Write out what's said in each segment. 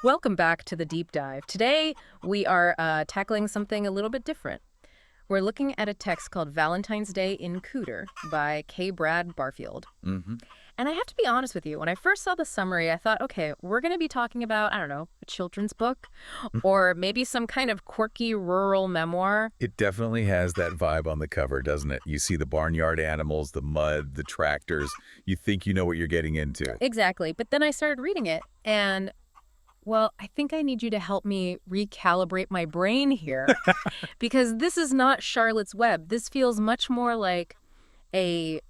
Welcome back to the deep dive. Today, we are tackling something a little bit different. We're looking at a text called Valentine's Day in Cooter by K. Brad Barfield. hmm And I have to be honest with you, when I first saw the summary, I thought, okay, we're going to be talking about, I don't know, a children's book or maybe some kind of quirky rural memoir. It definitely has that vibe on the cover, doesn't it? You see the barnyard animals, the mud, the tractors. You think you know what you're getting into. Exactly. But then I started reading it and well, I think I need you to help me recalibrate my brain here because this is not Charlotte's Web. This feels much more like a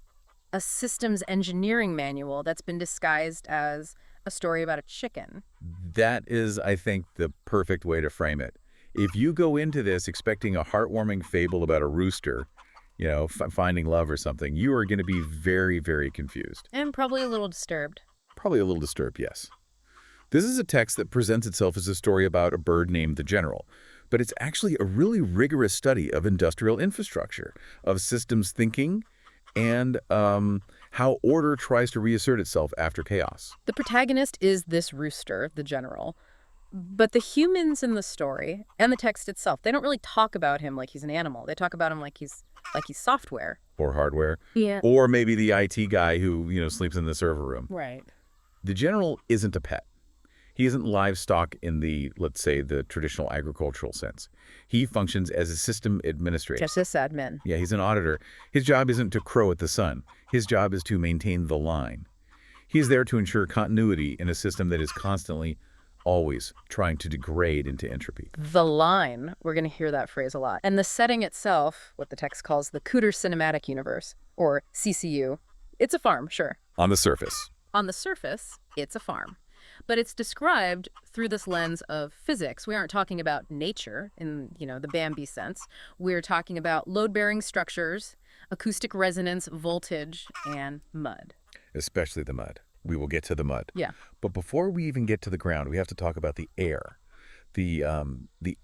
a systems engineering manual that's been disguised as a story about a chicken. That is, I think, the perfect way to frame it. If you go into this expecting a heartwarming fable about a rooster, finding love or something, you are going to be very, very confused. And probably a little disturbed. Probably a little disturbed, yes. This is a text that presents itself as a story about a bird named the General, but it's actually a really rigorous study of industrial infrastructure, of systems thinking, and how order tries to reassert itself after chaos. The protagonist is this rooster, the general. But the humans in the story and the text itself, they don't really talk about him like he's an animal. They talk about him like he's software. Or hardware. Yeah. Or maybe the IT guy who, sleeps in the server room. Right. The General isn't a pet. He isn't livestock in the, let's say, the traditional agricultural sense. He functions as a system administrator. Just a sad man. Yeah, he's an auditor. His job isn't to crow at the sun. His job is to maintain the line. He's there to ensure continuity in a system that is constantly, always trying to degrade into entropy. The line. We're going to hear that phrase a lot. And the setting itself, what the text calls the Cooter Cinematic Universe, or CCU, it's a farm, sure. On the surface. On the surface, it's a farm. But it's described through this lens of physics. We aren't talking about nature in, the Bambi sense. We're talking about load-bearing structures, acoustic resonance, voltage, and mud. Especially the mud. We will get to the mud. Yeah. But before we even get to the ground, we have to talk about the air, the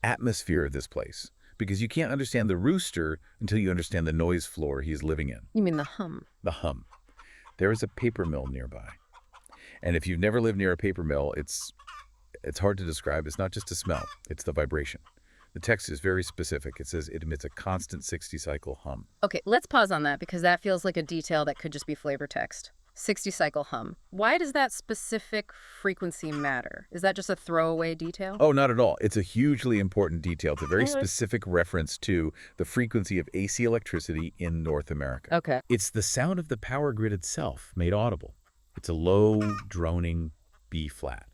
atmosphere of this place. Because you can't understand the rooster until you understand the noise floor he's living in. You mean the hum? The hum. There is a paper mill nearby. And if you've never lived near a paper mill, it's hard to describe. It's not just a smell. It's the vibration. The text is very specific. It says it emits a constant 60-cycle hum. Okay, let's pause on that because that feels like a detail that could just be flavor text. 60-cycle hum. Why does that specific frequency matter? Is that just a throwaway detail? Oh, not at all. It's a hugely important detail. It's a very specific reference to the frequency of AC electricity in North America. Okay. It's the sound of the power grid itself made audible. It's a low, droning B flat.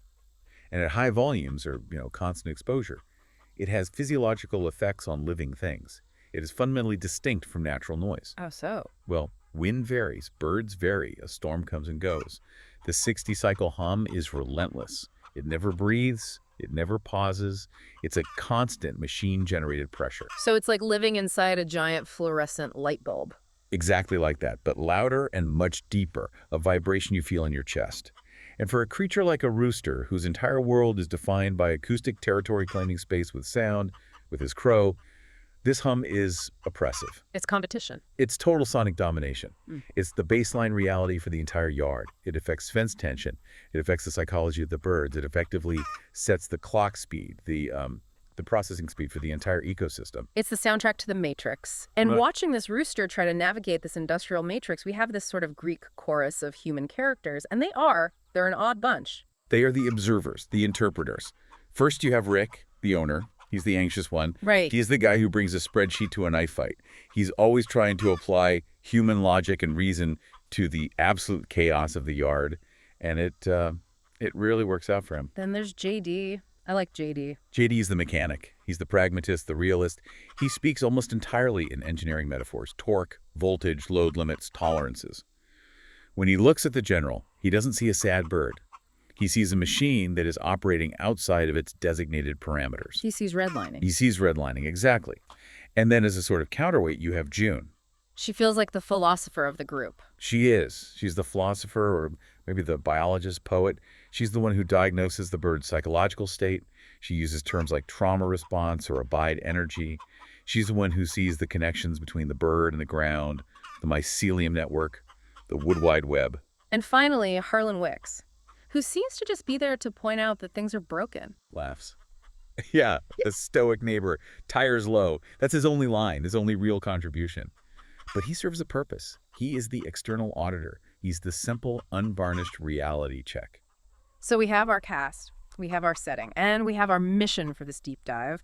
And at high volumes, or constant exposure, it has physiological effects on living things. It is fundamentally distinct from natural noise. Oh, so? Well, wind varies, birds vary, a storm comes and goes. The 60-cycle hum is relentless. It never breathes, it never pauses. It's a constant machine-generated pressure. So it's like living inside a giant fluorescent light bulb. Exactly like that, but louder and much deeper, a vibration you feel in your chest. And for a creature like a rooster, whose entire world is defined by acoustic territory claiming space with sound, with his crow, this hum is oppressive. It's competition. It's total sonic domination. It's the baseline reality for the entire yard. It affects fence tension. It affects the psychology of the birds. It effectively sets the clock speed, the processing speed for the entire ecosystem. It's the soundtrack to the Matrix. And Right. watching this rooster try to navigate this industrial matrix, we have this sort of Greek chorus of human characters, and they're an odd bunch. They are the observers, the interpreters. First, you have Rick, the owner. He's the anxious one. Right. He's the guy who brings a spreadsheet to a knife fight. He's always trying to apply human logic and reason to the absolute chaos of the yard, and it really works out for him. Then there's JD. I like JD. JD's the mechanic. He's the pragmatist, the realist. He speaks almost entirely in engineering metaphors: torque, voltage, load limits, tolerances. When he looks at the General, he doesn't see a sad bird. He sees a machine that is operating outside of its designated parameters. He sees redlining. He sees redlining, exactly. And then as a sort of counterweight, you have Joon. She feels like the philosopher of the group. She is. She's the philosopher, or maybe the biologist, poet. She's the one who diagnoses the bird's psychological state. She uses terms like trauma response or abide energy. She's the one who sees the connections between the bird and the ground, the mycelium network, the wood wide web. And finally, Harlan Wicks. who seems to just be there to point out that things are broken. Laughs. Yeah, the stoic neighbor, tires low. That's his only line, his only real contribution. But he serves a purpose. He is the external auditor. He's the simple, unvarnished reality check. So we have our cast, we have our setting, and we have our mission for this deep dive.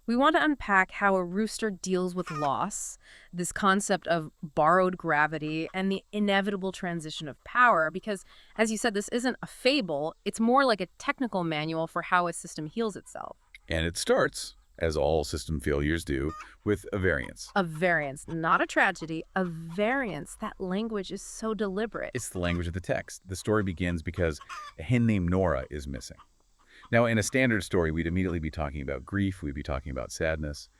We want to unpack how a rooster deals with loss, this concept of borrowed gravity, and the inevitable transition of power, because, as you said, this isn't a fable, it's more like a technical manual for how a system heals itself. And it starts, as all system failures do, with a variance. A variance, not a tragedy, a variance. That language is so deliberate. It's the language of the text. The story begins because a hen named Nora is missing. Now, in a standard story, we'd immediately be talking about grief, we'd be talking about sadness,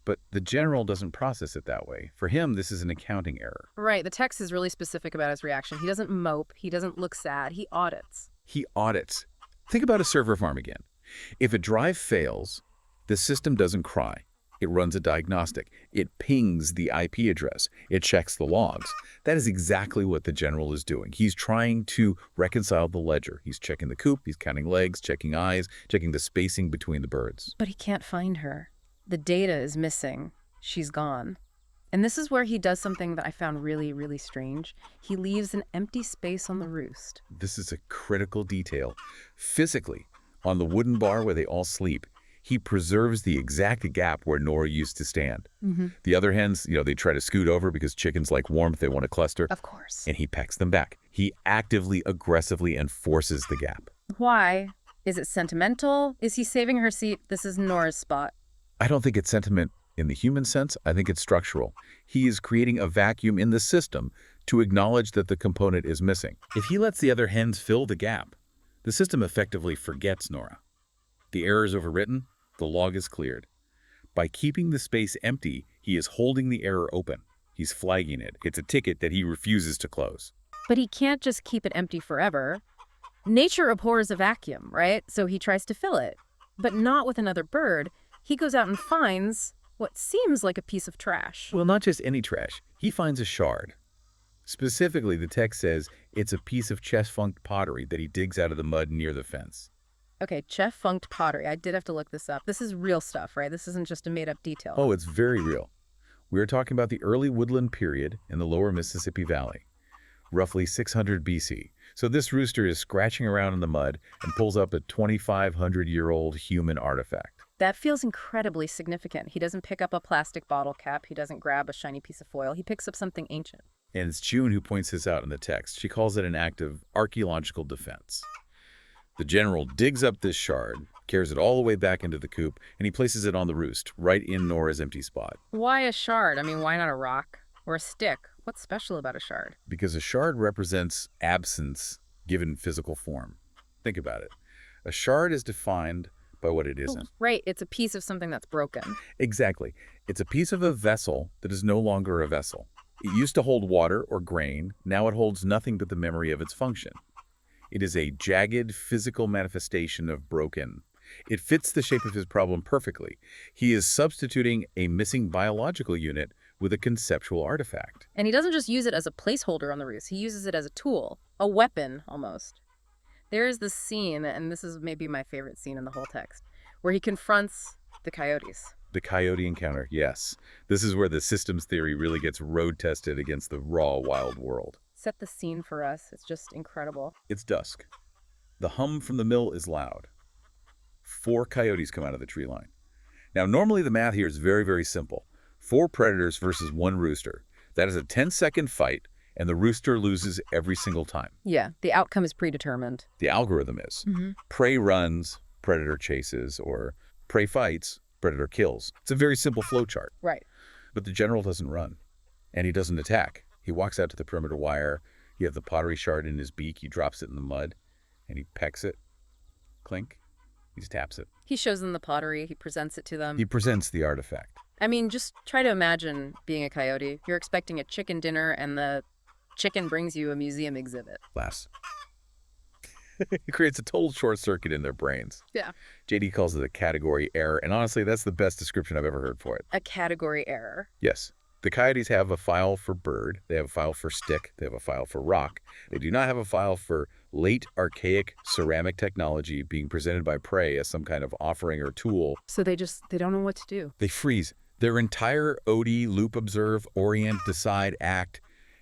but the general doesn't process it that way. For him, this is an accounting error. Right, the text is really specific about his reaction. He doesn't mope, he doesn't look sad, he audits. He audits. Think about a server farm again. If a drive fails, the system doesn't cry. It runs a diagnostic. It pings the IP address. It checks the logs. That is exactly what the general is doing. He's trying to reconcile the ledger. He's checking the coop, he's counting legs, checking eyes, checking the spacing between the birds. But he can't find her. The data is missing. She's gone. And this is where he does something that I found really, really strange. He leaves an empty space on the roost. This is a critical detail. Physically, on the wooden bar where they all sleep, he preserves the exact gap where Nora used to stand. The other hens, they try to scoot over because chickens like warmth, they want to cluster. Of course. And he pecks them back. He actively, aggressively enforces the gap. Why? Is it sentimental? Is he saving her seat? This is Nora's spot. I don't think it's sentiment in the human sense. I think it's structural. He is creating a vacuum in the system to acknowledge that the component is missing. If he lets the other hens fill the gap, the system effectively forgets Nora. The error is overwritten. The log is cleared. By keeping the space empty, he is holding the error open. He's flagging it. It's a ticket that he refuses to close. But he can't just keep it empty forever. Nature abhors a vacuum, right? So he tries to fill it. But not with another bird. He goes out and finds what seems like a piece of trash. Well, not just any trash. He finds a shard. Specifically, the text says it's a piece of Tchefuncte pottery that he digs out of the mud near the fence. Okay, Tchefuncte pottery. I did have to look this up. This is real stuff, right? This isn't just a made-up detail. Oh, it's very real. We're talking about the early woodland period in the lower Mississippi Valley, roughly 600 BC. So this rooster is scratching around in the mud and pulls up a 2,500-year-old human artifact. That feels incredibly significant. He doesn't pick up a plastic bottle cap. He doesn't grab a shiny piece of foil. He picks up something ancient. And it's Joon who points this out in the text. She calls it an act of archaeological defense. The general digs up this shard, carries it all the way back into the coop, and he places it on the roost, right in Nora's empty spot. Why a shard? I mean, why not a rock or a stick? What's special about a shard? Because a shard represents absence given physical form. Think about it. A shard is defined by what it isn't. Right, it's a piece of something that's broken. Exactly. It's a piece of a vessel that is no longer a vessel. It used to hold water or grain. Now it holds nothing but the memory of its function. It is a jagged physical manifestation of broken. It fits the shape of his problem perfectly. He is substituting a missing biological unit with a conceptual artifact. And he doesn't just use it as a placeholder on the roost. He uses it as a tool, a weapon almost. There is this scene, and this is maybe my favorite scene in the whole text, where he confronts the coyotes. The coyote encounter, yes. This is where the systems theory really gets road-tested against the raw, wild world. Set the scene for us. It's just incredible. It's dusk. The hum from the mill is loud. 4 coyotes come out of the tree line. Now, normally the math here is very, very simple. 4 predators versus 1 rooster. That is a 10-second fight, and the rooster loses every single time. Yeah, the outcome is predetermined. The algorithm is. Prey runs, predator chases, or prey fights, predator kills. It's a very simple flowchart. Right. But the general doesn't run, and he doesn't attack. He walks out to the perimeter wire. You have the pottery shard in his beak. He drops it in the mud, and he pecks it. Clink. He just taps it. He shows them the pottery. He presents it to them. He presents the artifact. I mean, just try to imagine being a coyote. You're expecting a chicken dinner, and the chicken brings you a museum exhibit. Laughs. It creates a total short circuit in their brains. Yeah. JD calls it a category error, and honestly, that's the best description I've ever heard for it. A category error. Yes. The coyotes have a file for bird, they have a file for stick, they have a file for rock. They do not have a file for late archaic ceramic technology being presented by prey as some kind of offering or tool. So they don't know what to do. They freeze. Their entire OD, loop, observe, orient, decide, act,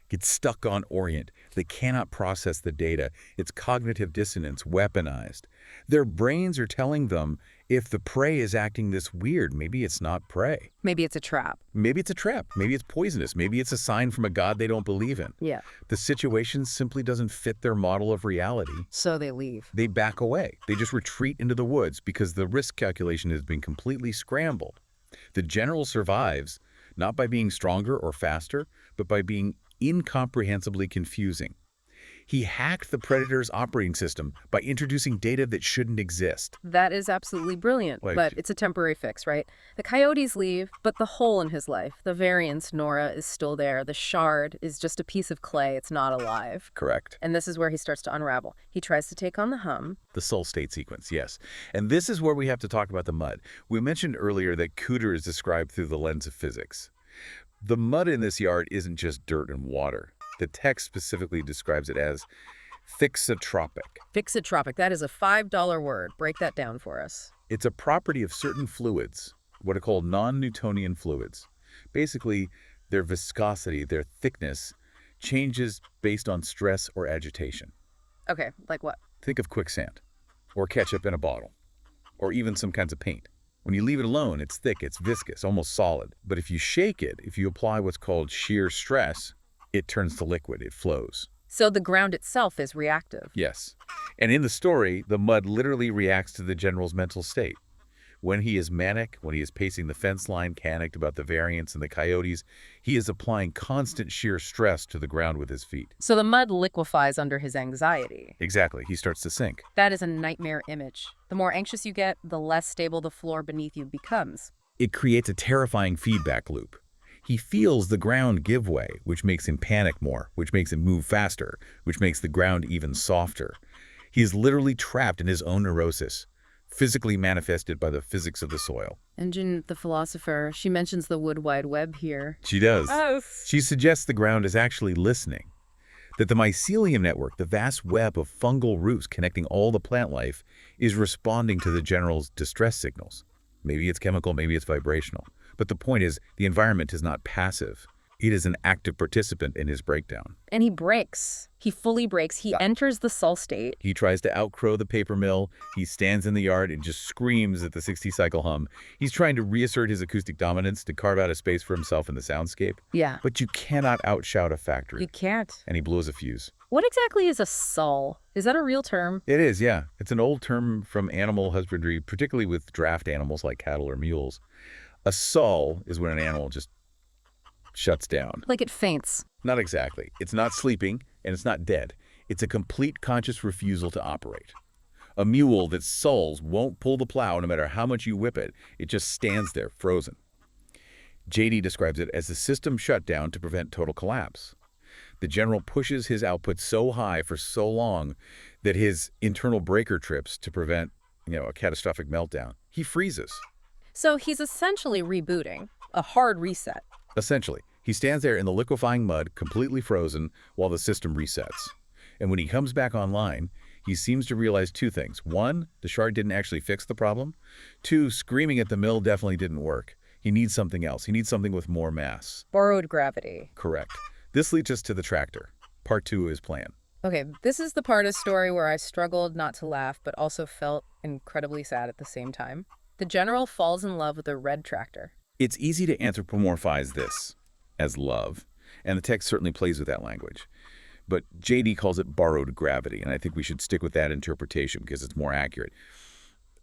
gets stuck on orient. They cannot process the data. It's cognitive dissonance, weaponized. Their brains are telling them if the prey is acting this weird, maybe it's not prey. Maybe it's a trap. Maybe it's a trap. Maybe it's poisonous. Maybe it's a sign from a god they don't believe in. Yeah. The situation simply doesn't fit their model of reality. So they leave. They back away. They just retreat into the woods because the risk calculation has been completely scrambled. The general survives not by being stronger or faster, but by being incomprehensibly confusing. He hacked the predator's operating system by introducing data that shouldn't exist. That is absolutely brilliant, but it's a temporary fix, right? The coyotes leave, but the hole in his life, the variance, Nora, is still there. The shard is just a piece of clay. It's not alive. Correct. And this is where he starts to unravel. He tries to take on the hum. The soul state sequence, yes. And this is where we have to talk about the mud. We mentioned earlier that Cooter is described through the lens of physics. The mud in this yard isn't just dirt and water. The text specifically describes it as thixotropic. Thixotropic, that is a $5 word. Break that down for us. It's a property of certain fluids, what are called non-Newtonian fluids. Basically, their viscosity, their thickness, changes based on stress or agitation. Okay, like what? Think of quicksand, or ketchup in a bottle, or even some kinds of paint. When you leave it alone, it's thick, it's viscous, almost solid. But if you shake it, if you apply what's called shear stress, it turns to liquid, it flows. So the ground itself is reactive. Yes. And in the story, the mud literally reacts to the general's mental state. When he is manic, when he is pacing the fence line, panicked about the variance and the coyotes, he is applying constant shear stress to the ground with his feet. So the mud liquefies under his anxiety. Exactly. He starts to sink. That is a nightmare image. The more anxious you get, the less stable the floor beneath you becomes. It creates a terrifying feedback loop. He feels the ground give way, which makes him panic more, which makes him move faster, which makes the ground even softer. He is literally trapped in his own neurosis, physically manifested by the physics of the soil. And Joon, the philosopher, she mentions the wood wide web here. She does. Oh. She suggests the ground is actually listening, that the mycelium network, the vast web of fungal roots connecting all the plant life, is responding to the general's distress signals. Maybe it's chemical, maybe it's vibrational. But the point is, the environment is not passive. It is an active participant in his breakdown. And he breaks. He fully breaks. He enters the soul state. He tries to outcrow the paper mill. He stands in the yard and just screams at the 60-cycle hum. He's trying to reassert his acoustic dominance, to carve out a space for himself in the soundscape. Yeah. But you cannot outshout a factory. You can't. And he blows a fuse. What exactly is a soul? Is that a real term? It is, yeah. It's an old term from animal husbandry, particularly with draft animals like cattle or mules. A sull is when an animal just shuts down. Like it faints. Not exactly. It's not sleeping, and it's not dead. It's a complete conscious refusal to operate. A mule that sulls won't pull the plow no matter how much you whip it. It just stands there, frozen. JD describes it as a system shutdown to prevent total collapse. The general pushes his output so high for so long that his internal breaker trips to prevent, a catastrophic meltdown. He freezes. So he's essentially rebooting, a hard reset. Essentially, he stands there in the liquefying mud, completely frozen, while the system resets. And when he comes back online, he seems to realize two things. One, the shard didn't actually fix the problem. Two, screaming at the mill definitely didn't work. He needs something else. He needs something with more mass. Borrowed gravity. Correct. This leads us to the tractor, part 2 of his plan. Okay, this is the part of the story where I struggled not to laugh, but also felt incredibly sad at the same time. The general falls in love with a red tractor. It's easy to anthropomorphize this as love, and the text certainly plays with that language. But JD calls it borrowed gravity, and I think we should stick with that interpretation because it's more accurate.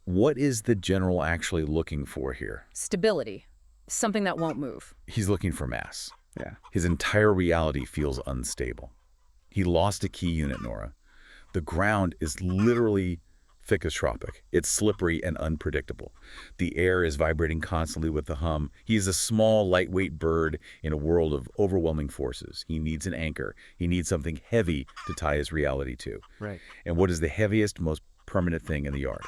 What is the general actually looking for here? Stability. Something that won't move. He's looking for mass. Yeah. His entire reality feels unstable. He lost a key unit, Nora. The ground is literally thixotropic. It's slippery and unpredictable. The air is vibrating constantly with the hum. He is a small, lightweight bird in a world of overwhelming forces. He needs an anchor. He needs something heavy to tie his reality to. Right. And what is the heaviest, most permanent thing in the yard?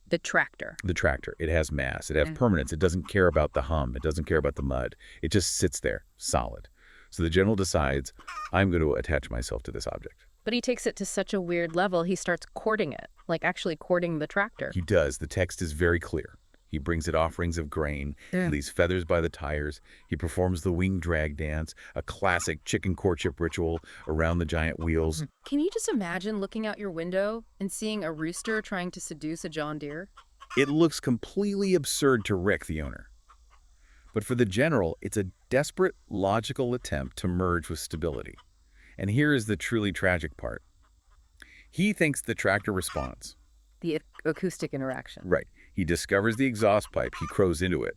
The tractor. The tractor. It has mass. It has permanence. It doesn't care about the hum. It doesn't care about the mud. It just sits there, solid. So the general decides, I'm going to attach myself to this object. But he takes it to such a weird level, he starts courting it, like actually courting the tractor. He does. The text is very clear. He brings it offerings of grain. Yeah. He leaves feathers by the tires. He performs the wing drag dance, a classic chicken courtship ritual around the giant wheels. Can you just imagine looking out your window and seeing a rooster trying to seduce a John Deere? It looks completely absurd to Rick, the owner. But for the general, it's a desperate, logical attempt to merge with stability. And here is the truly tragic part. He thinks the tractor responds. The acoustic interaction. Right. He discovers the exhaust pipe. He crows into it.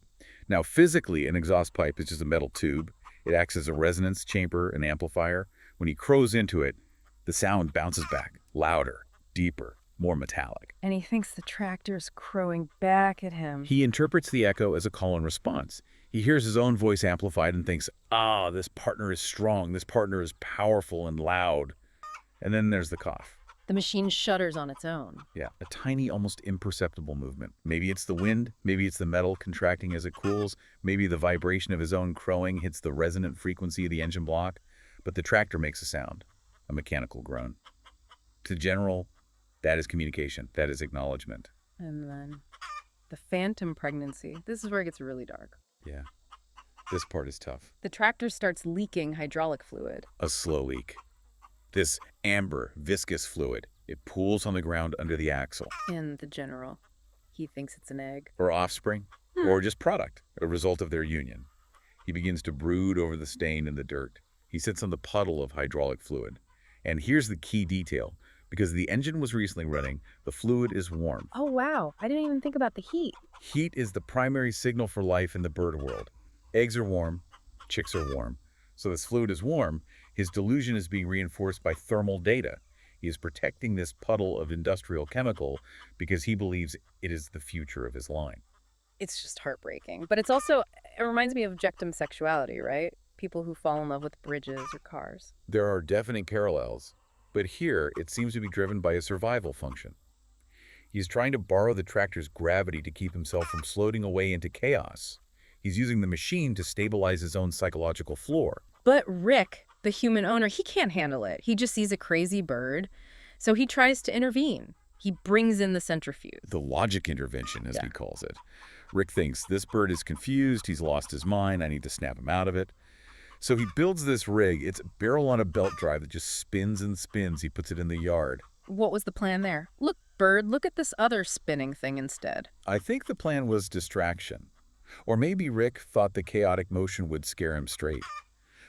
Now, physically, an exhaust pipe is just a metal tube. It acts as a resonance chamber, an amplifier. When he crows into it, the sound bounces back, louder, deeper, more metallic. And he thinks the tractor's crowing back at him. He interprets the echo as a call and response. He hears his own voice amplified and thinks, this partner is strong, this partner is powerful and loud. And then there's the cough. The machine shudders on its own. Yeah, a tiny, almost imperceptible movement. Maybe it's the wind, maybe it's the metal contracting as it cools, maybe the vibration of his own crowing hits the resonant frequency of the engine block, but the tractor makes a sound, a mechanical groan. To general, that is communication, that is acknowledgement. And then the phantom pregnancy. This is where it gets really dark. Yeah, this part is tough. The tractor starts leaking hydraulic fluid. A slow leak. This amber, viscous fluid, it pools on the ground under the axle. And the general, he thinks it's an egg. Or offspring, or just product, a result of their union. He begins to brood over the stain in the dirt. He sits on the puddle of hydraulic fluid. And here's the key detail. Because the engine was recently running, the fluid is warm. Oh, wow. I didn't even think about the heat. Heat is the primary signal for life in the bird world. Eggs are warm, chicks are warm. So this fluid is warm. His delusion is being reinforced by thermal data. He is protecting this puddle of industrial chemical because he believes it is the future of his line. It's just heartbreaking. But it reminds me of victim sexuality, right? People who fall in love with bridges or cars. There are definite parallels, but here it seems to be driven by a survival function. He's trying to borrow the tractor's gravity to keep himself from floating away into chaos. He's using the machine to stabilize his own psychological floor. But Rick, the human owner, he can't handle it. He just sees a crazy bird, so he tries to intervene. He brings in the centrifuge. The logic intervention, as he calls it. Rick thinks, this bird is confused, he's lost his mind, I need to snap him out of it. So he builds this rig. It's a barrel on a belt drive that just spins and spins. He puts it in the yard. What was the plan there? Look, bird, look at this other spinning thing instead. I think the plan was distraction. Or maybe Rick thought the chaotic motion would scare him straight.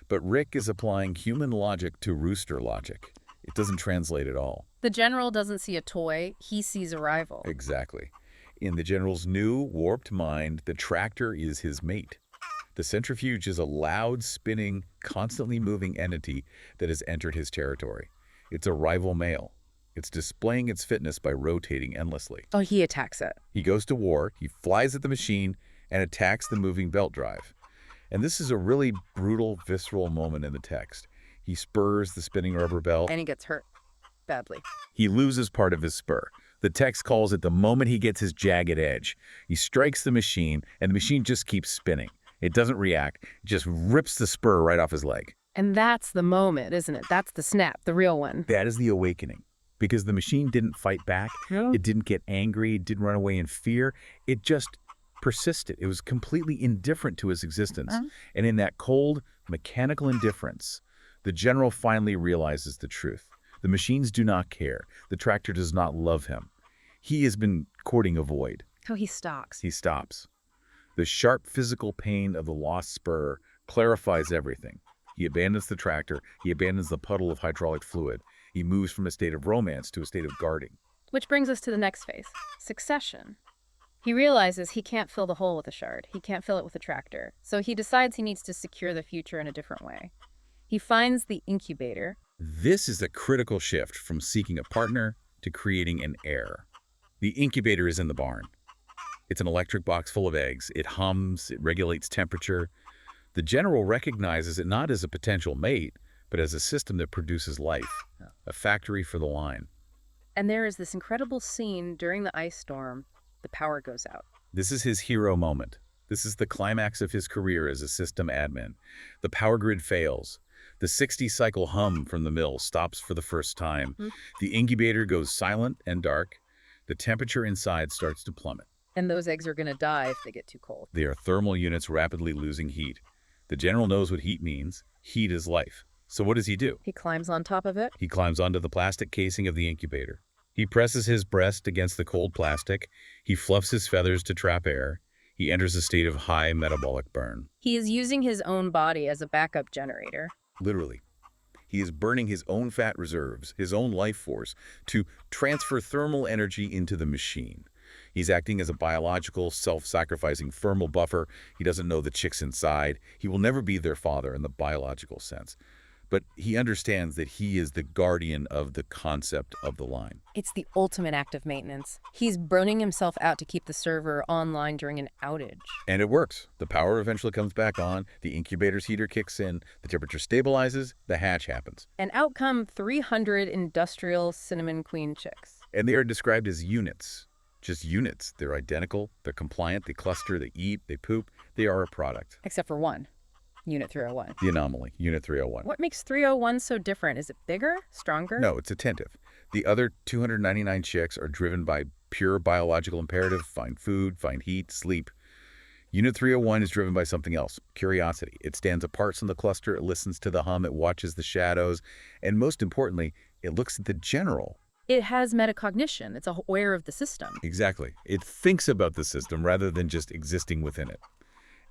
But Rick is applying human logic to rooster logic. It doesn't translate at all. The general doesn't see a toy, he sees a rival. Exactly. In the general's new, warped mind, the tractor is his mate. The centrifuge is a loud, spinning, constantly moving entity that has entered his territory. It's a rival male. It's displaying its fitness by rotating endlessly. Oh, he attacks it. He goes to war, he flies at the machine, and attacks the moving belt drive. And this is a really brutal, visceral moment in the text. He spurs the spinning rubber belt. And he gets hurt badly. He loses part of his spur. The text calls it the moment he gets his jagged edge. He strikes the machine, and the machine just keeps spinning. It doesn't react. It just rips the spur right off his leg. And that's the moment, isn't it? That's the snap, the real one. That is the awakening. Because the machine didn't fight back. Yeah. It didn't get angry. It didn't run away in fear. It just persisted. It was completely indifferent to his existence. And in that cold, mechanical indifference, the general finally realizes the truth. The machines do not care. The tractor does not love him. He has been courting a void. Oh, he stalks. He stops. The sharp physical pain of the lost spur clarifies everything. He abandons the tractor. He abandons the puddle of hydraulic fluid. He moves from a state of romance to a state of guarding. Which brings us to the next phase, succession. He realizes he can't fill the hole with a shard. He can't fill it with a tractor. So he decides he needs to secure the future in a different way. He finds the incubator. This is a critical shift from seeking a partner to creating an heir. The incubator is in the barn. It's an electric box full of eggs. It hums, it regulates temperature. The general recognizes it not as a potential mate, but as a system that produces life, a factory for the line. And there is this incredible scene during the ice storm. The power goes out. This is his hero moment. This is the climax of his career as a system admin. The power grid fails. The 60-cycle hum from the mill stops for the first time. Hmm. The incubator goes silent and dark. The temperature inside starts to plummet. And those eggs are going to die if they get too cold. They are thermal units rapidly losing heat. The general knows what heat means. Heat is life. So what does he do? He climbs on top of it. He climbs onto the plastic casing of the incubator. He presses his breast against the cold plastic. He fluffs his feathers to trap air. He enters a state of high metabolic burn. He is using his own body as a backup generator. Literally. He is burning his own fat reserves, his own life force, to transfer thermal energy into the machine. He's acting as a biological, self-sacrificing thermal buffer. He doesn't know the chicks inside. He will never be their father in the biological sense. But he understands that he is the guardian of the concept of the line. It's the ultimate act of maintenance. He's burning himself out to keep the server online during an outage. And it works. The power eventually comes back on, the incubator's heater kicks in, the temperature stabilizes, the hatch happens. And out come 300 industrial cinnamon queen chicks. And they are described as units. Just units. They're identical, they're compliant, they cluster, they eat, they poop. They are a product. Except for one. Unit 301. The anomaly, Unit 301. What makes 301 so different? Is it bigger? Stronger? No, it's attentive. The other 299 chicks are driven by pure biological imperative: find food, find heat, sleep. Unit 301 is driven by something else: curiosity. It stands apart from the cluster, it listens to the hum, it watches the shadows, and most importantly, it looks at the general. It has metacognition. It's aware of the system. Exactly. It thinks about the system rather than just existing within it.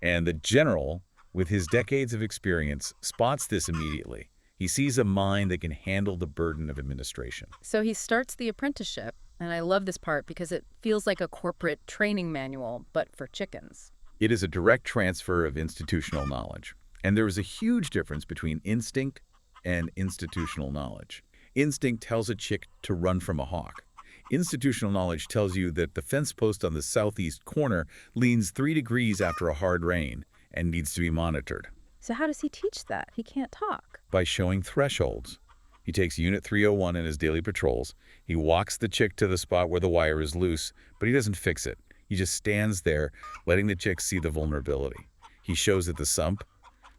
And the general, with his decades of experience, spots this immediately. He sees a mind that can handle the burden of administration. So he starts the apprenticeship, and I love this part because it feels like a corporate training manual, but for chickens. It is a direct transfer of institutional knowledge. And there is a huge difference between instinct and institutional knowledge. Instinct tells a chick to run from a hawk. Institutional knowledge tells you that the fence post on the southeast corner leans 3 degrees after a hard rain and needs to be monitored. So how does he teach that? He can't talk. By showing thresholds. He takes Unit 301 in his daily patrols. He walks the chick to the spot where the wire is loose, but he doesn't fix it. He just stands there, letting the chick see the vulnerability. He shows it the sump,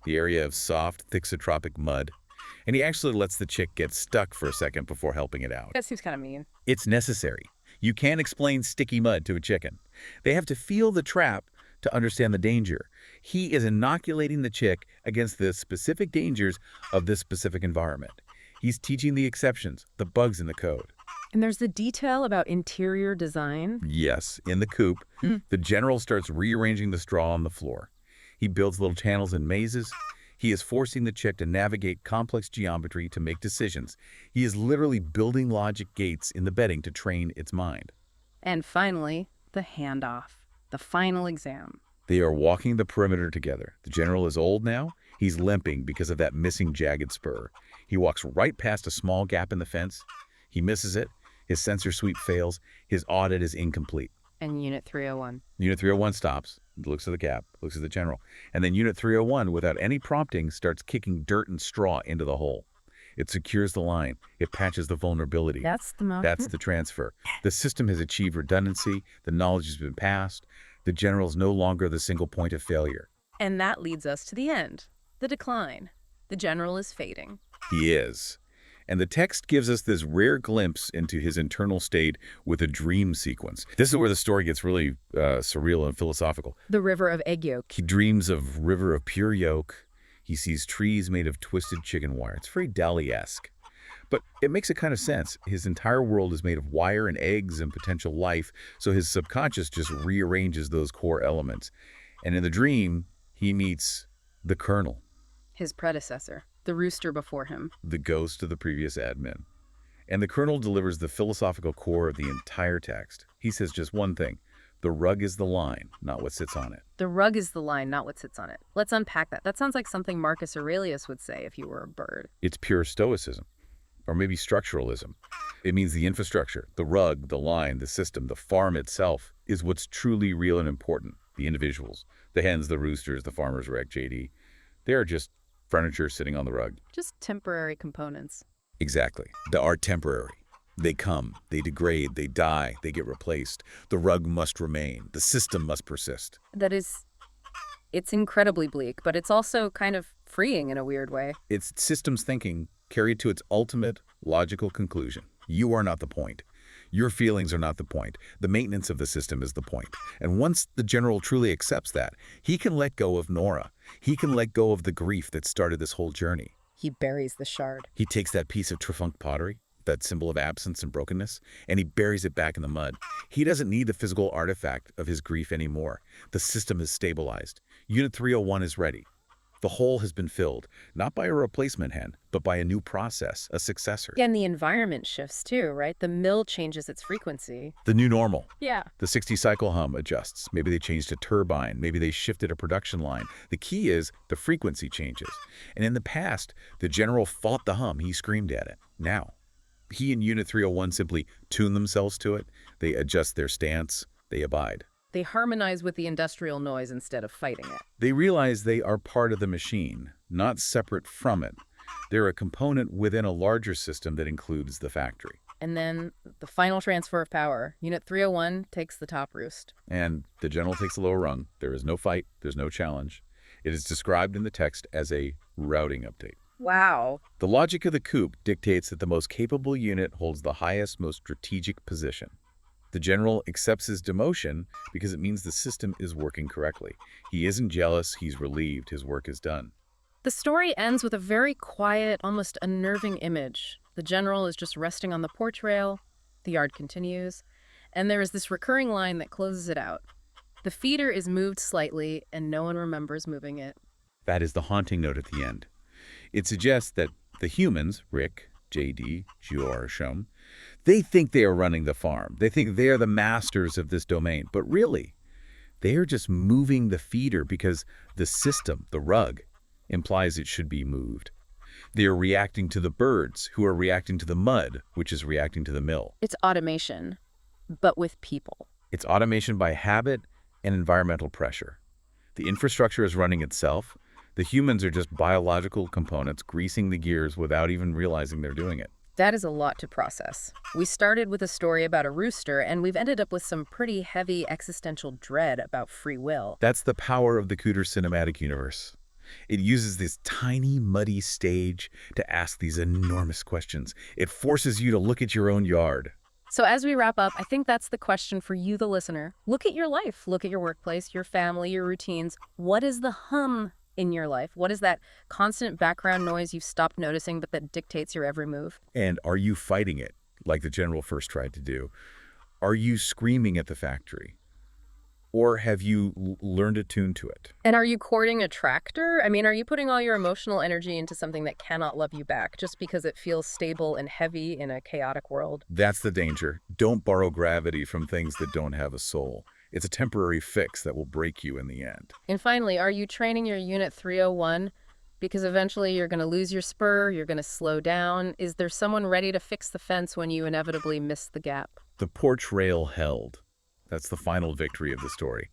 the area of soft, thixotropic mud, and he actually lets the chick get stuck for a second before helping it out. That seems kind of mean. It's necessary. You can't explain sticky mud to a chicken. They have to feel the trap to understand the danger. He is inoculating the chick against the specific dangers of this specific environment. He's teaching the exceptions, the bugs in the code. And there's the detail about interior design. Yes, in the coop, the general starts rearranging the straw on the floor. He builds little channels and mazes. He is forcing the chick to navigate complex geometry to make decisions. He is literally building logic gates in the bedding to train its mind. And finally, the handoff. The final exam. They are walking the perimeter together. The general is old now. He's limping because of that missing jagged spur. He walks right past a small gap in the fence. He misses it. His sensor sweep fails. His audit is incomplete. And Unit 301. Unit 301 stops, looks at the gap, looks at the general. And then Unit 301, without any prompting, starts kicking dirt and straw into the hole. It secures the line. It patches the vulnerability. That's the transfer. The system has achieved redundancy. The knowledge has been passed. The general is no longer the single point of failure. And that leads us to the end. The decline. The general is fading. He is. And the text gives us this rare glimpse into his internal state with a dream sequence. This is where the story gets really surreal and philosophical. The river of egg yolk. He dreams of river of pure yolk. He sees trees made of twisted chicken wire. It's very Dali-esque. But it makes a kind of sense. His entire world is made of wire and eggs and potential life, so his subconscious just rearranges those core elements. And in the dream, he meets the colonel. His predecessor. The rooster before him. The ghost of the previous admin. And the colonel delivers the philosophical core of the entire text. He says just one thing: the rug is the line, not what sits on it. The rug is the line, not what sits on it. Let's unpack that. That sounds like something Marcus Aurelius would say if he were a bird. It's pure stoicism, or maybe structuralism. It means the infrastructure, the rug, the line, the system, the farm itself is what's truly real and important. The individuals, the hens, the roosters, the farmer's wreck, JD, they are just furniture sitting on the rug. Just temporary components. Exactly. They are temporary. They come, they degrade, they die, they get replaced. The rug must remain. The system must persist. It's incredibly bleak, but it's also kind of freeing in a weird way. It's systems thinking carried to its ultimate logical conclusion. You are not the point. Your feelings are not the point. The maintenance of the system is the point. And once the general truly accepts that, he can let go of Nora. He can let go of the grief that started this whole journey. He buries the shard. He takes that piece of Tchefuncte pottery, that symbol of absence and brokenness, and he buries it back in the mud. He doesn't need the physical artifact of his grief anymore. The system is stabilized. Unit 301 is ready. The hole has been filled, not by a replacement hen, but by a new process, a successor. Yeah, and the environment shifts too, right? The mill changes its frequency. The new normal. Yeah. The 60-cycle hum adjusts. Maybe they changed a turbine. Maybe they shifted a production line. The key is the frequency changes. And in the past, the general fought the hum. He screamed at it. Now, he and Unit 301 simply tune themselves to it. They adjust their stance. They abide. They harmonize with the industrial noise instead of fighting it. They realize they are part of the machine, not separate from it. They're a component within a larger system that includes the factory. And then the final transfer of power. Unit 301 takes the top roost. And the general takes the lower rung. There is no fight. There's no challenge. It is described in the text as a routing update. Wow. The logic of the coup dictates that the most capable unit holds the highest, most strategic position. The general accepts his demotion because it means the system is working correctly. He isn't jealous, he's relieved, his work is done. The story ends with a very quiet, almost unnerving image. The general is just resting on the porch rail, the yard continues, and there is this recurring line that closes it out. The feeder is moved slightly, and no one remembers moving it. That is the haunting note at the end. It suggests that the humans, Rick, JD, Shum, they think they are running the farm. They think they are the masters of this domain. But really, they are just moving the feeder because the system, the rug, implies it should be moved. They are reacting to the birds, who are reacting to the mud, which is reacting to the mill. It's automation, but with people. It's automation by habit and environmental pressure. The infrastructure is running itself. The humans are just biological components greasing the gears without even realizing they're doing it. That is a lot to process. We started with a story about a rooster, and we've ended up with some pretty heavy existential dread about free will. That's the power of the Cooter Cinematic Universe. It uses this tiny, muddy stage to ask these enormous questions. It forces you to look at your own yard. So as we wrap up, I think that's the question for you, the listener. Look at your life. Look at your workplace, your family, your routines. What is the hum in your life? What is that constant background noise you've stopped noticing but that dictates your every move? And are you fighting it, like the general first tried to do? Are you screaming at the factory? Or have you learned to tune to it? And are you courting a tractor? I mean, are you putting all your emotional energy into something that cannot love you back just because it feels stable and heavy in a chaotic world? That's the danger. Don't borrow gravity from things that don't have a soul. It's a temporary fix that will break you in the end. And finally, are you training your Unit 301? Because eventually you're going to lose your spur, you're going to slow down. Is there someone ready to fix the fence when you inevitably miss the gap? The porch rail held. That's the final victory of the story.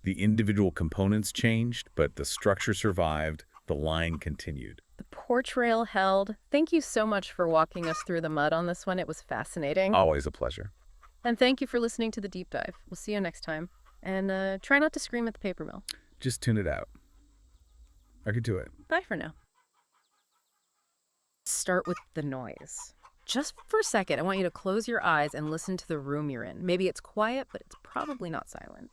The individual components changed, but the structure survived, the line continued. The porch rail held. Thank you so much for walking us through the mud on this one. It was fascinating. Always a pleasure. And thank you for listening to The Deep Dive. We'll see you next time. And try not to scream at the paper mill. Just tune it out. I could do it. Bye for now. Start with the noise. Just for a second, I want you to close your eyes and listen to the room you're in. Maybe it's quiet, but it's probably not silent.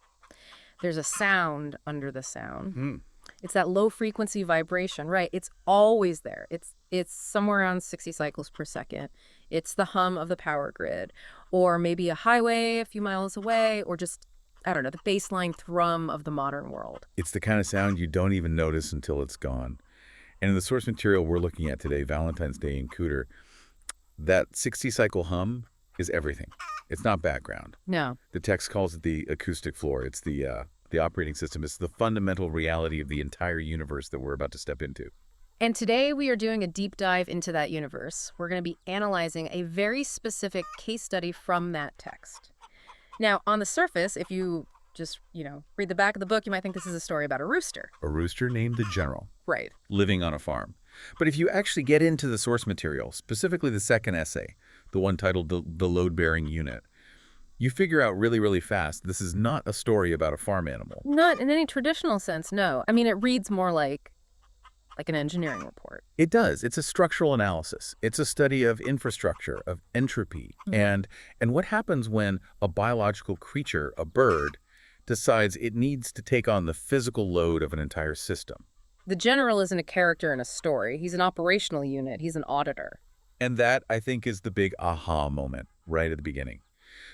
There's a sound under the sound. It's that low frequency vibration, right? It's always there. It's somewhere around 60 cycles per second. It's the hum of the power grid, or maybe a highway a few miles away, or just, I don't know, the baseline thrum of the modern world. It's the kind of sound you don't even notice until it's gone. And in the source material we're looking at today, Valentine's Day in Cooter, that 60-cycle hum is everything. It's not background. No. The text calls it the acoustic floor. It's the operating system. It's the fundamental reality of the entire universe that we're about to step into. And today we are doing a deep dive into that universe. We're going to be analyzing a very specific case study from that text. Now, on the surface, if you just, read the back of the book, you might think this is a story about a rooster. A rooster named the General. Right. Living on a farm. But if you actually get into the source material, specifically the second essay, the one titled The Load-Bearing Unit, you figure out really, really fast this is not a story about a farm animal. Not in any traditional sense, no. I mean, it reads more like like an engineering report. It does. It's a structural analysis. It's a study of infrastructure, of entropy, and what happens when a biological creature, a bird, decides it needs to take on the physical load of an entire system. The general isn't a character in a story. He's an operational unit. He's an auditor. And that, I think, is the big aha moment right at the beginning.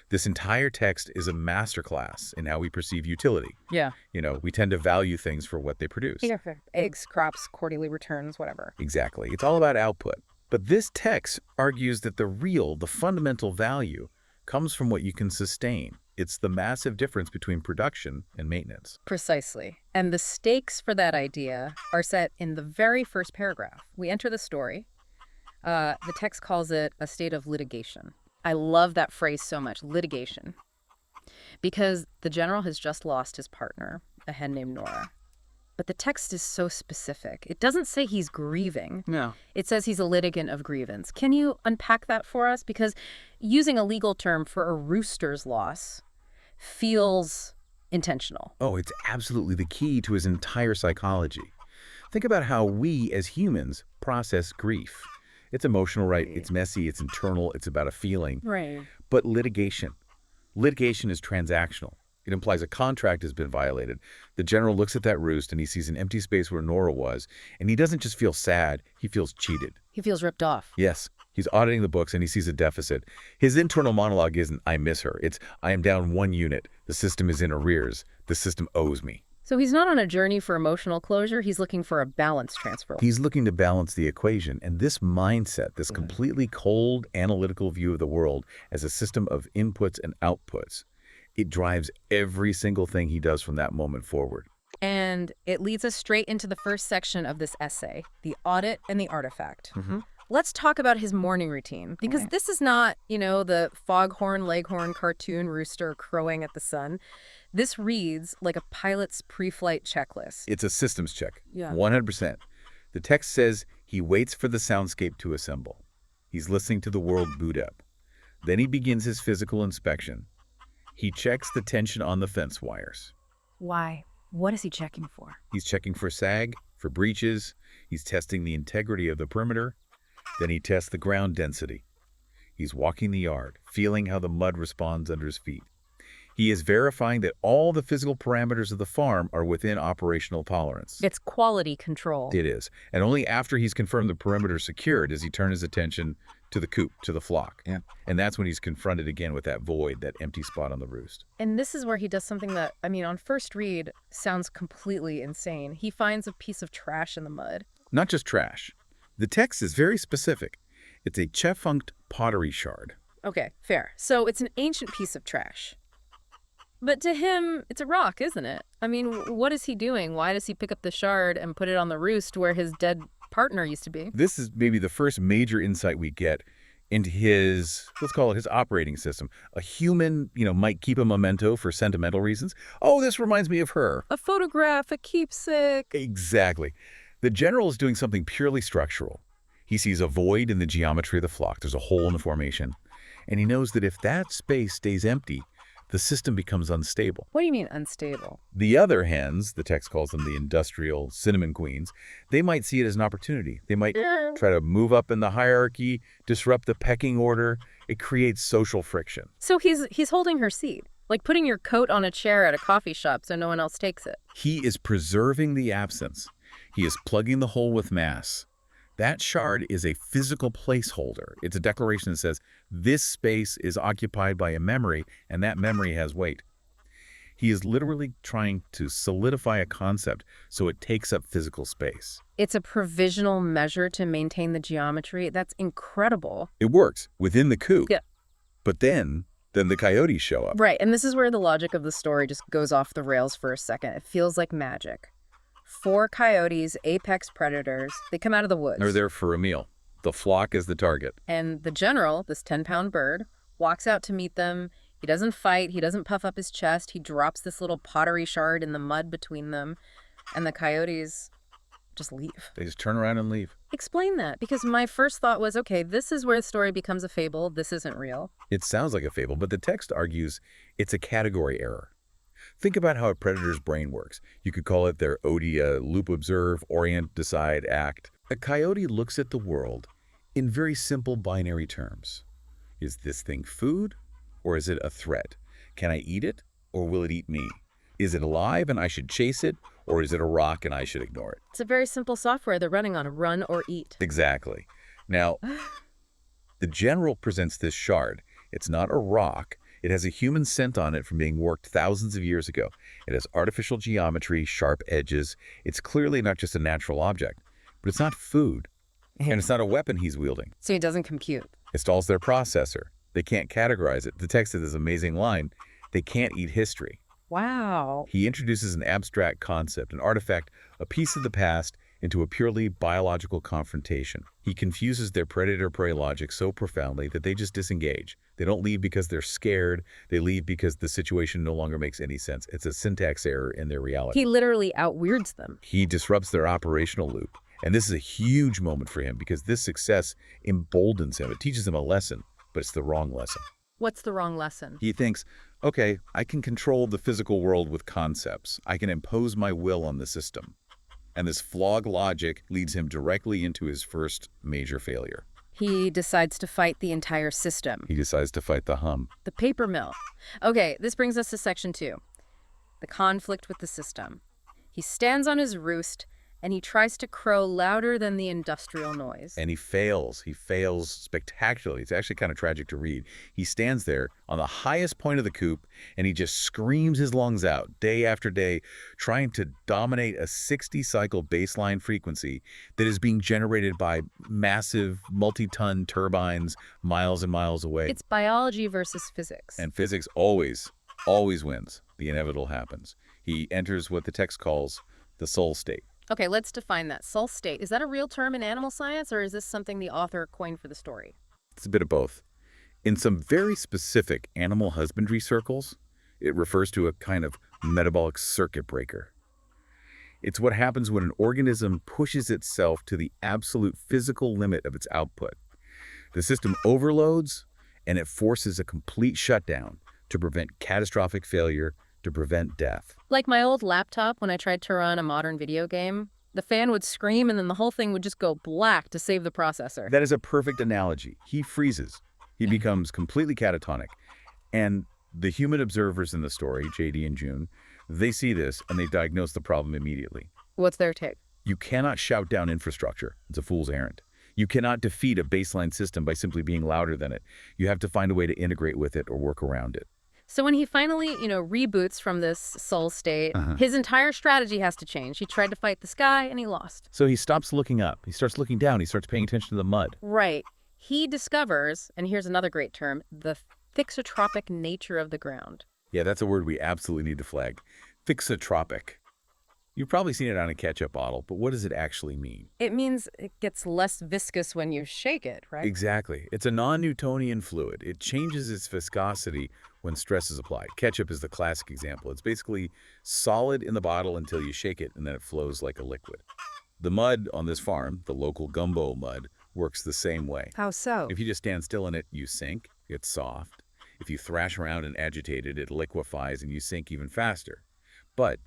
This entire text is a masterclass in how we perceive utility. Yeah. We tend to value things for what they produce. Yeah, for eggs, crops, quarterly returns, whatever. Exactly. It's all about output. But this text argues that the fundamental value comes from what you can sustain. It's the massive difference between production and maintenance. Precisely. And the stakes for that idea are set in the very first paragraph. We enter the story. The text calls it a state of litigation. I love that phrase so much, litigation, because the general has just lost his partner, a hen named Nora. But the text is so specific. It doesn't say he's grieving. No. It says he's a litigant of grievance. Can you unpack that for us? Because using a legal term for a rooster's loss feels intentional. Oh, it's absolutely the key to his entire psychology. Think about how we, as humans, process grief. It's emotional, right? It's messy, it's internal, it's about a feeling. Right. But litigation is transactional. It implies a contract has been violated. The general looks at that roost and he sees an empty space where Nora was, and he doesn't just feel sad, he feels cheated. He feels ripped off. Yes, he's auditing the books and he sees a deficit. His internal monologue isn't, I miss her. It's, I am down 1 unit. The system is in arrears. The system owes me. So he's not on a journey for emotional closure. He's looking for a balance transfer. He's looking to balance the equation. And this mindset, this completely cold, analytical view of the world as a system of inputs and outputs, it drives every single thing he does from that moment forward. And it leads us straight into the first section of this essay, the audit and the artifact. Let's talk about his morning routine, because this is not, the foghorn, leghorn cartoon rooster crowing at the sun. This reads like a pilot's pre-flight checklist. It's a systems check, Yeah. 100%. The text says he waits for the soundscape to assemble. He's listening to the world boot up. Then he begins his physical inspection. He checks the tension on the fence wires. Why? What is he checking for? He's checking for sag, for breaches. He's testing the integrity of the perimeter. Then he tests the ground density. He's walking the yard, feeling how the mud responds under his feet. He is verifying that all the physical parameters of the farm are within operational tolerance. It's quality control. It is. And only after he's confirmed the perimeter is secure does he turn his attention to the coop, to the flock. Yeah. And that's when he's confronted again with that void, that empty spot on the roost. And this is where he does something that, on first read, sounds completely insane. He finds a piece of trash in the mud. Not just trash. The text is very specific. It's a Tchefuncte pottery shard. Okay, fair. So it's an ancient piece of trash. But to him, it's a rock, isn't it? What is he doing? Why does he pick up the shard and put it on the roost where his dead partner used to be? This is maybe the first major insight we get into his, let's call it his operating system. A human, might keep a memento for sentimental reasons. Oh, this reminds me of her. A photograph, a keepsake. Exactly. The general is doing something purely structural. He sees a void in the geometry of the flock. There's a hole in the formation. And he knows that if that space stays empty, the system becomes unstable. What do you mean unstable? The other hens, the text calls them the industrial cinnamon queens, they might see it as an opportunity. They might try to move up in the hierarchy, disrupt the pecking order. It creates social friction. So he's holding her seat, like putting your coat on a chair at a coffee shop so no one else takes it. He is preserving the absence. He is plugging the hole with mass. That shard is a physical placeholder. It's a declaration that says this space is occupied by a memory, and that memory has weight. He is literally trying to solidify a concept so it takes up physical space. It's a provisional measure to maintain the geometry. That's incredible. It works within the coop. Yeah. But then the coyotes show up. Right, and this is where the logic of the story just goes off the rails for a second. It feels like magic. 4 coyotes, apex predators, they come out of the woods. They're there for a meal. The flock is the target. And the general, this 10-pound bird, walks out to meet them. He doesn't fight. He doesn't puff up his chest. He drops this little pottery shard in the mud between them. And the coyotes just leave. They just turn around and leave. Explain that, because my first thought was, okay, this is where the story becomes a fable. This isn't real. It sounds like a fable, but the text argues it's a category error. Think about how a predator's brain works. You could call it their ODIA, loop, observe, orient, decide, act. A coyote looks at the world in very simple binary terms. Is this thing food or is it a threat? Can I eat it or will it eat me? Is it alive and I should chase it or is it a rock and I should ignore it? It's a very simple software they're running on, run or eat. Exactly. Now, the general presents this shard. It's not a rock. It has a human scent on it from being worked thousands of years ago. It has artificial geometry, sharp edges. It's clearly not just a natural object, but it's not food. And it's not a weapon he's wielding. So he doesn't compute. It stalls their processor. They can't categorize it. The text of this amazing line, they can't eat history. Wow. He introduces an abstract concept, an artifact, a piece of the past, into a purely biological confrontation. He confuses their predator-prey logic so profoundly that they just disengage. They don't leave because they're scared. They leave because the situation no longer makes any sense. It's a syntax error in their reality. He literally outweirds them. He disrupts their operational loop. And this is a huge moment for him because this success emboldens him. It teaches him a lesson, but it's the wrong lesson. What's the wrong lesson? He thinks, okay, I can control the physical world with concepts. I can impose my will on the system. And this flawed logic leads him directly into his first major failure. He decides to fight the entire system. He decides to fight the hum. The paper mill. Okay, this brings us to section 2. The conflict with the system. He stands on his roost and he tries to crow louder than the industrial noise. And he fails. He fails spectacularly. It's actually kind of tragic to read. He stands there on the highest point of the coop, and he just screams his lungs out day after day, trying to dominate a 60-cycle baseline frequency that is being generated by massive multi-ton turbines miles and miles away. It's biology versus physics. And physics always wins. The inevitable happens. He enters what the text calls the soul state. Okay, let's define that. Soul state. Is that a real term in animal science, or is this something the author coined for the story? It's a bit of both. In some very specific animal husbandry circles, it refers to a kind of metabolic circuit breaker. It's what happens when an organism pushes itself to the absolute physical limit of its output. The system overloads, and it forces a complete shutdown to prevent catastrophic failure, to prevent death. Like my old laptop when I tried to run a modern video game. The fan would scream and then the whole thing would just go black to save the processor. That is a perfect analogy. He freezes. He becomes completely catatonic. And the human observers in the story, JD and Joon, they see this and they diagnose the problem immediately. What's their take? You cannot shout down infrastructure. It's a fool's errand. You cannot defeat a baseline system by simply being louder than it. You have to find a way to integrate with it or work around it. So when he finally, reboots from this soul state, his entire strategy has to change. He tried to fight the sky and he lost. So he stops looking up. He starts looking down. He starts paying attention to the mud. Right. He discovers, and here's another great term, the thixotropic nature of the ground. Yeah, that's a word we absolutely need to flag. Thixotropic. You've probably seen it on a ketchup bottle, but what does it actually mean? It means it gets less viscous when you shake it, right? Exactly. It's a non-Newtonian fluid. It changes its viscosity when stress is applied. Ketchup is the classic example. It's basically solid in the bottle until you shake it, and then it flows like a liquid. The mud on this farm, the local gumbo mud, works the same way. How so? If you just stand still in it, you sink. It's soft. If you thrash around and agitate it, it liquefies and you sink even faster. But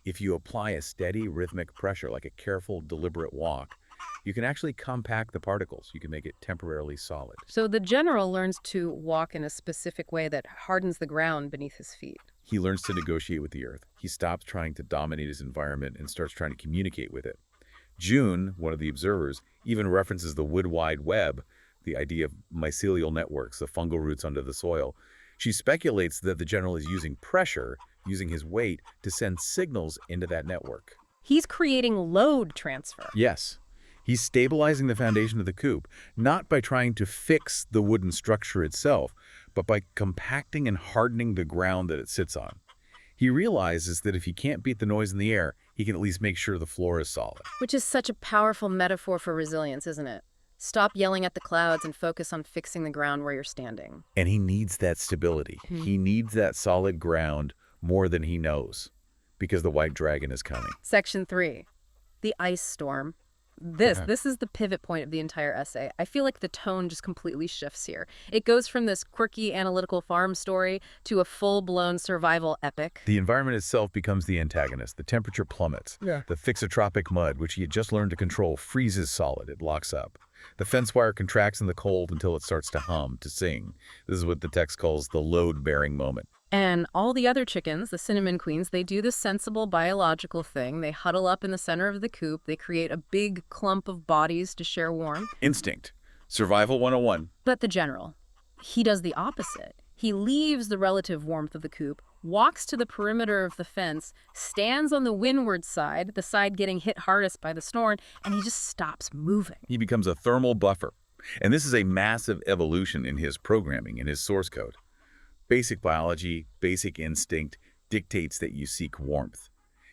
if you apply a steady rhythmic pressure, like a careful, deliberate walk, you can actually compact the particles. You can make it temporarily solid. So the general learns to walk in a specific way that hardens the ground beneath his feet. He learns to negotiate with the earth. He stops trying to dominate his environment and starts trying to communicate with it. Joon, one of the observers, even references the wood wide web, the idea of mycelial networks, the fungal roots under the soil. She speculates that the general is using pressure, using his weight, to send signals into that network. He's creating load transfer. Yes. He's stabilizing the foundation of the coop, not by trying to fix the wooden structure itself, but by compacting and hardening the ground that it sits on. He realizes that if he can't beat the noise in the air, he can at least make sure the floor is solid. Which is such a powerful metaphor for resilience, isn't it? Stop yelling at the clouds and focus on fixing the ground where you're standing. And he needs that stability. He needs that solid ground more than he knows, because the white dragon is coming. Section 3. The ice storm. This is the pivot point of the entire essay. I feel like the tone just completely shifts here. It goes from this quirky analytical farm story to a full-blown survival epic. The environment itself becomes the antagonist. The temperature plummets. Yeah. The thixotropic mud, which he had just learned to control, freezes solid. It locks up. The fence wire contracts in the cold until it starts to hum, to sing. This is what the text calls the load-bearing moment. And all the other chickens, the cinnamon queens, they do the sensible biological thing. They huddle up in the center of the coop. They create a big clump of bodies to share warmth. Instinct. Survival 101. But the general, he does the opposite. He leaves the relative warmth of the coop, walks to the perimeter of the fence, stands on the windward side, the side getting hit hardest by the storm, and he just stops moving. He becomes a thermal buffer. And this is a massive evolution in his programming, in his source code. Basic biology, basic instinct dictates that you seek warmth.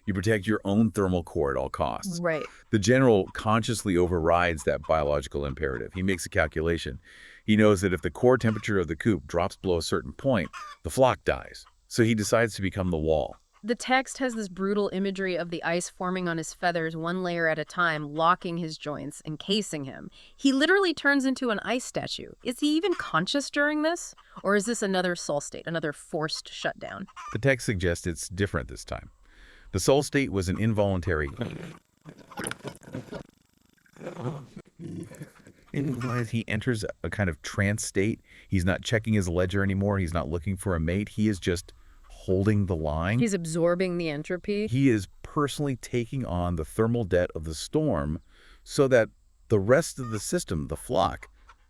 You protect your own thermal core at all costs. Right. The general consciously overrides that biological imperative. He makes a calculation. He knows that if the core temperature of the coop drops below a certain point, the flock dies. So he decides to become the wall. The text has this brutal imagery of the ice forming on his feathers one layer at a time, locking his joints, encasing him. He literally turns into an ice statue. Is he even conscious during this? Or is this another soul state, another forced shutdown? The text suggests it's different this time. The soul state was an involuntary... As he enters a kind of trance state, he's not checking his ledger anymore. He's not looking for a mate. He is just holding the line. He's absorbing the entropy. He is personally taking on the thermal debt of the storm so that the rest of the system, the flock,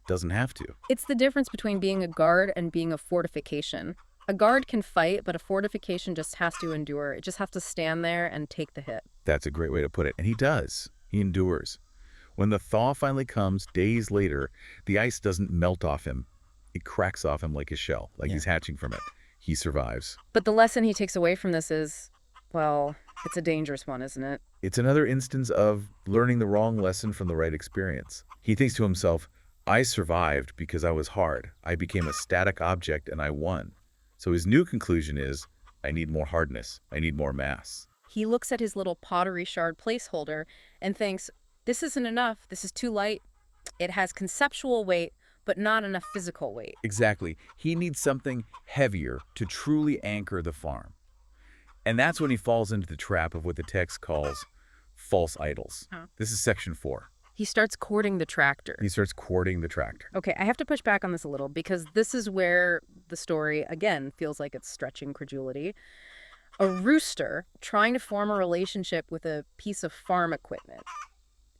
doesn't have to. It's the difference between being a guard and being a fortification. A guard can fight, but a fortification just has to endure. It just has to stand there and take the hit. That's a great way to put it. And he does. He endures. When the thaw finally comes, days later, the ice doesn't melt off him. It cracks off him like a shell, like he's hatching from it. He survives. But the lesson he takes away from this is, well, it's a dangerous one, isn't it? It's another instance of learning the wrong lesson from the right experience. He thinks to himself, I survived because I was hard. I became a static object and I won. So his new conclusion is, I need more hardness. I need more mass. He looks at his little pottery shard placeholder and thinks, this isn't enough. This is too light. It has conceptual weight, but not enough physical weight. Exactly. He needs something heavier to truly anchor the farm. And that's when he falls into the trap of what the text calls false idols. This is section 4. He starts courting the tractor. He starts courting the tractor. Okay, I have to push back on this a little because this is where the story, again, feels like it's stretching credulity. A rooster trying to form a relationship with a piece of farm equipment.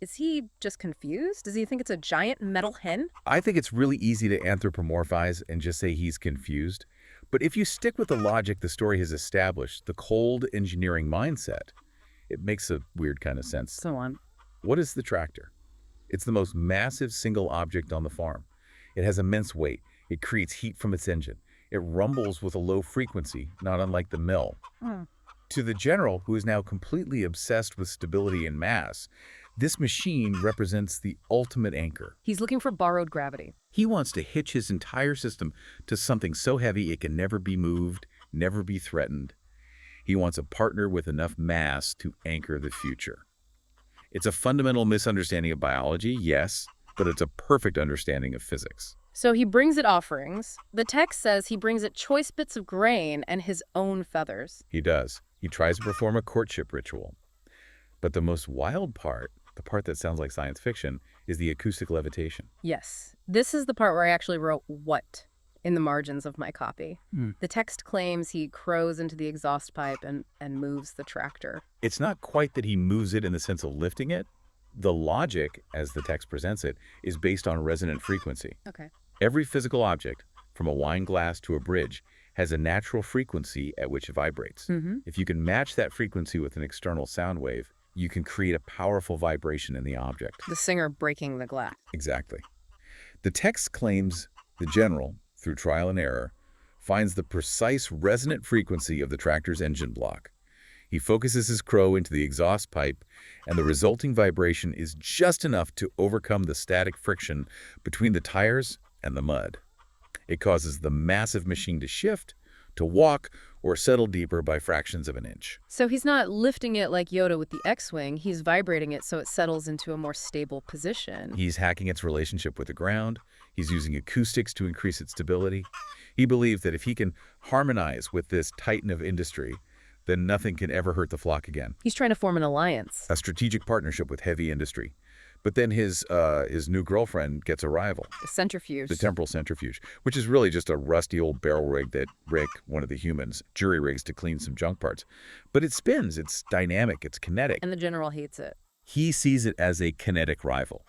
Is he just confused? Does he think it's a giant metal hen? I think it's really easy to anthropomorphize and just say he's confused. But if you stick with the logic the story has established, the cold engineering mindset, it makes a weird kind of sense. So on. What is the tractor? It's the most massive single object on the farm. It has immense weight. It creates heat from its engine. It rumbles with a low frequency, not unlike the mill. To the general, who is now completely obsessed with stability and mass, this machine represents the ultimate anchor. He's looking for borrowed gravity. He wants to hitch his entire system to something so heavy it can never be moved, never be threatened. He wants a partner with enough mass to anchor the future. It's a fundamental misunderstanding of biology, yes, but it's a perfect understanding of physics. So he brings it offerings. The text says he brings it choice bits of grain and his own feathers. He does. He tries to perform a courtship ritual. But the most wild part, the part that sounds like science fiction, is the acoustic levitation. Yes. This is the part where I actually wrote what in the margins of my copy. The text claims he crows into the exhaust pipe and moves the tractor. It's not quite that he moves it in the sense of lifting it. The logic, as the text presents it, is based on resonant frequency. Okay. Every physical object, from a wine glass to a bridge, has a natural frequency at which it vibrates. If you can match that frequency with an external sound wave, you can create a powerful vibration in the object. The singer breaking the glass. Exactly. The text claims the general, through trial and error, finds the precise resonant frequency of the tractor's engine block. He focuses his crow into the exhaust pipe, and the resulting vibration is just enough to overcome the static friction between the tires and the mud. It causes the massive machine to shift, to walk, or settle deeper by fractions of an inch. So he's not lifting it like Yoda with the X-Wing, he's vibrating it so it settles into a more stable position. He's hacking its relationship with the ground. He's using acoustics to increase its stability. He believes that if he can harmonize with this titan of industry, then nothing can ever hurt the flock again. He's trying to form an alliance. A strategic partnership with heavy industry. But then his new girlfriend gets a rival. The centrifuge. The temporal centrifuge, which is really just a rusty old barrel rig that Rick, one of the humans, jury rigs to clean some junk parts. But it spins, it's dynamic, it's kinetic. And the general hates it. He sees it as a kinetic rival.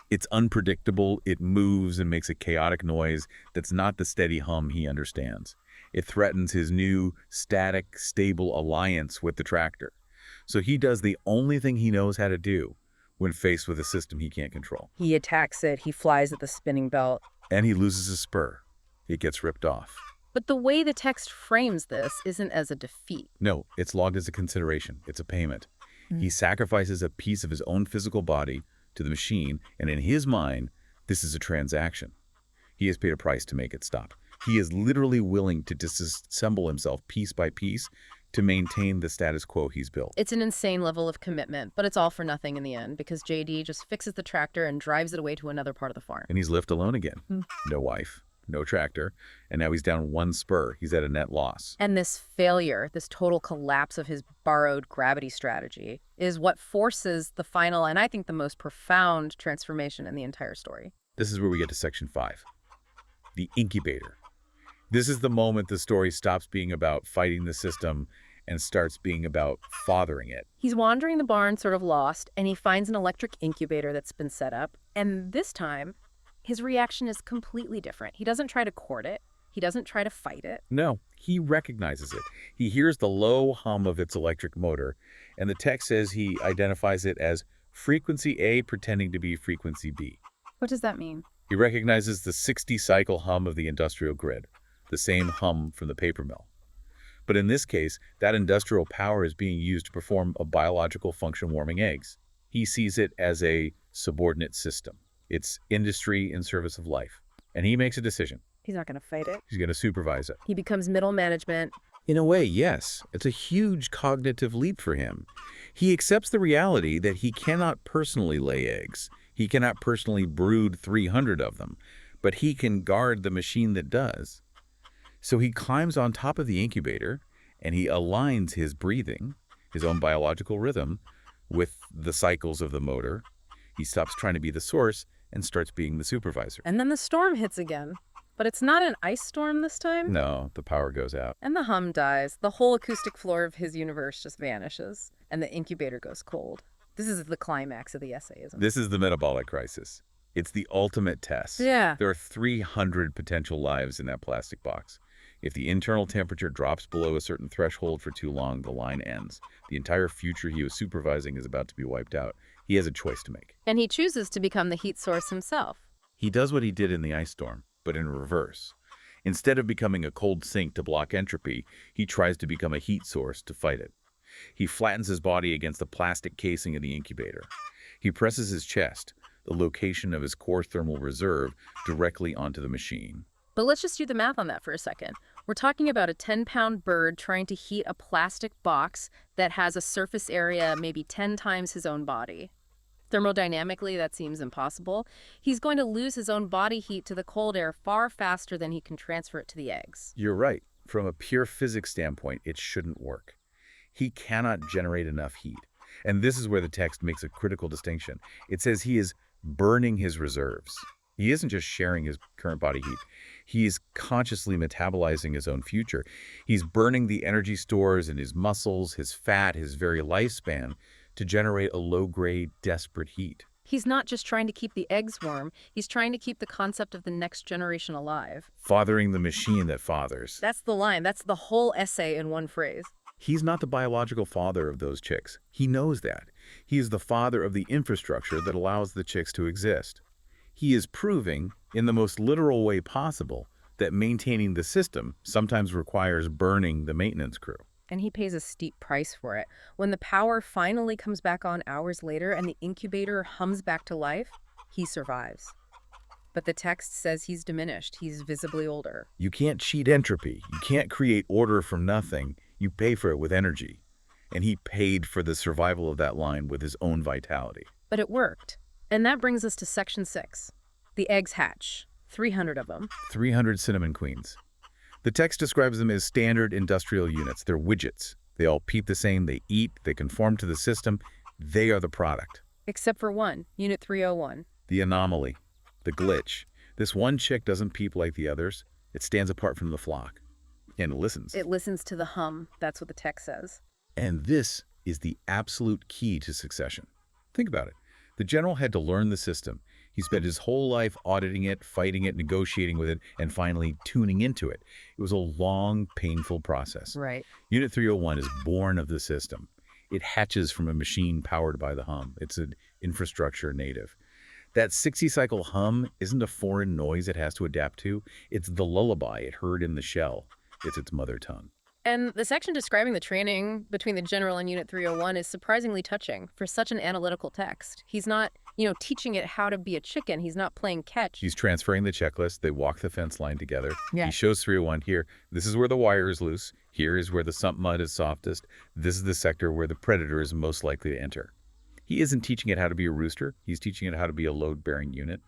It's unpredictable, it moves and makes a chaotic noise that's not the steady hum he understands. It threatens his new, static, stable alliance with the tractor. So he does the only thing he knows how to do when faced with a system he can't control. He attacks it, he flies at the spinning belt. And he loses his spur. It gets ripped off. But the way the text frames this isn't as a defeat. No, it's logged as a consideration. It's a payment. He sacrifices a piece of his own physical body to the machine, and in his mind, this is a transaction. He has paid a price to make it stop. He is literally willing to disassemble himself piece by piece to maintain the status quo he's built. It's an insane level of commitment, but it's all for nothing in the end because JD just fixes the tractor and drives it away to another part of the farm. And he's left alone again. No wife, no tractor, and now he's down one spur. He's at a net loss. And this failure, this total collapse of his borrowed gravity strategy, is what forces the final and I think the most profound transformation in the entire story. This is where we get to section 5, the incubator. This is the moment the story stops being about fighting the system and starts being about fathering it. He's wandering the barn sort of lost, and he finds an electric incubator that's been set up. And this time, his reaction is completely different. He doesn't try to court it. He doesn't try to fight it. No, he recognizes it. He hears the low hum of its electric motor, and the text says he identifies it as frequency A pretending to be frequency B. What does that mean? He recognizes the 60-cycle hum of the industrial grid, the same hum from the paper mill. But in this case, that industrial power is being used to perform a biological function warming eggs. He sees it as a subordinate system. It's industry in service of life. And he makes a decision. He's not going to fight it. He's going to supervise it. He becomes middle management. In a way, yes. It's a huge cognitive leap for him. He accepts the reality that he cannot personally lay eggs. He cannot personally brood 300 of them. But he can guard the machine that does. So he climbs on top of the incubator and he aligns his breathing, his own biological rhythm, with the cycles of the motor. He stops trying to be the source and starts being the supervisor. And then the storm hits again. But it's not an ice storm this time. No, the power goes out. And the hum dies. The whole acoustic floor of his universe just vanishes. And the incubator goes cold. This is the climax of the essay, isn't it? This is the metabolic crisis. It's the ultimate test. Yeah. There are 300 potential lives in that plastic box. If the internal temperature drops below a certain threshold for too long, the line ends. The entire future he was supervising is about to be wiped out. He has a choice to make. And he chooses to become the heat source himself. He does what he did in the ice storm, but in reverse. Instead of becoming a cold sink to block entropy, he tries to become a heat source to fight it. He flattens his body against the plastic casing of the incubator. He presses his chest, the location of his core thermal reserve, directly onto the machine. But let's just do the math on that for a second. We're talking about a 10-pound bird trying to heat a plastic box that has a surface area maybe 10 times his own body. Thermodynamically, that seems impossible. He's going to lose his own body heat to the cold air far faster than he can transfer it to the eggs. You're right. From a pure physics standpoint, it shouldn't work. He cannot generate enough heat. And this is where the text makes a critical distinction. It says he is burning his reserves. He isn't just sharing his current body heat. He is consciously metabolizing his own future. He's burning the energy stores in his muscles, his fat, his very lifespan to generate a low-grade, desperate heat. He's not just trying to keep the eggs warm. He's trying to keep the concept of the next generation alive. Fathering the machine that fathers. That's the line. That's the whole essay in one phrase. He's not the biological father of those chicks. He knows that. He is the father of the infrastructure that allows the chicks to exist. He is proving, in the most literal way possible, that maintaining the system sometimes requires burning the maintenance crew. And he pays a steep price for it. When the power finally comes back on hours later and the incubator hums back to life, he survives. But the text says he's diminished. He's visibly older. You can't cheat entropy. You can't create order from nothing. You pay for it with energy. And he paid for the survival of that line with his own vitality. But it worked. And that brings us to section 6. The eggs hatch. 300 of them. 300 cinnamon queens. The text describes them as standard industrial units. They're widgets. They all peep the same. They eat. They conform to the system. They are the product. Except for one, Unit 301. The anomaly. The glitch. This one chick doesn't peep like the others. It stands apart from the flock. And it listens. It listens to the hum. That's what the text says. And this is the absolute key to succession. Think about it. The general had to learn the system. He spent his whole life auditing it, fighting it, negotiating with it, and finally tuning into it. It was a long, painful process. Right. Unit 301 is born of the system. It hatches from a machine powered by the hum. It's an infrastructure native. That 60-cycle hum isn't a foreign noise it has to adapt to. It's the lullaby it heard in the shell. It's its mother tongue. And the section describing the training between the general and Unit 301 is surprisingly touching for such an analytical text. He's not, teaching it how to be a chicken. He's not playing catch. He's transferring the checklist. They walk the fence line together. Yeah. He shows 301 here. This is where the wire is loose. Here is where the sump mud is softest. This is the sector where the predator is most likely to enter. He isn't teaching it how to be a rooster. He's teaching it how to be a load-bearing unit.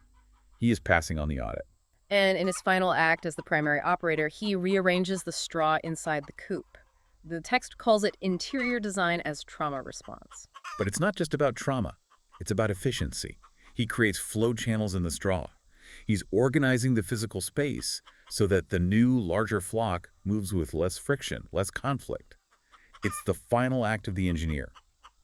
He is passing on the audit. And in his final act as the primary operator, he rearranges the straw inside the coop. The text calls it interior design as trauma response. But it's not just about trauma. It's about efficiency. He creates flow channels in the straw. He's organizing the physical space so that the new, larger flock moves with less friction, less conflict. It's the final act of the engineer,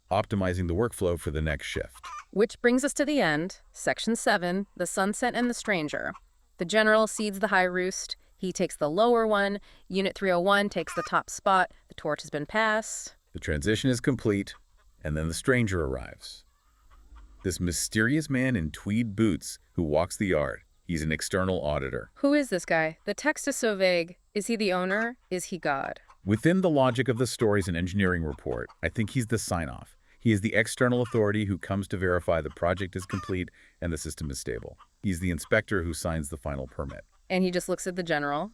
optimizing the workflow for the next shift. Which brings us to the end, section 7, the sunset and the stranger. The general seeds the high roost. He takes the lower one. Unit 301 takes the top spot. The torch has been passed. The transition is complete, and then the stranger arrives. This mysterious man in tweed boots who walks the yard. He's an external auditor. Who is this guy? The text is so vague. Is he the owner? Is he God? Within the logic of the stories and engineering report, I think he's the sign-off. He is the external authority who comes to verify the project is complete and the system is stable. He's the inspector who signs the final permit. And he just looks at the general,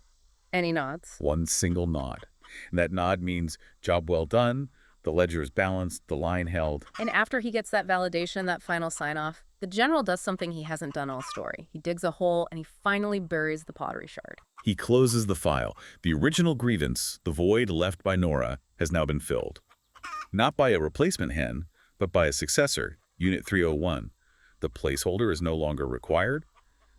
and he nods. One single nod. And that nod means job well done, the ledger is balanced, the line held. And after he gets that validation, that final sign-off, the general does something he hasn't done all story. He digs a hole, and he finally buries the pottery shard. He closes the file. The original grievance, the void left by Nora, has now been filled. Not by a replacement hen, but by a successor, Unit 301. The placeholder is no longer required.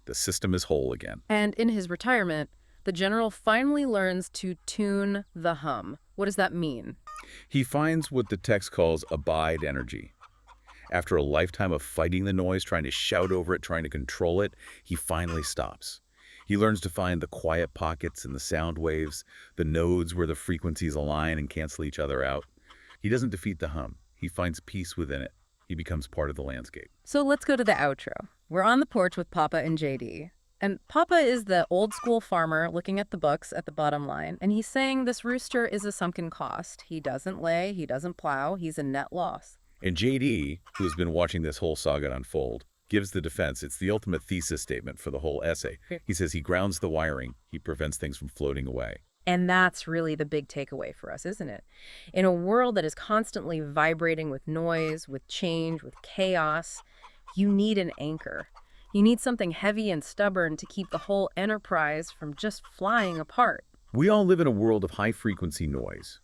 The system is whole again. And in his retirement, the general finally learns to tune the hum. What does that mean? He finds what the text calls abide energy. After a lifetime of fighting the noise, trying to shout over it, trying to control it, he finally stops. He learns to find the quiet pockets in the sound waves, the nodes where the frequencies align and cancel each other out. He doesn't defeat the hum. He finds peace within it. He becomes part of the landscape. So let's go to the outro. We're on the porch with Papa and JD. And Papa is the old-school farmer looking at the books at the bottom line, and he's saying this rooster is a sunken cost. He doesn't lay, he doesn't plow, he's a net loss. And JD, who has been watching this whole saga unfold, gives the defense. It's the ultimate thesis statement for the whole essay. He says he grounds the wiring. He prevents things from floating away. And that's really the big takeaway for us, isn't it? In a world that is constantly vibrating with noise, with change, with chaos, you need an anchor. You need something heavy and stubborn to keep the whole enterprise from just flying apart. We all live in a world of high-frequency noise.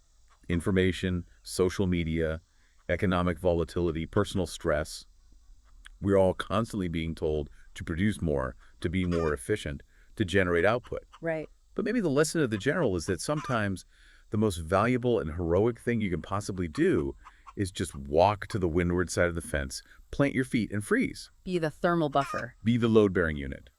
Information, social media, economic volatility, personal stress. We're all constantly being told to produce more, to be more efficient, to generate output. Right. But maybe the lesson of the general is that sometimes the most valuable and heroic thing you can possibly do is just walk to the windward side of the fence, plant your feet, and freeze. Be the thermal buffer. Be the load-bearing unit.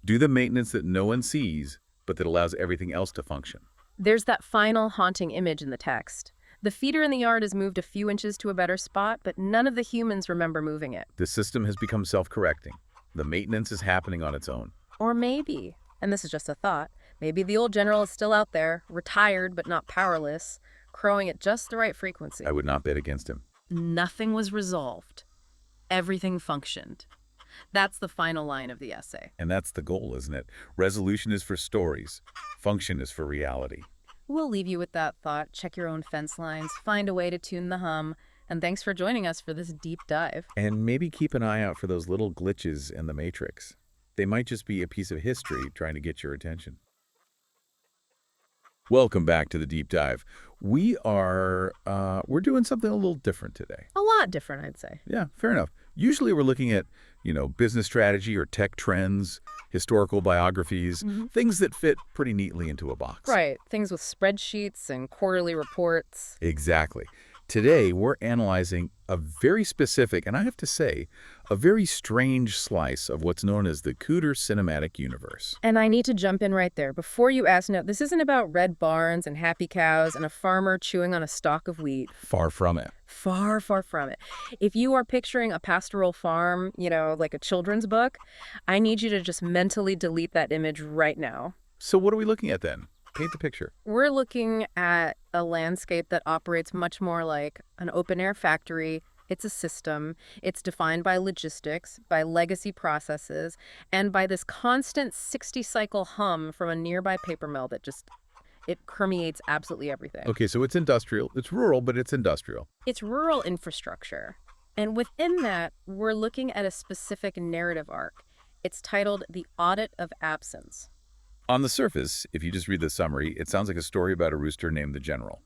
Do the maintenance that no one sees, but that allows everything else to function. There's that final haunting image in the text. The feeder in the yard has moved a few inches to a better spot, but none of the humans remember moving it. The system has become self-correcting. The maintenance is happening on its own. Or maybe, and this is just a thought, maybe the old general is still out there, retired but not powerless, crowing at just the right frequency. I would not bet against him. Nothing was resolved. Everything functioned. That's the final line of the essay. And that's the goal, isn't it? Resolution is for stories. Function is for reality. We'll leave you with that thought. Check your own fence lines, find a way to tune the hum, and thanks for joining us for this deep dive. And maybe keep an eye out for those little glitches in the matrix. They might just be a piece of history trying to get your attention. Welcome back to the deep dive. We're doing something a little different today. A lot different, I'd say. Yeah, fair enough. Usually we're looking at, business strategy or tech trends, historical biographies, things that fit pretty neatly into a box. Right, things with spreadsheets and quarterly reports. Exactly. Today, we're analyzing a very specific, and I have to say, a very strange slice of what's known as the Cooter Cinematic Universe. And I need to jump in right there. Before you ask, no, this isn't about red barns and happy cows and a farmer chewing on a stalk of wheat. Far from it. Far, far from it. If you are picturing a pastoral farm, like a children's book, I need you to just mentally delete that image right now. So what are we looking at then? Paint the picture. We're looking at a landscape that operates much more like an open-air factory. It's a system. It's defined by logistics, by legacy processes, and by this constant 60-cycle hum from a nearby paper mill that it permeates absolutely everything. Okay, so it's industrial. It's rural, but it's industrial. It's rural infrastructure. And within that, we're looking at a specific narrative arc. It's titled The Audit of Absence. On the surface, if you just read the summary, it sounds like a story about a rooster named the General.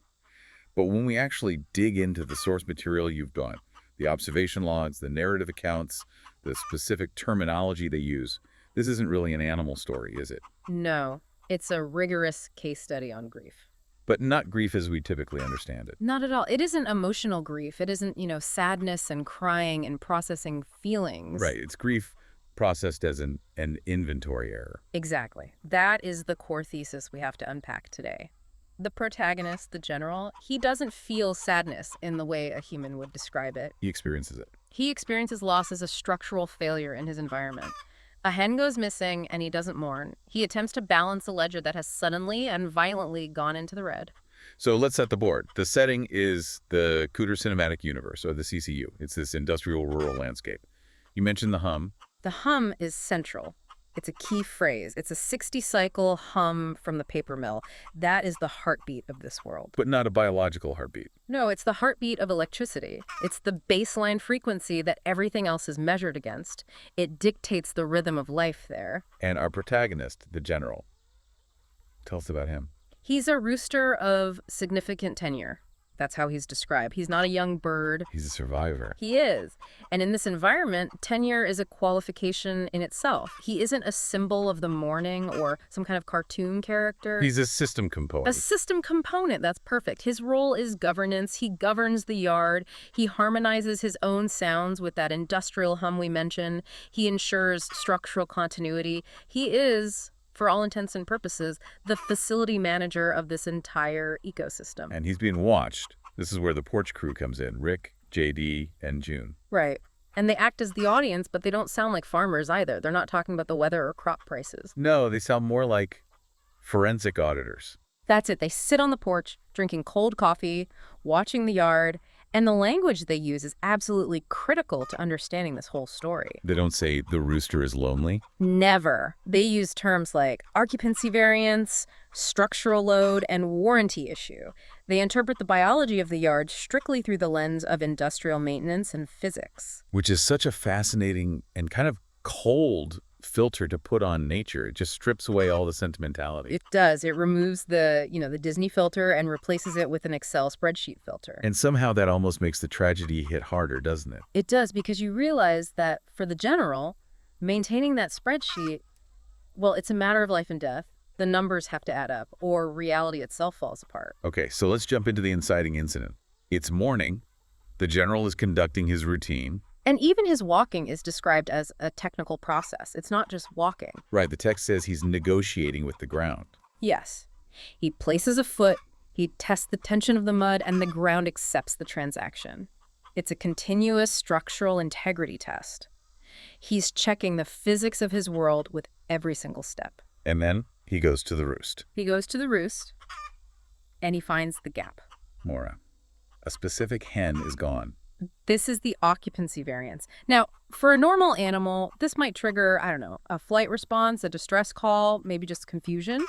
But when we actually dig into the source material you've done, the observation logs, the narrative accounts, the specific terminology they use, this isn't really an animal story, is it? No, it's a rigorous case study on grief. But not grief as we typically understand it. Not at all. It isn't emotional grief. It isn't, sadness and crying and processing feelings. Right, it's grief processed as an inventory error. Exactly. That is the core thesis we have to unpack today. The protagonist, the General, he doesn't feel sadness in the way a human would describe it. He experiences it. He experiences loss as a structural failure in his environment. A hen goes missing and he doesn't mourn. He attempts to balance a ledger that has suddenly and violently gone into the red. So let's set the board. The setting is the Cooter Cinematic Universe, or the CCU. It's this industrial rural landscape. You mentioned the hum. The hum is central. It's a key phrase. It's a 60-cycle hum from the paper mill. That is the heartbeat of this world. But not a biological heartbeat. No, it's the heartbeat of electricity. It's the baseline frequency that everything else is measured against. It dictates the rhythm of life there. And our protagonist, the General. Tell us about him. He's a rooster of significant tenure. That's how he's described. He's not a young bird. He's a survivor. He is. And in this environment, tenure is a qualification in itself. He isn't a symbol of the morning or some kind of cartoon character. He's a system component. A system component. That's perfect. His role is governance. He governs the yard. He harmonizes his own sounds with that industrial hum we mentioned. He ensures structural continuity. He is, for all intents and purposes, the facility manager of this entire ecosystem. And he's being watched. This is where the porch crew comes in. Rick, JD, and Joon. Right. And they act as the audience, but they don't sound like farmers either. They're not talking about the weather or crop prices. No, they sound more like forensic auditors. That's it. They sit on the porch, drinking cold coffee, watching the yard, and the language they use is absolutely critical to understanding this whole story. They don't say the rooster is lonely. Never. They use terms like occupancy variance, structural load, and warranty issue. They interpret the biology of the yard strictly through the lens of industrial maintenance and physics. Which is such a fascinating and kind of cold filter to put on nature. It just strips away all the sentimentality. It does. It removes the Disney filter and replaces it with an Excel spreadsheet filter. And somehow that almost makes the tragedy hit harder, doesn't it? It does, because you realize that for the General, maintaining that spreadsheet, well, it's a matter of life and death. The numbers have to add up, or reality itself falls apart. Okay, so let's jump into the inciting incident. It's morning. The General is conducting his routine. And even his walking is described as a technical process. It's not just walking. Right, the text says he's negotiating with the ground. Yes. He places a foot, he tests the tension of the mud, and the ground accepts the transaction. It's a continuous structural integrity test. He's checking the physics of his world with every single step. And then he goes to the roost. He goes to the roost, and he finds the gap. Nora, a specific hen is gone. This is the occupancy variance. Now, for a normal animal, this might trigger, I don't know, a flight response, a distress call, maybe just confusion.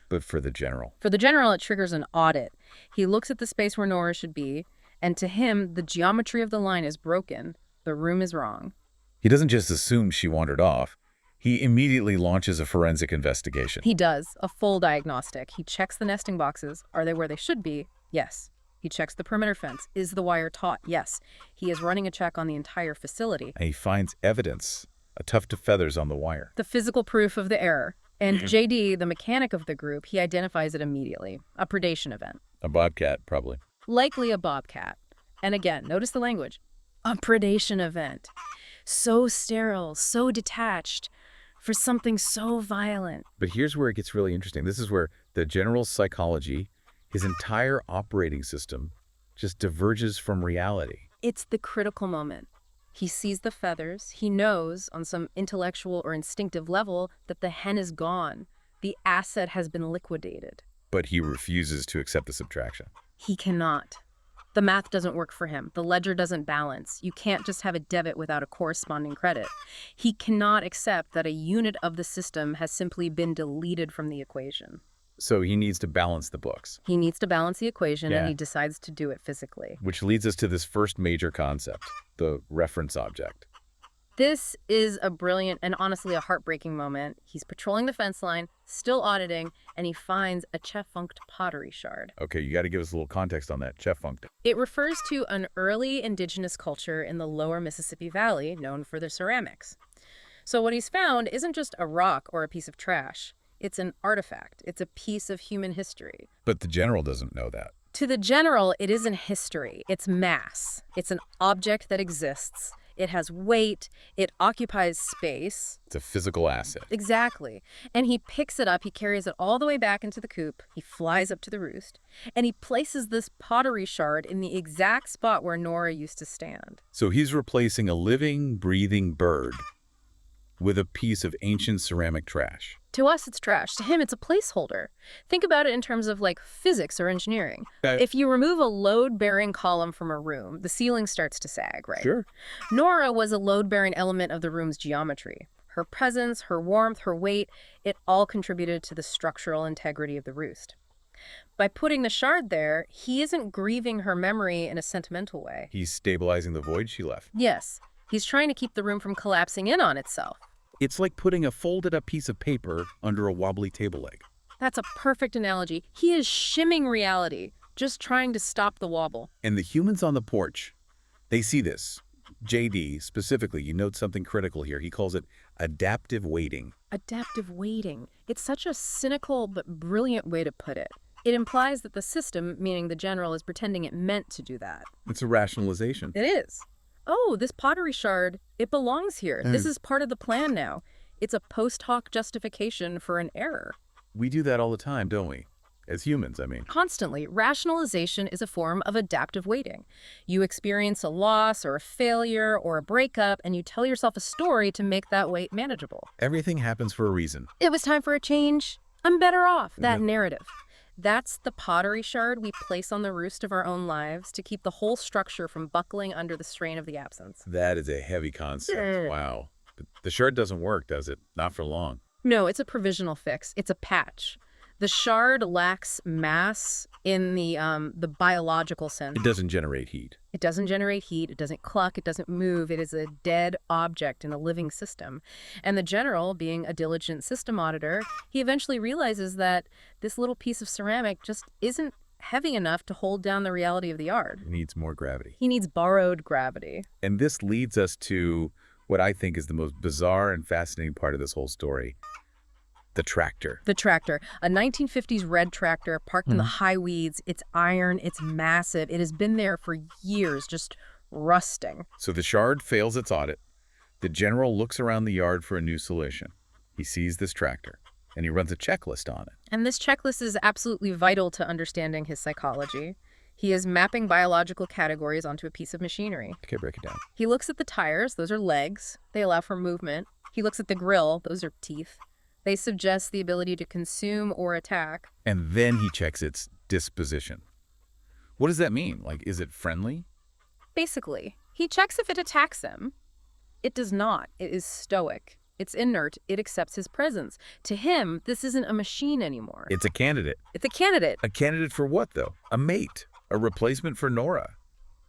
But for the general, For the general, it triggers an audit. He looks at the space where Nora should be, and to him, the geometry of the line is broken. The room is wrong. he doesn't just assume she wandered off. He immediately launches a forensic investigation. He does a full diagnostic. He checks the nesting boxes. Are they where they should be? Yes. He checks the perimeter fence. Is the wire taut? Yes. He is running a check on the entire facility. And he finds evidence, a tuft of feathers on the wire. The physical proof of the error. And JD, the mechanic of the group, he identifies it immediately. A predation event. A bobcat, probably. Likely a bobcat. And again, notice the language. A predation event. So sterile, so detached, for something so violent. But here's where it gets really interesting. This is where the general's psychology, his entire operating system, just diverges from reality. It's the critical moment. He sees the feathers. He knows on some intellectual or instinctive level that the hen is gone. The asset has been liquidated. But he refuses to accept the subtraction. He cannot. The math doesn't work for him. The ledger doesn't balance. You can't just have a debit without a corresponding credit. He cannot accept that a unit of the system has simply been deleted from the equation. So he needs to balance the books. He needs to balance the equation, Yeah. and he decides to do it physically. Which leads us to this first major concept, the reference object. This is a brilliant and honestly a heartbreaking moment. He's patrolling the fence line, still auditing, and he finds a Tchefuncte pottery shard. Okay, you got to give us a little context on that. Tchefuncte. It refers to an early indigenous culture in the lower Mississippi Valley known for their ceramics. So what he's found isn't just a rock or a piece of trash. It's an artifact. It's a piece of human history. But the general doesn't know that. To the general, it isn't history. It's mass. It's an object that exists. It has weight. It occupies space. It's a physical asset. Exactly. And he picks it up. He carries it all the way back into the coop. He flies up to the roost. And he places this pottery shard in the exact spot where Nora used to stand. So he's replacing a living, breathing bird with a piece of ancient ceramic trash. To us, it's trash. To him, it's a placeholder. Think about it in terms of like physics or engineering. Okay. If you remove a load-bearing column from a room, the ceiling starts to sag, right? Sure. Nora was a load-bearing element of the room's geometry. Her presence, her warmth, her weight, it all contributed to the structural integrity of the roost. By putting the shard there, he isn't grieving her memory in a sentimental way. He's stabilizing the void she left. Yes, he's trying to keep the room from collapsing in on itself. It's like putting a folded up piece of paper under a wobbly table leg. That's a perfect analogy. He is shimming reality, just trying to stop the wobble. And the humans on the porch, they see this. JD, specifically, you note something critical here. He calls it adaptive waiting. Adaptive waiting. It's such a cynical but brilliant way to put it. It implies that the system, meaning the general, is pretending it meant to do that. It's a rationalization. It is. Oh, this pottery shard, it belongs here. This is part of the plan now. It's a post hoc justification for an error. We do that all the time, don't we? As humans, I mean. Constantly, rationalization is a form of adaptive waiting. You experience a loss or a failure or a breakup, and you tell yourself a story to make that wait manageable. Everything happens for a reason. It was time for a change. I'm better off. That Yep. narrative. That's the pottery shard we place on the roost of our own lives to keep the whole structure from buckling under the strain of the absence. That is a heavy concept. Wow. But the shard doesn't work, does it? Not for long. No, it's a provisional fix. It's a patch. The shard lacks mass in the biological sense. It doesn't generate heat. It doesn't generate heat. It doesn't cluck. It doesn't move. It is a dead object in a living system. And the general, being a diligent system auditor, he eventually realizes that this little piece of ceramic just isn't heavy enough to hold down the reality of the yard. It needs more gravity. He needs borrowed gravity. And this leads us to what I think is the most bizarre and fascinating part of this whole story. The tractor. The tractor, a 1950s red tractor parked in the high weeds. It's iron, it's massive. It has been there for years, just rusting. So the shard fails its audit. The general looks around the yard for a new solution. He sees this tractor, and he runs a checklist on it. And this checklist is absolutely vital to understanding his psychology. He is mapping biological categories onto a piece of machinery. Okay, break it down. He looks at the tires. Those are legs. They allow for movement. He looks at the grill. Those are teeth. They suggest the ability to consume or attack. And then he checks its disposition. What does that mean? Like, is it friendly? Basically, He checks if it attacks him. It does not. It is stoic. It's inert. It accepts his presence. To him, this isn't a machine anymore. It's a candidate. It's a candidate. A candidate for what, though? A mate. A replacement for Nora.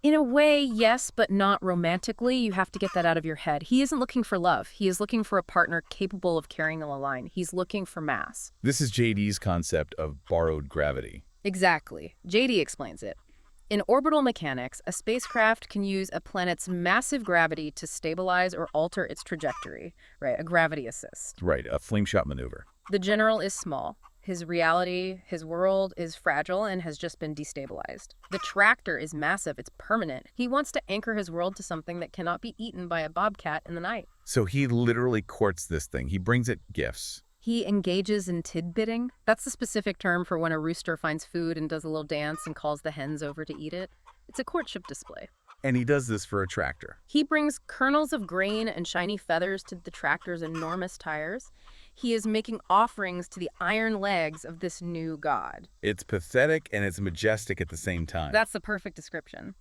In a way, yes, but not romantically. You have to get that out of your head. He isn't looking for love. He is looking for a partner capable of carrying the line. He's looking for mass. This is JD's concept of borrowed gravity. Exactly. JD explains it. In orbital mechanics, a spacecraft can use a planet's massive gravity to stabilize or alter its trajectory, right? A gravity assist. Right, a flame shot maneuver. The general is small. His reality, his world is fragile and has just been destabilized. The tractor is massive. It's permanent. He wants to anchor his world to something that cannot be eaten by a bobcat in the night. So he literally courts this thing. He brings it gifts. He engages in tidbitting. That's the specific term for when a rooster finds food and does a little dance and calls the hens over to eat it. It's a courtship display. And he does this for a tractor. He brings kernels of grain and shiny feathers to the tractor's enormous tires. He is making offerings to the iron legs of this new god. It's pathetic and it's majestic at the same time. That's the perfect description.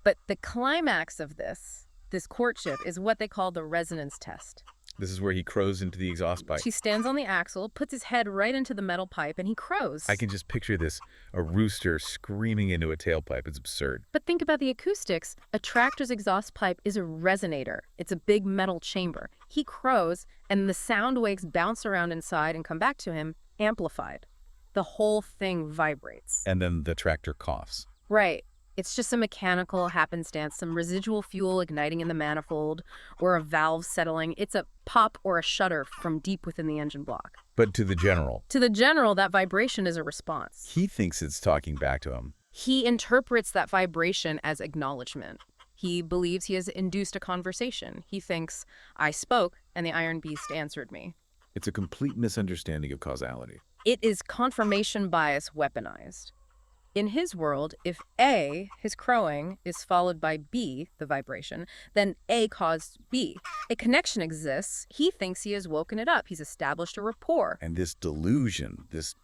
But the climax of this courtship, is what they call the resonance test. This is where he crows into the exhaust pipe. She stands on the axle, puts his head right into the metal pipe, and he crows. I can just picture this, a rooster screaming into a tailpipe. It's absurd. But think about the acoustics. A tractor's exhaust pipe is a resonator. It's a big metal chamber. He crows, and the sound waves bounce around inside and come back to him, amplified. The whole thing vibrates. And then the tractor coughs. Right. It's just a mechanical happenstance, some residual fuel igniting in the manifold, or a valve settling. It's a pop or a shudder from deep within the engine block. But to the general. To the general, that vibration is a response. He thinks it's talking back to him. He interprets that vibration as acknowledgement. He believes he has induced a conversation. He thinks, I spoke, and the iron beast answered me. It's a complete misunderstanding of causality. It is confirmation bias weaponized. In his world, if A, his crowing, is followed by B, the vibration, then A caused B. A connection exists. He thinks he has woken it up. He's established a rapport. And this delusion, this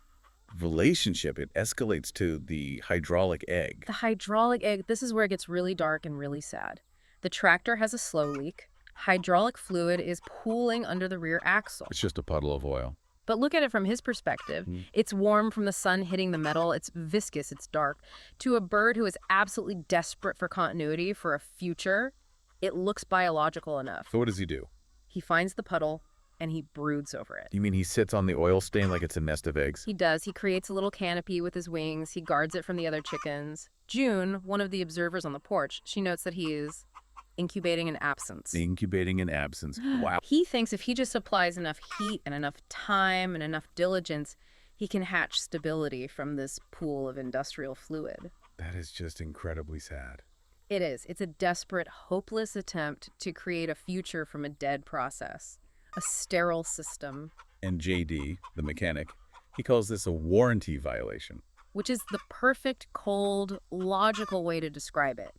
relationship, it escalates to the hydraulic egg. The hydraulic egg, this is where it gets really dark and really sad. The tractor has a slow leak. Hydraulic fluid is pooling under the rear axle. It's just a puddle of oil. But look at it from his perspective. It's warm from the sun hitting the metal. It's viscous. It's dark. To a bird who is absolutely desperate for continuity, for a future, it looks biological enough. So what does he do? He finds the puddle, and he broods over it. You mean he sits on the oil stain like it's a nest of eggs? He does. He creates a little canopy with his wings. He guards it from the other chickens. Joon, one of the observers on the porch, she notes that he is incubating in absence. Incubating in absence. Wow. He thinks if he just applies enough heat and enough time and enough diligence, he can hatch stability from this pool of industrial fluid. That is just incredibly sad. It is. It's a desperate, hopeless attempt to create a future from a dead process, a sterile system. And JD, the mechanic, he calls this a warranty violation. Which is the perfect, cold, logical way to describe it.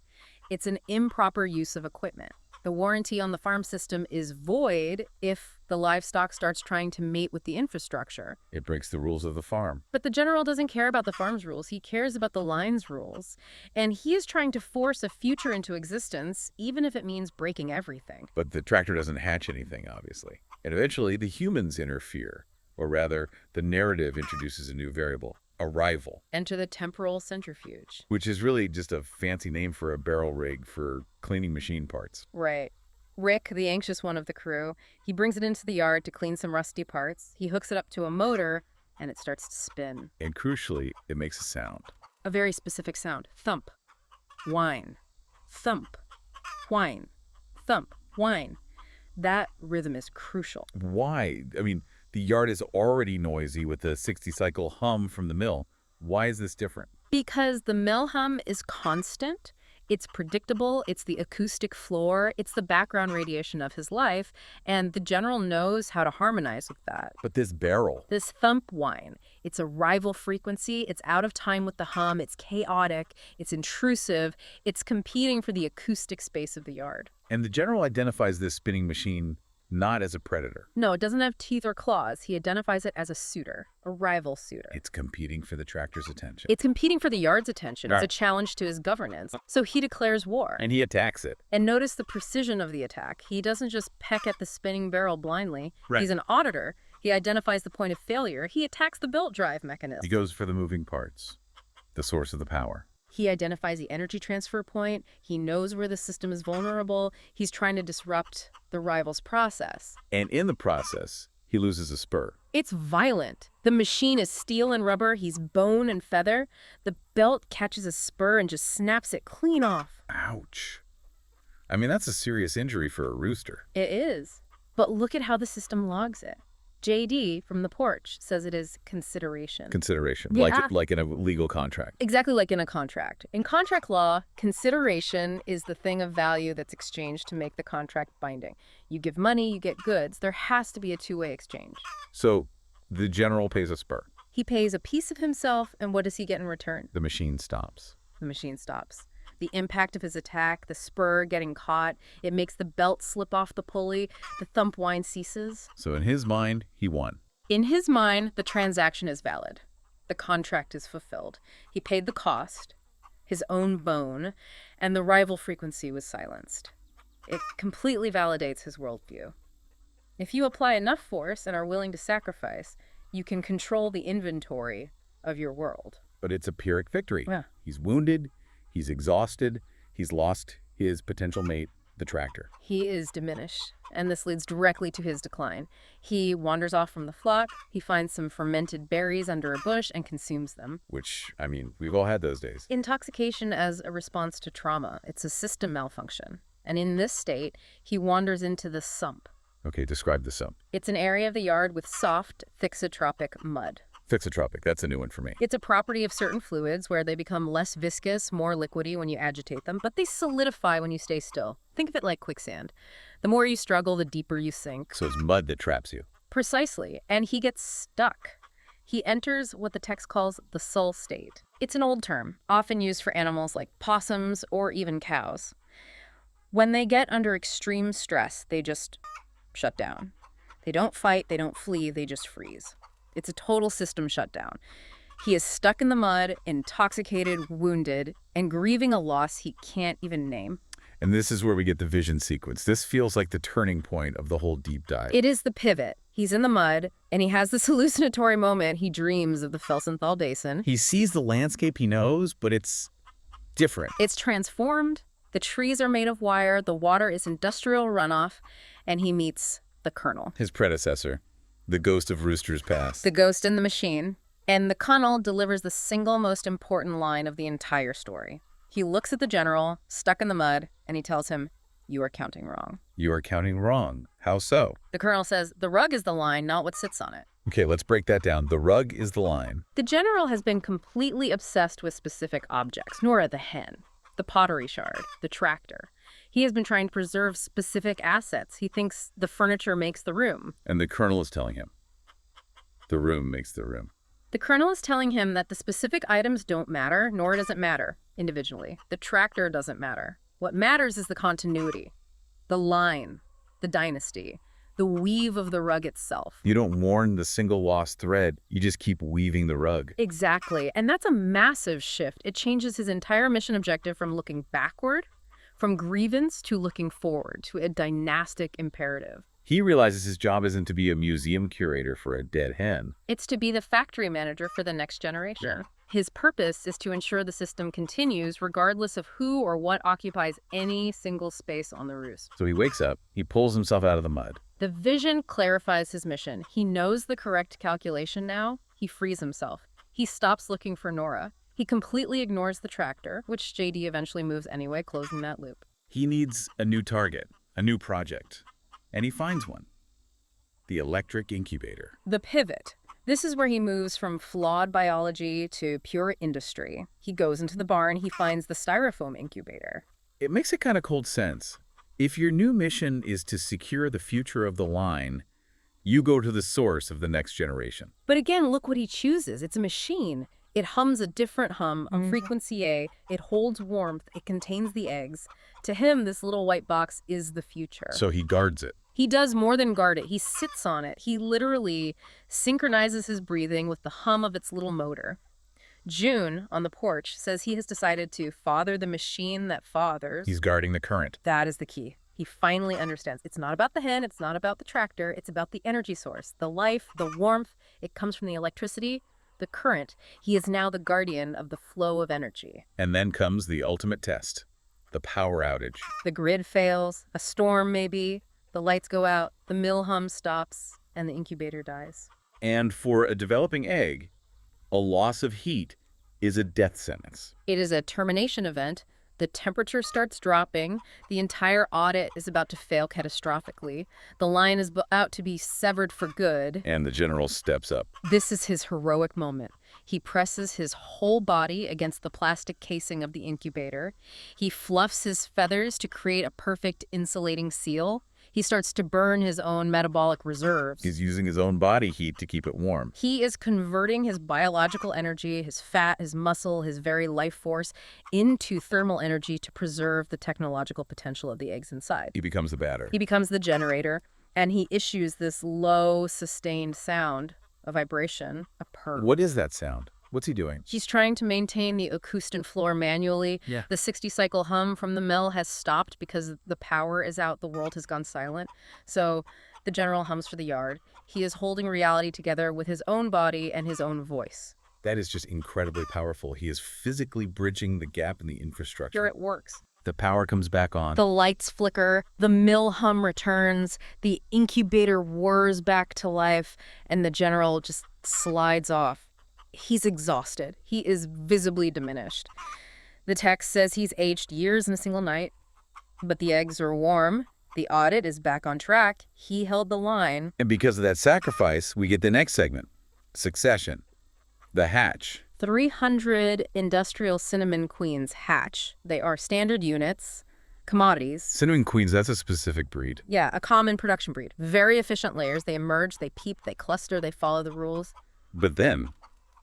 It's an improper use of equipment. The warranty on the farm system is void if the livestock starts trying to mate with the infrastructure. It breaks the rules of the farm. But the general doesn't care about the farm's rules. He cares about the line's rules. And he is trying to force a future into existence, even if it means breaking everything. But the tractor doesn't hatch anything, obviously. And eventually, the humans interfere. Or rather, the narrative introduces a new variable. Arrival. Enter the temporal centrifuge. Which is really just a fancy name for a barrel rig for cleaning machine parts. Right. Rick, the anxious one of the crew, he brings it into the yard to clean some rusty parts. He hooks it up to a motor, and it starts to spin. And crucially, it makes a sound. A very specific sound. Thump. Whine. Thump. Whine. Thump. Whine. That rhythm is crucial. Why? I mean, the yard is already noisy with the 60-cycle hum from the mill. Why is this different? Because the mill hum is constant, it's predictable, it's the acoustic floor, it's the background radiation of his life, and the general knows how to harmonize with that. But this barrel. This thump whine, it's a rival frequency, it's out of time with the hum, it's chaotic, it's intrusive, it's competing for the acoustic space of the yard. And the general identifies this spinning machine not as a predator. No, it doesn't have teeth or claws. He identifies it as a suitor, a rival suitor. It's competing for the tractor's attention. It's competing for the yard's attention. It's Right. a challenge to his governance. So he declares war. And he attacks it. And notice the precision of the attack. He doesn't just peck at the spinning barrel blindly. Right. He's an auditor. He identifies the point of failure. He attacks the belt drive mechanism. He goes for the moving parts, the source of the power. He identifies the energy transfer point. He knows where the system is vulnerable. He's trying to disrupt the rival's process. And in the process, he loses a spur. It's violent. The machine is steel and rubber. He's bone and feather. The belt catches a spur and just snaps it clean off. Ouch. I mean, that's a serious injury for a rooster. It is. But look at how the system logs it. JD from the porch says it is consideration. Consideration, Yeah. like in a legal contract. Exactly like in a contract. In contract law, consideration is the thing of value that's exchanged to make the contract binding. You give money, you get goods. There has to be a two-way exchange. So the general pays a spur. He pays a piece of himself, and what does he get in return? The machine stops. The machine stops. The impact of his attack, the spur getting caught, it makes the belt slip off the pulley, the thump whine ceases. So in his mind, he won. In his mind, the transaction is valid. The contract is fulfilled. He paid the cost, his own bone, and the rival frequency was silenced. It completely validates his worldview. If you apply enough force and are willing to sacrifice, you can control the inventory of your world. But it's a Pyrrhic victory. Yeah. He's wounded, he's exhausted, he's lost his potential mate, the tractor. He is diminished, and this leads directly to his decline. He wanders off from the flock, he finds some fermented berries under a bush and consumes them. Which, I mean, we've all had those days. Intoxication as a response to trauma. It's a system malfunction. And in this state, he wanders into the sump. Okay, describe the sump. It's an area of the yard with soft, thixotropic mud. Thixotropic, that's a new one for me. It's a property of certain fluids where they become less viscous, more liquidy when you agitate them, but they solidify when you stay still. Think of it like quicksand. The more you struggle, the deeper you sink. So it's mud that traps you. Precisely, and he gets stuck. He enters what the text calls the sul state. It's an old term, often used for animals like possums or even cows. When they get under extreme stress, they just shut down. They don't fight, they don't flee, they just freeze. It's a total system shutdown. He is stuck in the mud, intoxicated, wounded, and grieving a loss he can't even name. And this is where we get the vision sequence. This feels like the turning point of the whole deep dive. It is the pivot. He's in the mud, and he has this hallucinatory moment. He dreams of the Felsenthal Basin. He sees the landscape he knows, but it's different. It's transformed. The trees are made of wire. The water is industrial runoff, and he meets the Colonel. His predecessor, the ghost of Rooster's past. The ghost in the machine. And the Colonel delivers the single most important line of the entire story. He looks at the general, stuck in the mud, and he tells him, "You are counting wrong." You are counting wrong. How so? The Colonel says, "The rug is the line, not what sits on it." Okay, let's break that down. The rug is the line. The general has been completely obsessed with specific objects. Nora the hen, the pottery shard, the tractor. He has been trying to preserve specific assets. He thinks the furniture makes the room. And the colonel is telling him, the room makes the room. The Colonel is telling him that the specific items don't matter, nor does it matter individually. The tractor doesn't matter. What matters is the continuity, the line, the dynasty, the weave of the rug itself. You don't mourn the single lost thread. You just keep weaving the rug. Exactly. And that's a massive shift. It changes his entire mission objective from looking backward, from grievance, to looking forward, to a dynastic imperative. He realizes his job isn't to be a museum curator for a dead hen. It's to be the factory manager for the next generation. Yeah. His purpose is to ensure the system continues regardless of who or what occupies any single space on the roost. So he wakes up, he pulls himself out of the mud. The vision clarifies his mission. He knows the correct calculation now. He frees himself. He stops looking for Nora. He completely ignores the tractor, which JD eventually moves anyway, closing that loop. He needs a new target, a new project. And he finds one. The electric incubator. The pivot. This is where he moves from flawed biology to pure industry. He goes into the barn, he finds the styrofoam incubator. It makes a kind of cold sense. If your new mission is to secure the future of the line, you go to the source of the next generation. But again, look what he chooses. It's a machine. It hums a different hum on frequency A. It holds warmth. It contains the eggs. To him, this little white box is the future. So he guards it. He does more than guard it. He sits on it. He literally synchronizes his breathing with the hum of its little motor. Joon, on the porch, says he has decided to father the machine that fathers. He's guarding the current. That is the key. He finally understands. It's not about the hen. It's not about the tractor. It's about the energy source, the life, the warmth. It comes from the electricity, the current. He is now the guardian of the flow of energy. And then comes the ultimate test, the power outage. The grid fails, a storm maybe, the lights go out, the mill hum stops, and the incubator dies. And for a developing egg, a loss of heat is a death sentence. It is a termination event. The temperature starts dropping. The entire audit is about to fail catastrophically. The line is about to be severed for good. And the general steps up. This is his heroic moment. He presses his whole body against the plastic casing of the incubator. He fluffs his feathers to create a perfect insulating seal. He starts to burn his own metabolic reserves. He's using his own body heat to keep it warm. He is converting his biological energy, his fat, his muscle, his very life force, into thermal energy to preserve the technological potential of the eggs inside. He becomes the batter. He becomes the generator, and he issues this low, sustained sound, a vibration, a purr. What is that sound? What's he doing? He's trying to maintain the acoustic floor manually. Yeah. The 60-cycle hum from the mill has stopped because the power is out. The world has gone silent. So the general hums for the yard. He is holding reality together with his own body and his own voice. That is just incredibly powerful. He is physically bridging the gap in the infrastructure. Here it works. The power comes back on. The lights flicker, the mill hum returns, the incubator whirs back to life, and the general just slides off. He's exhausted. He is visibly diminished. The text says he's aged years in a single night, but the eggs are warm. The audit is back on track. He held the line. And because of that sacrifice, we get the next segment, succession, the hatch. 300 industrial cinnamon queens hatch. They are standard units, commodities. Cinnamon queens, that's a specific breed. Yeah, a common production breed. Very efficient layers. They emerge, they peep, they cluster, they follow the rules. But then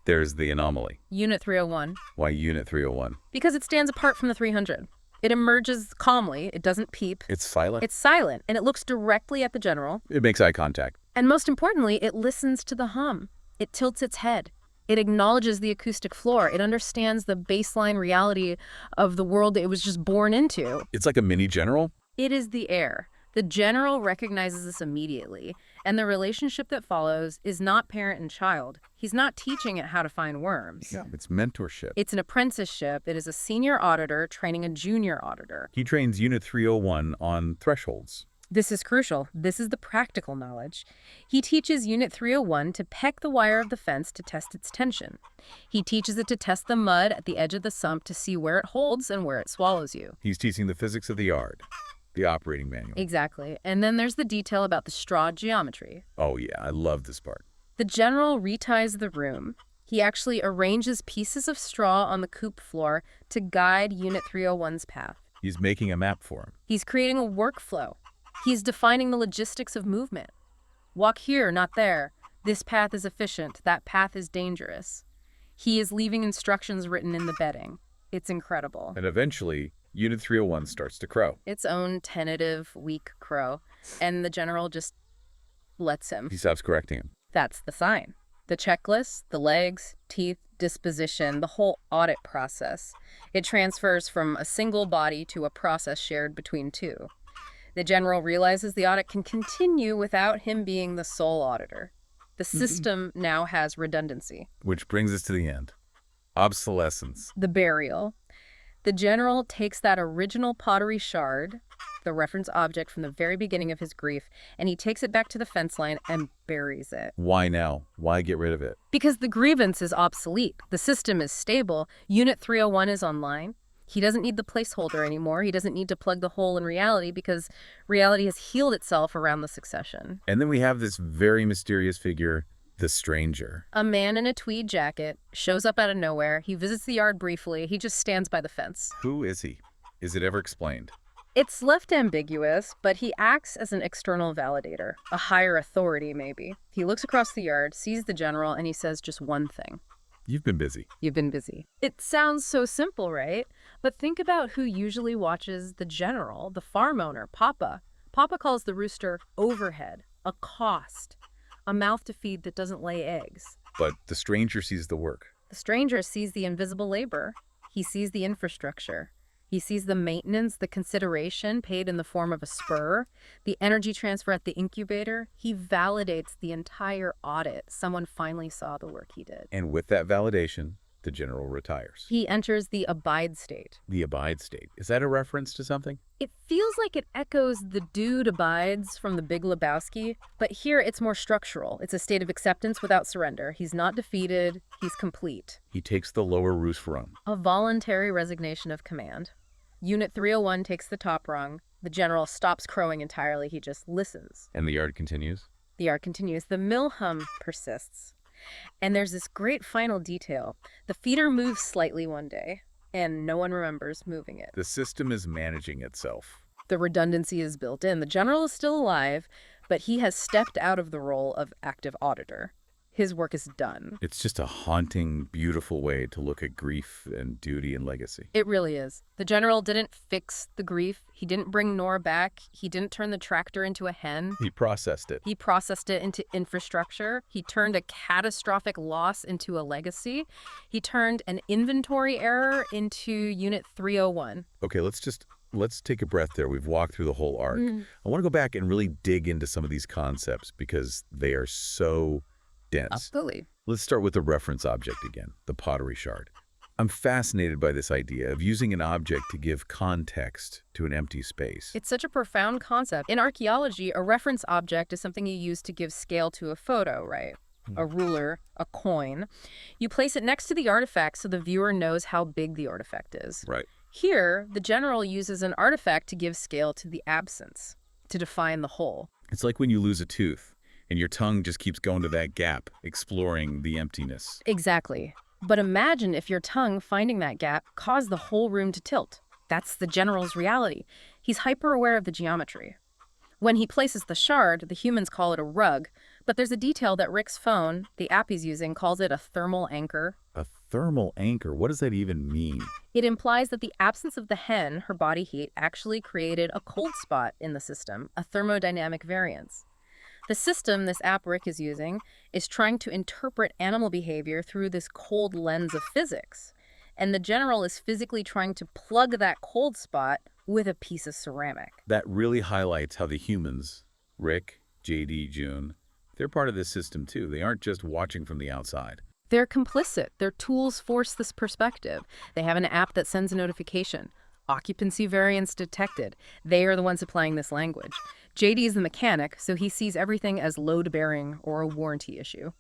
there's the anomaly. Unit 301. Why Unit 301? Because it stands apart from the 300. It emerges calmly. It doesn't peep. It's silent. It's silent, and it looks directly at the general. It makes eye contact. And most importantly, it listens to the hum. It tilts its head. It acknowledges the acoustic floor. It understands the baseline reality of the world it was just born into. It's like a mini general. It is the air. The general recognizes this immediately, and the relationship that follows is not parent and child. He's not teaching it how to find worms. Yeah, it's mentorship. It's an apprenticeship. It is a senior auditor training a junior auditor. He trains Unit 301 on thresholds. This is crucial. This is the practical knowledge. He teaches Unit 301 to peck the wire of the fence to test its tension. He teaches it to test the mud at the edge of the sump to see where it holds and where it swallows you. He's teaching the physics of the yard, the operating manual. Exactly. And then there's the detail about the straw geometry. Oh yeah, I love this part. The general reties the room. He actually arranges pieces of straw on the coop floor to guide Unit 301's path. He's making a map for him. He's creating a workflow. He's defining the logistics of movement. Walk here, not there. This path is efficient. That path is dangerous. He is leaving instructions written in the bedding. It's incredible. And eventually, Unit 301 starts to crow. Its own tentative, weak crow. And the general just lets him. He stops correcting him. That's the sign. The checklist, the legs, teeth, disposition, the whole audit process. It transfers from a single body to a process shared between two. The general realizes the audit can continue without him being the sole auditor. The system now has redundancy. Which brings us to the end. Obsolescence. The burial. The general takes that original pottery shard, the reference object from the very beginning of his grief, and he takes it back to the fence line and buries it. Why now? Why get rid of it? Because the grievance is obsolete. The system is stable. Unit 301 is online. He doesn't need the placeholder anymore. He doesn't need to plug the hole in reality because reality has healed itself around the succession. And then we have this very mysterious figure, the stranger. A man in a tweed jacket shows up out of nowhere. He visits the yard briefly. He just stands by the fence. Who is he? Is it ever explained? It's left ambiguous, but he acts as an external validator, a higher authority maybe. He looks across the yard, sees the general, and he says just one thing. You've been busy. You've been busy. It sounds so simple, right? But think about who usually watches the general, the farm owner, Papa. Papa calls the rooster overhead, a cost, a mouth to feed that doesn't lay eggs. But the stranger sees the work. The stranger sees the invisible labor. He sees the infrastructure. He sees the maintenance, the consideration paid in the form of a spur, the energy transfer at the incubator. He validates the entire audit. Someone finally saw the work he did. And with that validation, the general retires. He enters the abide state. The abide state. Is that a reference to something? It feels like it echoes the dude abides from the Big Lebowski, but here it's more structural. It's a state of acceptance without surrender. He's not defeated. He's complete. He takes the lower roost rung. A voluntary resignation of command. Unit 301 takes the top rung. The general stops crowing entirely. He just listens. And the yard continues? The yard continues. The mill hum persists. And there's this great final detail. The feeder moves slightly one day, and no one remembers moving it. The system is managing itself. The redundancy is built in. The general is still alive, but he has stepped out of the role of active auditor. His work is done. It's just a haunting, beautiful way to look at grief and duty and legacy. It really is. The general didn't fix the grief. He didn't bring Nora back. He didn't turn the tractor into a hen. He processed it. He processed it into infrastructure. He turned a catastrophic loss into a legacy. He turned an inventory error into Unit 301. Okay, let's take a breath there. We've walked through the whole arc. I want to go back and really dig into some of these concepts because they are so dense. Absolutely. Let's start with the reference object again, the pottery shard. I'm fascinated by this idea of using an object to give context to an empty space. It's such a profound concept. In archaeology, a reference object is something you use to give scale to a photo, right? A ruler, a coin. You place it next to the artifact so the viewer knows how big the artifact is. Right. Here, the general uses an artifact to give scale to the absence, to define the whole. It's like when you lose a tooth and your tongue just keeps going to that gap, exploring the emptiness. Exactly. But imagine if your tongue finding that gap caused the whole room to tilt. That's the general's reality. He's hyper-aware of the geometry. When he places the shard, the humans call it a rug, but there's a detail that Rick's phone, the app he's using, calls it a thermal anchor. A thermal anchor? What does that even mean? It implies that the absence of the hen, her body heat, actually created a cold spot in the system, a thermodynamic variance. The system this app Rick is using is trying to interpret animal behavior through this cold lens of physics. And the general is physically trying to plug that cold spot with a piece of ceramic. That really highlights how the humans, Rick, JD, Joon, they're part of this system too. They aren't just watching from the outside. They're complicit. Their tools force this perspective. They have an app that sends a notification. Occupancy variance detected. They are the ones applying this language. JD is the mechanic, so he sees everything as load-bearing or a warranty issue.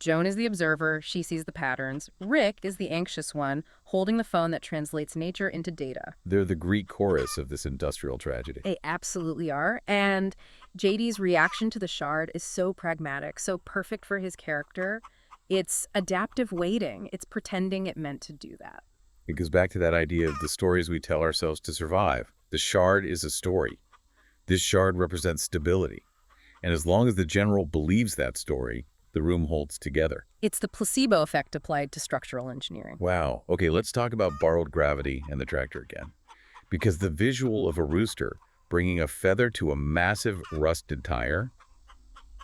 Joan is the observer. She sees the patterns. Rick is the anxious one, holding the phone that translates nature into data. They're the Greek chorus of this industrial tragedy. They absolutely are. And JD's reaction to the shard is so pragmatic, so perfect for his character. It's adaptive waiting. It's pretending it meant to do that. It goes back to that idea of the stories we tell ourselves to survive. The shard is a story. This shard represents stability. And as long as the general believes that story, the room holds together. It's the placebo effect applied to structural engineering. Wow. Okay, let's talk about borrowed gravity and the tractor again. Because the visual of a rooster bringing a feather to a massive rusted tire,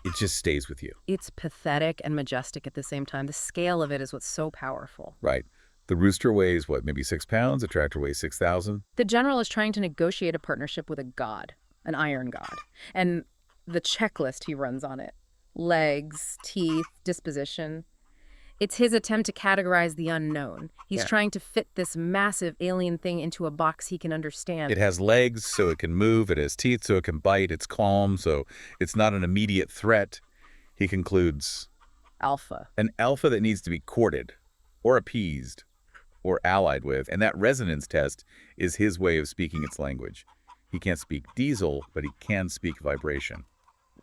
it just stays with you. It's pathetic and majestic at the same time. The scale of it is what's so powerful. Right. The rooster weighs, what, maybe 6 pounds? The tractor weighs 6,000? The general is trying to negotiate a partnership with a god, an iron god. And the checklist he runs on it. Legs, teeth, disposition. It's his attempt to categorize the unknown. He's trying to fit this massive alien thing into a box he can understand. It has legs, so it can move. It has teeth, so it can bite. It's calm, so it's not an immediate threat. He concludes, Alpha. an alpha that needs to be courted or appeased or allied with. And that resonance test is his way of speaking its language. He can't speak diesel, but he can speak vibration.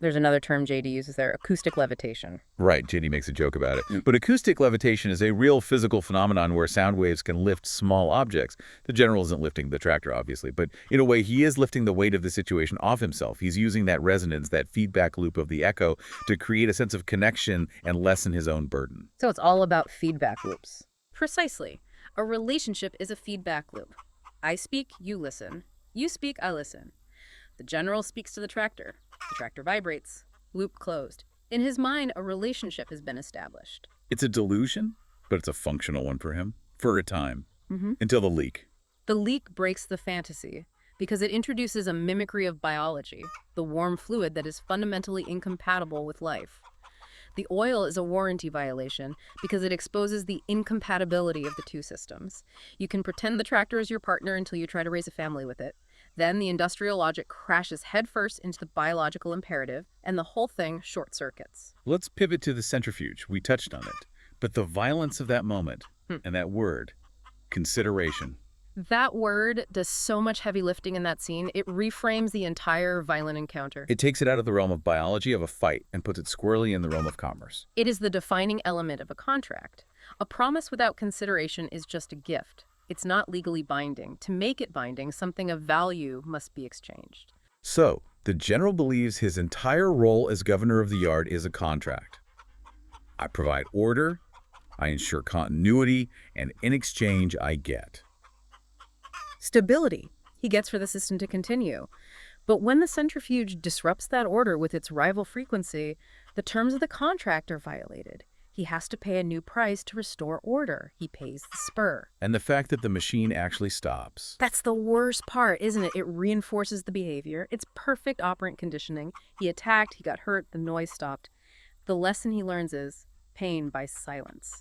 There's another term JD uses there, acoustic levitation. Right, JD makes a joke about it. But acoustic levitation is a real physical phenomenon where sound waves can lift small objects. The general isn't lifting the tractor, obviously, but in a way, he is lifting the weight of the situation off himself. He's using that resonance, that feedback loop of the echo, to create a sense of connection and lessen his own burden. So it's all about feedback loops. Precisely. A relationship is a feedback loop. I speak, you listen. You speak, I listen. The general speaks to the tractor vibrates, loop closed. In his mind, a relationship has been established. It's a delusion, but it's a functional one for him, for a time, Mm-hmm. until the leak. The leak breaks the fantasy because it introduces a mimicry of biology, the warm fluid that is fundamentally incompatible with life. The oil is a warranty violation because it exposes the incompatibility of the two systems. You can pretend the tractor is your partner until you try to raise a family with it. Then the industrial logic crashes headfirst into the biological imperative, and the whole thing short circuits. Let's pivot to the centrifuge. We touched on it. But the violence of that moment, and that word, consideration. That word does so much heavy lifting in that scene. It reframes the entire violent encounter. It takes it out of the realm of biology of a fight and puts it squarely in the realm of commerce. It is the defining element of a contract. A promise without consideration is just a gift. It's not legally binding. To make it binding, something of value must be exchanged. So, the general believes his entire role as governor of the yard is a contract. I provide order, I ensure continuity, and in exchange, I get Stability he gets for the system to continue. But when the centrifuge disrupts that order with its rival frequency, the terms of the contract are violated. He has to pay a new price to restore order. He pays the spur. And the fact that the machine actually stops. That's the worst part, isn't it? It reinforces the behavior. It's perfect operant conditioning. He attacked, he got hurt, the noise stopped. The lesson he learns is pain by silence.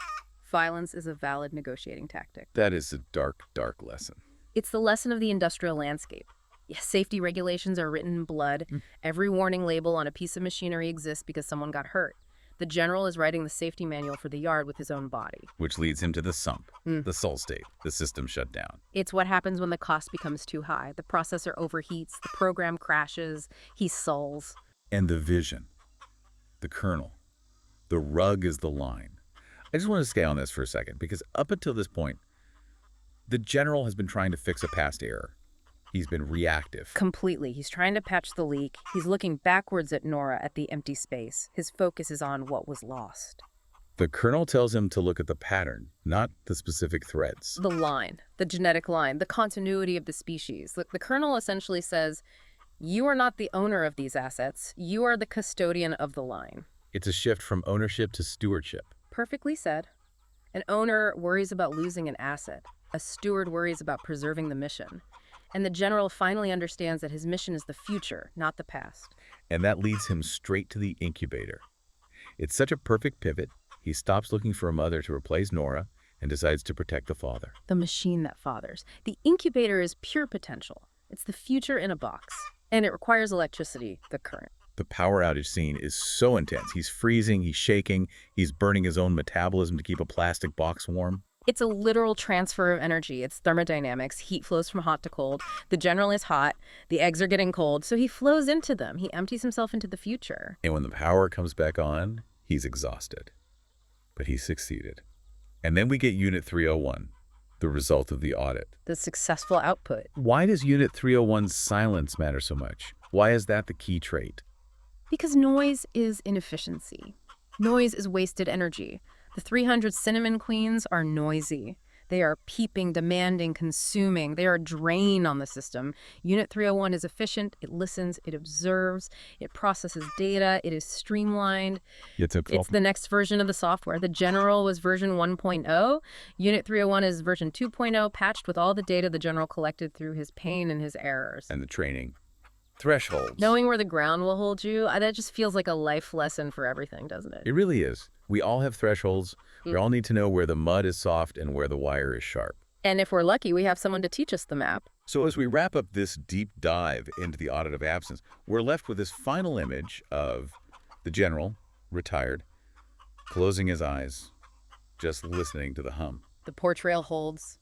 Violence is a valid negotiating tactic. That is a dark, dark lesson. It's the lesson of the industrial landscape. Yes, safety regulations are written in blood. Every warning label on a piece of machinery exists because someone got hurt. The general is writing the safety manual for the yard with his own body. Which leads him to the sump, the soul state, the system shut down. It's what happens when the cost becomes too high. The processor overheats, the program crashes, he sulls. And the vision, the kernel, the rug is the line. I just want to stay on this for a second, because up until this point, the general has been trying to fix a past error. He's been reactive. Completely. He's trying to patch the leak. He's looking backwards at Nora at the empty space. His focus is on what was lost. The kernel tells him to look at the pattern, not the specific threads. The line, the genetic line, the continuity of the species. The kernel essentially says, you are not the owner of these assets. You are the custodian of the line. It's a shift from ownership to stewardship. Perfectly said. An owner worries about losing an asset. A steward worries about preserving the mission. And the general finally understands that his mission is the future, not the past. And that leads him straight to the incubator. It's such a perfect pivot. He stops looking for a mother to replace Nora and decides to protect the father. The machine that fathers. The incubator is pure potential. It's the future in a box. And it requires electricity, the current. The power outage scene is so intense. He's freezing, he's shaking, he's burning his own metabolism to keep a plastic box warm. It's a literal transfer of energy. It's thermodynamics. Heat flows from hot to cold. The general is hot. The eggs are getting cold, so he flows into them. He empties himself into the future. And when the power comes back on, he's exhausted. But he succeeded. And then we get Unit 301, the result of the audit. The successful output. Why does Unit 301's silence matter so much? Why is that the key trait? Because noise is inefficiency. Noise is wasted energy. The 300 cinnamon queens are noisy. They are peeping, demanding, consuming. They are a drain on the system. Unit 301 is efficient. It listens. It observes. It processes data. It is streamlined. It's the next version of the software. The general was version 1.0. Unit 301 is version 2.0, patched with all the data the general collected through his pain and his errors. And the training. Thresholds. Knowing where the ground will hold you, that just feels like a life lesson for everything, doesn't it? It really is. We all have thresholds. We all need to know where the mud is soft and where the wire is sharp. And if we're lucky, we have someone to teach us the map. So as we wrap up this deep dive into the audit of absence, we're left with this final image of the general, retired, closing his eyes, just listening to the hum. The porch rail holds.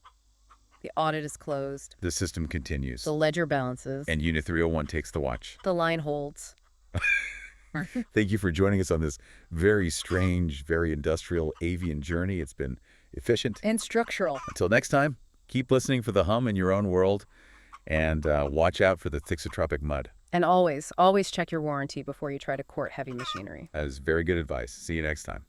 The audit is closed. The system continues. The ledger balances. And Unit 301 takes the watch. The line holds. Thank you for joining us on this very strange, very industrial avian journey. It's been efficient. And structural. Until next time, keep listening for the hum in your own world and watch out for the thixotropic mud. And always check your warranty before you try to court heavy machinery. That is very good advice. See you next time.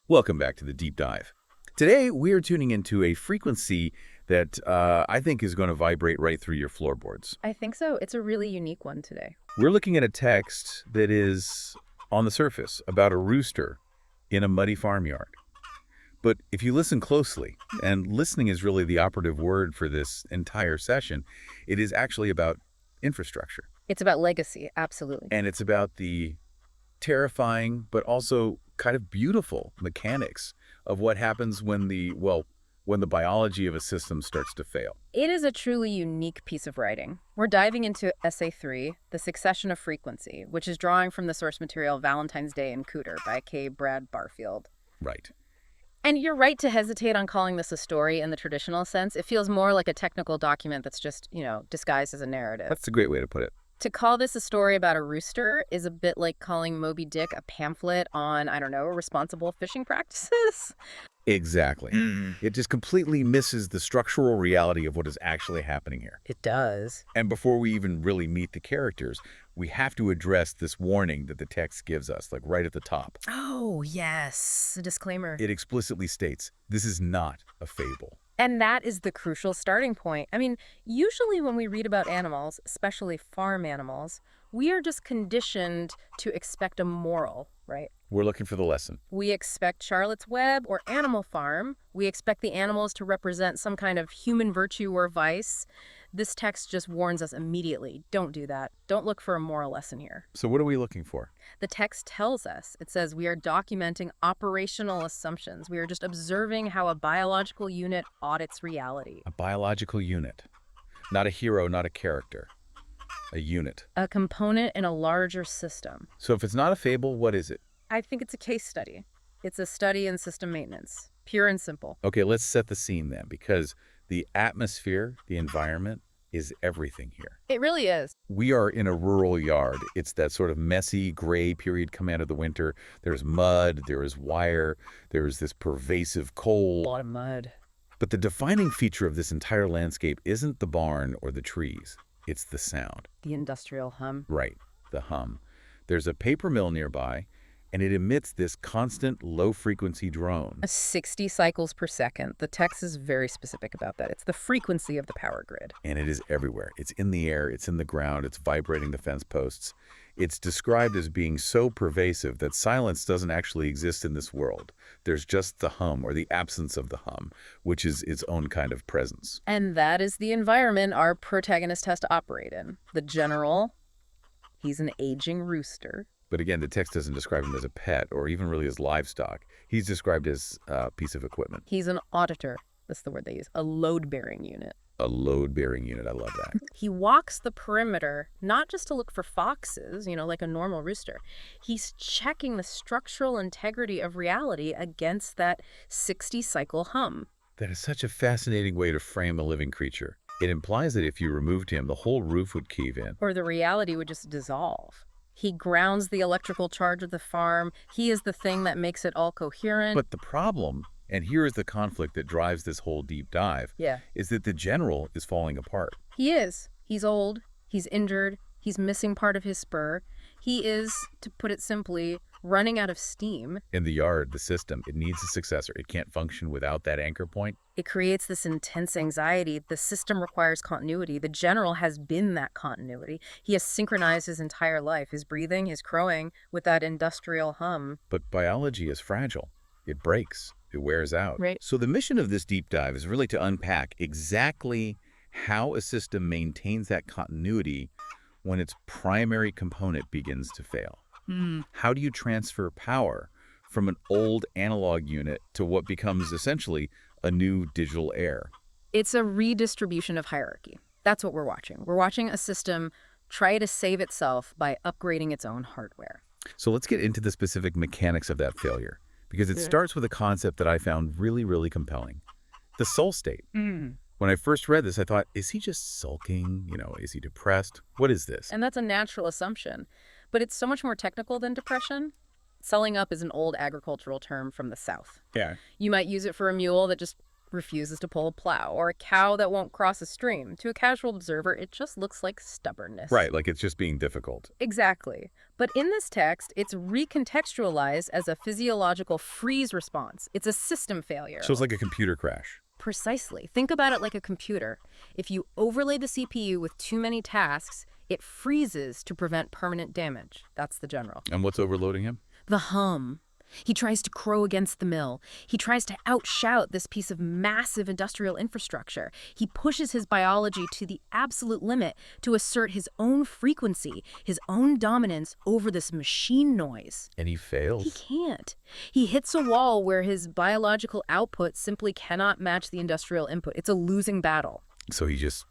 Welcome back to the Deep Dive. Today, we are tuning into a frequency that I think is going to vibrate right through your floorboards. I think so. It's a really unique one today. We're looking at a text that is, on the surface, about a rooster in a muddy farmyard. But if you listen closely, and listening is really the operative word for this entire session, it is actually about infrastructure. It's about legacy, absolutely. And it's about the terrifying but also kind of beautiful mechanics of what happens when the biology of a system starts to fail. It is a truly unique piece of writing. We're diving into Essay 3, The Succession of Frequency, which is drawing from the source material Valentine's Day in Cooter by K. Brad Barfield. Right. And you're right to hesitate on calling this a story in the traditional sense. It feels more like a technical document that's just, disguised as a narrative. That's a great way to put it. To call this a story about a rooster is a bit like calling Moby Dick a pamphlet on, responsible fishing practices. Exactly. It just completely misses the structural reality of what is actually happening here. It does. And before we even really meet the characters, we have to address this warning that the text gives us, like right at the top. Oh, yes. A disclaimer. It explicitly states, this is not a fable. And that is the crucial starting point. Usually when we read about animals, especially farm animals, we are just conditioned to expect a moral, right? We're looking for the lesson. We expect Charlotte's Web or Animal Farm. We expect the animals to represent some kind of human virtue or vice. This text just warns us immediately. Don't do that. Don't look for a moral lesson here. So what are we looking for? The text tells us. It says we are documenting operational assumptions. We are just observing how a biological unit audits reality. A biological unit. Not a hero, not a character. A unit. A component in a larger system. So if it's not a fable, what is it? I think it's a case study. It's a study in system maintenance. Pure and simple. Okay, let's set the scene then, because the atmosphere, the environment, is everything here. It really is. We are in a rural yard. It's that sort of messy, gray period come out of the winter. There's mud, there is wire, there is this pervasive cold. A lot of mud. But the defining feature of this entire landscape isn't the barn or the trees. It's the sound. The industrial hum. Right, the hum. There's a paper mill nearby, and it emits this constant low-frequency drone. 60 cycles per second. The text is very specific about that. It's the frequency of the power grid. And it is everywhere. It's in the air, it's in the ground, it's vibrating the fence posts. It's described as being so pervasive that silence doesn't actually exist in this world. There's just the hum, or the absence of the hum, which is its own kind of presence. And that is the environment our protagonist has to operate in. The general, he's an aging rooster. But again, the text doesn't describe him as a pet or even really as livestock. He's described as a piece of equipment. He's an auditor. That's the word they use. A load-bearing unit. A load-bearing unit. I love that. He walks the perimeter, not just to look for foxes, like a normal rooster. He's checking the structural integrity of reality against that 60-cycle hum. That is such a fascinating way to frame a living creature. It implies that if you removed him, the whole roof would cave in. Or the reality would just dissolve. He grounds the electrical charge of the farm. He is the thing that makes it all coherent. But the problem, and here is the conflict that drives this whole deep dive, is that the general is falling apart. He is. He's old. He's injured. He's missing part of his spur. He is, to put it simply, running out of steam. In the yard, the system, it needs a successor. It can't function without that anchor point. It creates this intense anxiety. The system requires continuity. The general has been that continuity. He has synchronized his entire life, his breathing, his crowing, with that industrial hum. But biology is fragile. It breaks. It wears out. Right. So the mission of this deep dive is really to unpack exactly how a system maintains that continuity when its primary component begins to fail. How do you transfer power from an old analog unit to what becomes essentially a new digital heir? It's a redistribution of hierarchy. That's what we're watching. We're watching a system try to save itself by upgrading its own hardware. So let's get into the specific mechanics of that failure, because it starts with a concept that I found really, really compelling. The soul state. When I first read this, I thought, is he just sulking? Is he depressed? What is this? And that's a natural assumption. But it's so much more technical than depression. Selling up is an old agricultural term from the South. Yeah. You might use it for a mule that just refuses to pull a plow, or a cow that won't cross a stream. To a casual observer, it just looks like stubbornness. Right, like it's just being difficult. Exactly. But in this text, it's recontextualized as a physiological freeze response. It's a system failure. So it's like a computer crash. Precisely. Think about it like a computer. If you overlay the CPU with too many tasks, it freezes to prevent permanent damage. That's the general. And what's overloading him? The hum. He tries to crow against the mill. He tries to outshout this piece of massive industrial infrastructure. He pushes his biology to the absolute limit to assert his own frequency, his own dominance over this machine noise. And he fails. He can't. He hits a wall where his biological output simply cannot match the industrial input. It's a losing battle. So he just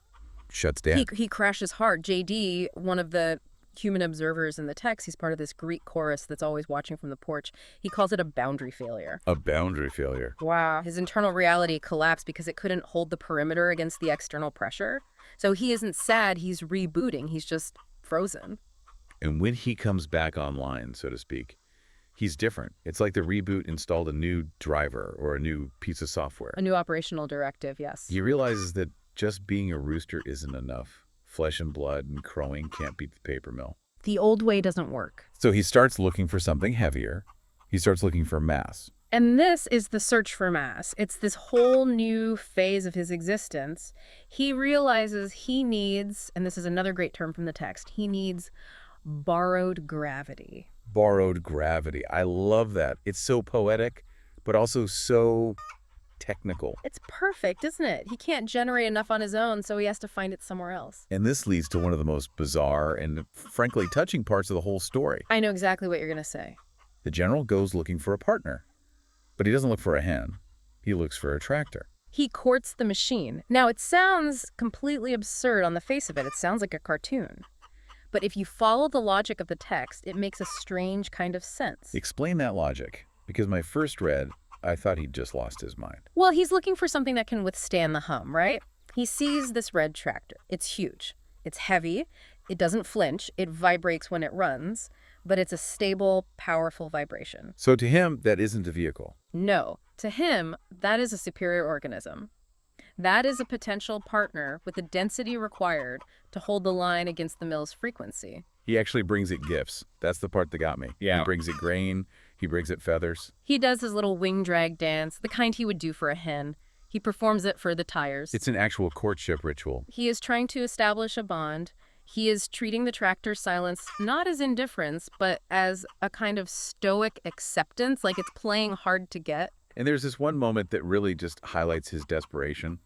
shuts down. He crashes hard. JD, one of the human observers in the text, he's part of this Greek chorus that's always watching from the porch. He calls it a boundary failure. A boundary failure. Wow. His internal reality collapsed because it couldn't hold the perimeter against the external pressure. So he isn't sad, he's rebooting. He's just frozen. And when he comes back online, so to speak, he's different. It's like the reboot installed a new driver or a new piece of software. A new operational directive, yes. He realizes that just being a rooster isn't enough. Flesh and blood and crowing can't beat the paper mill. The old way doesn't work. So he starts looking for something heavier. He starts looking for mass. And this is the search for mass. It's this whole new phase of his existence. He realizes he needs, and this is another great term from the text, he needs borrowed gravity. Borrowed gravity. I love that. It's so poetic, but also so technical. It's perfect, isn't it? He can't generate enough on his own, so he has to find it somewhere else. And this leads to one of the most bizarre and, frankly, touching parts of the whole story. I know exactly what you're going to say. The general goes looking for a partner, but he doesn't look for a hen. He looks for a tractor. He courts the machine. Now, it sounds completely absurd on the face of it. It sounds like a cartoon. But if you follow the logic of the text, it makes a strange kind of sense. Explain that logic, because my first read, I thought he'd just lost his mind. Well, he's looking for something that can withstand the hum, right? He sees this red tractor. It's huge. It's heavy. It doesn't flinch. It vibrates when it runs, but it's a stable, powerful vibration. So to him, that isn't a vehicle. No. To him, that is a superior organism. That is a potential partner with the density required to hold the line against the mill's frequency. He actually brings it gifts. That's the part that got me. Yeah. He brings it grain. He brings it feathers. He does his little wing drag dance, the kind he would do for a hen. He performs it for the tires. It's an actual courtship ritual. He is trying to establish a bond. He is treating the tractor's silence not as indifference, but as a kind of stoic acceptance, like it's playing hard to get. And there's this one moment that really just highlights his desperation.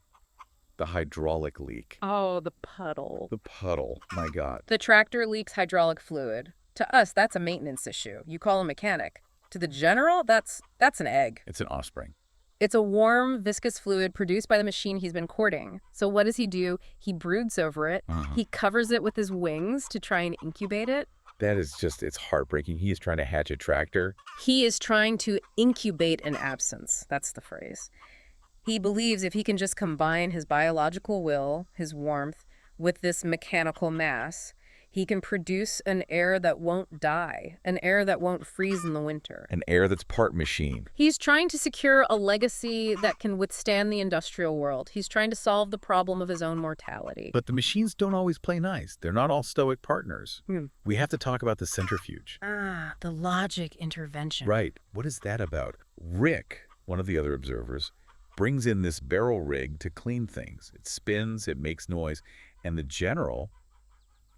The hydraulic leak. Oh, the puddle. The puddle. My God. The tractor leaks hydraulic fluid. To us, that's a maintenance issue. You call a mechanic. To the general, that's an egg. It's an offspring. It's a warm, viscous fluid produced by the machine he's been courting. So what does he do? He broods over it. He covers it with his wings to try and incubate it. That is just, it's heartbreaking. He is trying to hatch a tractor. He is trying to incubate an absence. That's the phrase. He believes if he can just combine his biological will, his warmth, with this mechanical mass, he can produce an air that won't die, an air that won't freeze in the winter. An air that's part machine. He's trying to secure a legacy that can withstand the industrial world. He's trying to solve the problem of his own mortality. But the machines don't always play nice. They're not all stoic partners. We have to talk about the centrifuge. Ah, the logic intervention. Right. What is that about? Rick, one of the other observers, brings in this barrel rig to clean things. It spins, it makes noise, and the general,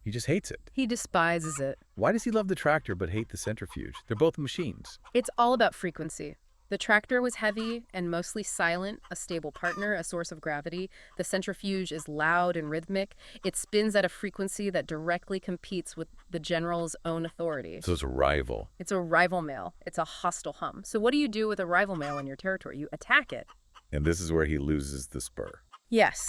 he just hates it. He despises it. Why does he love the tractor but hate the centrifuge? They're both machines. It's all about frequency. The tractor was heavy and mostly silent, a stable partner, a source of gravity. The centrifuge is loud and rhythmic. It spins at a frequency that directly competes with the general's own authority. So it's a rival. It's a rival male. It's a hostile hum. So what do you do with a rival male in your territory? You attack it. And this is where he loses the spur. Yes.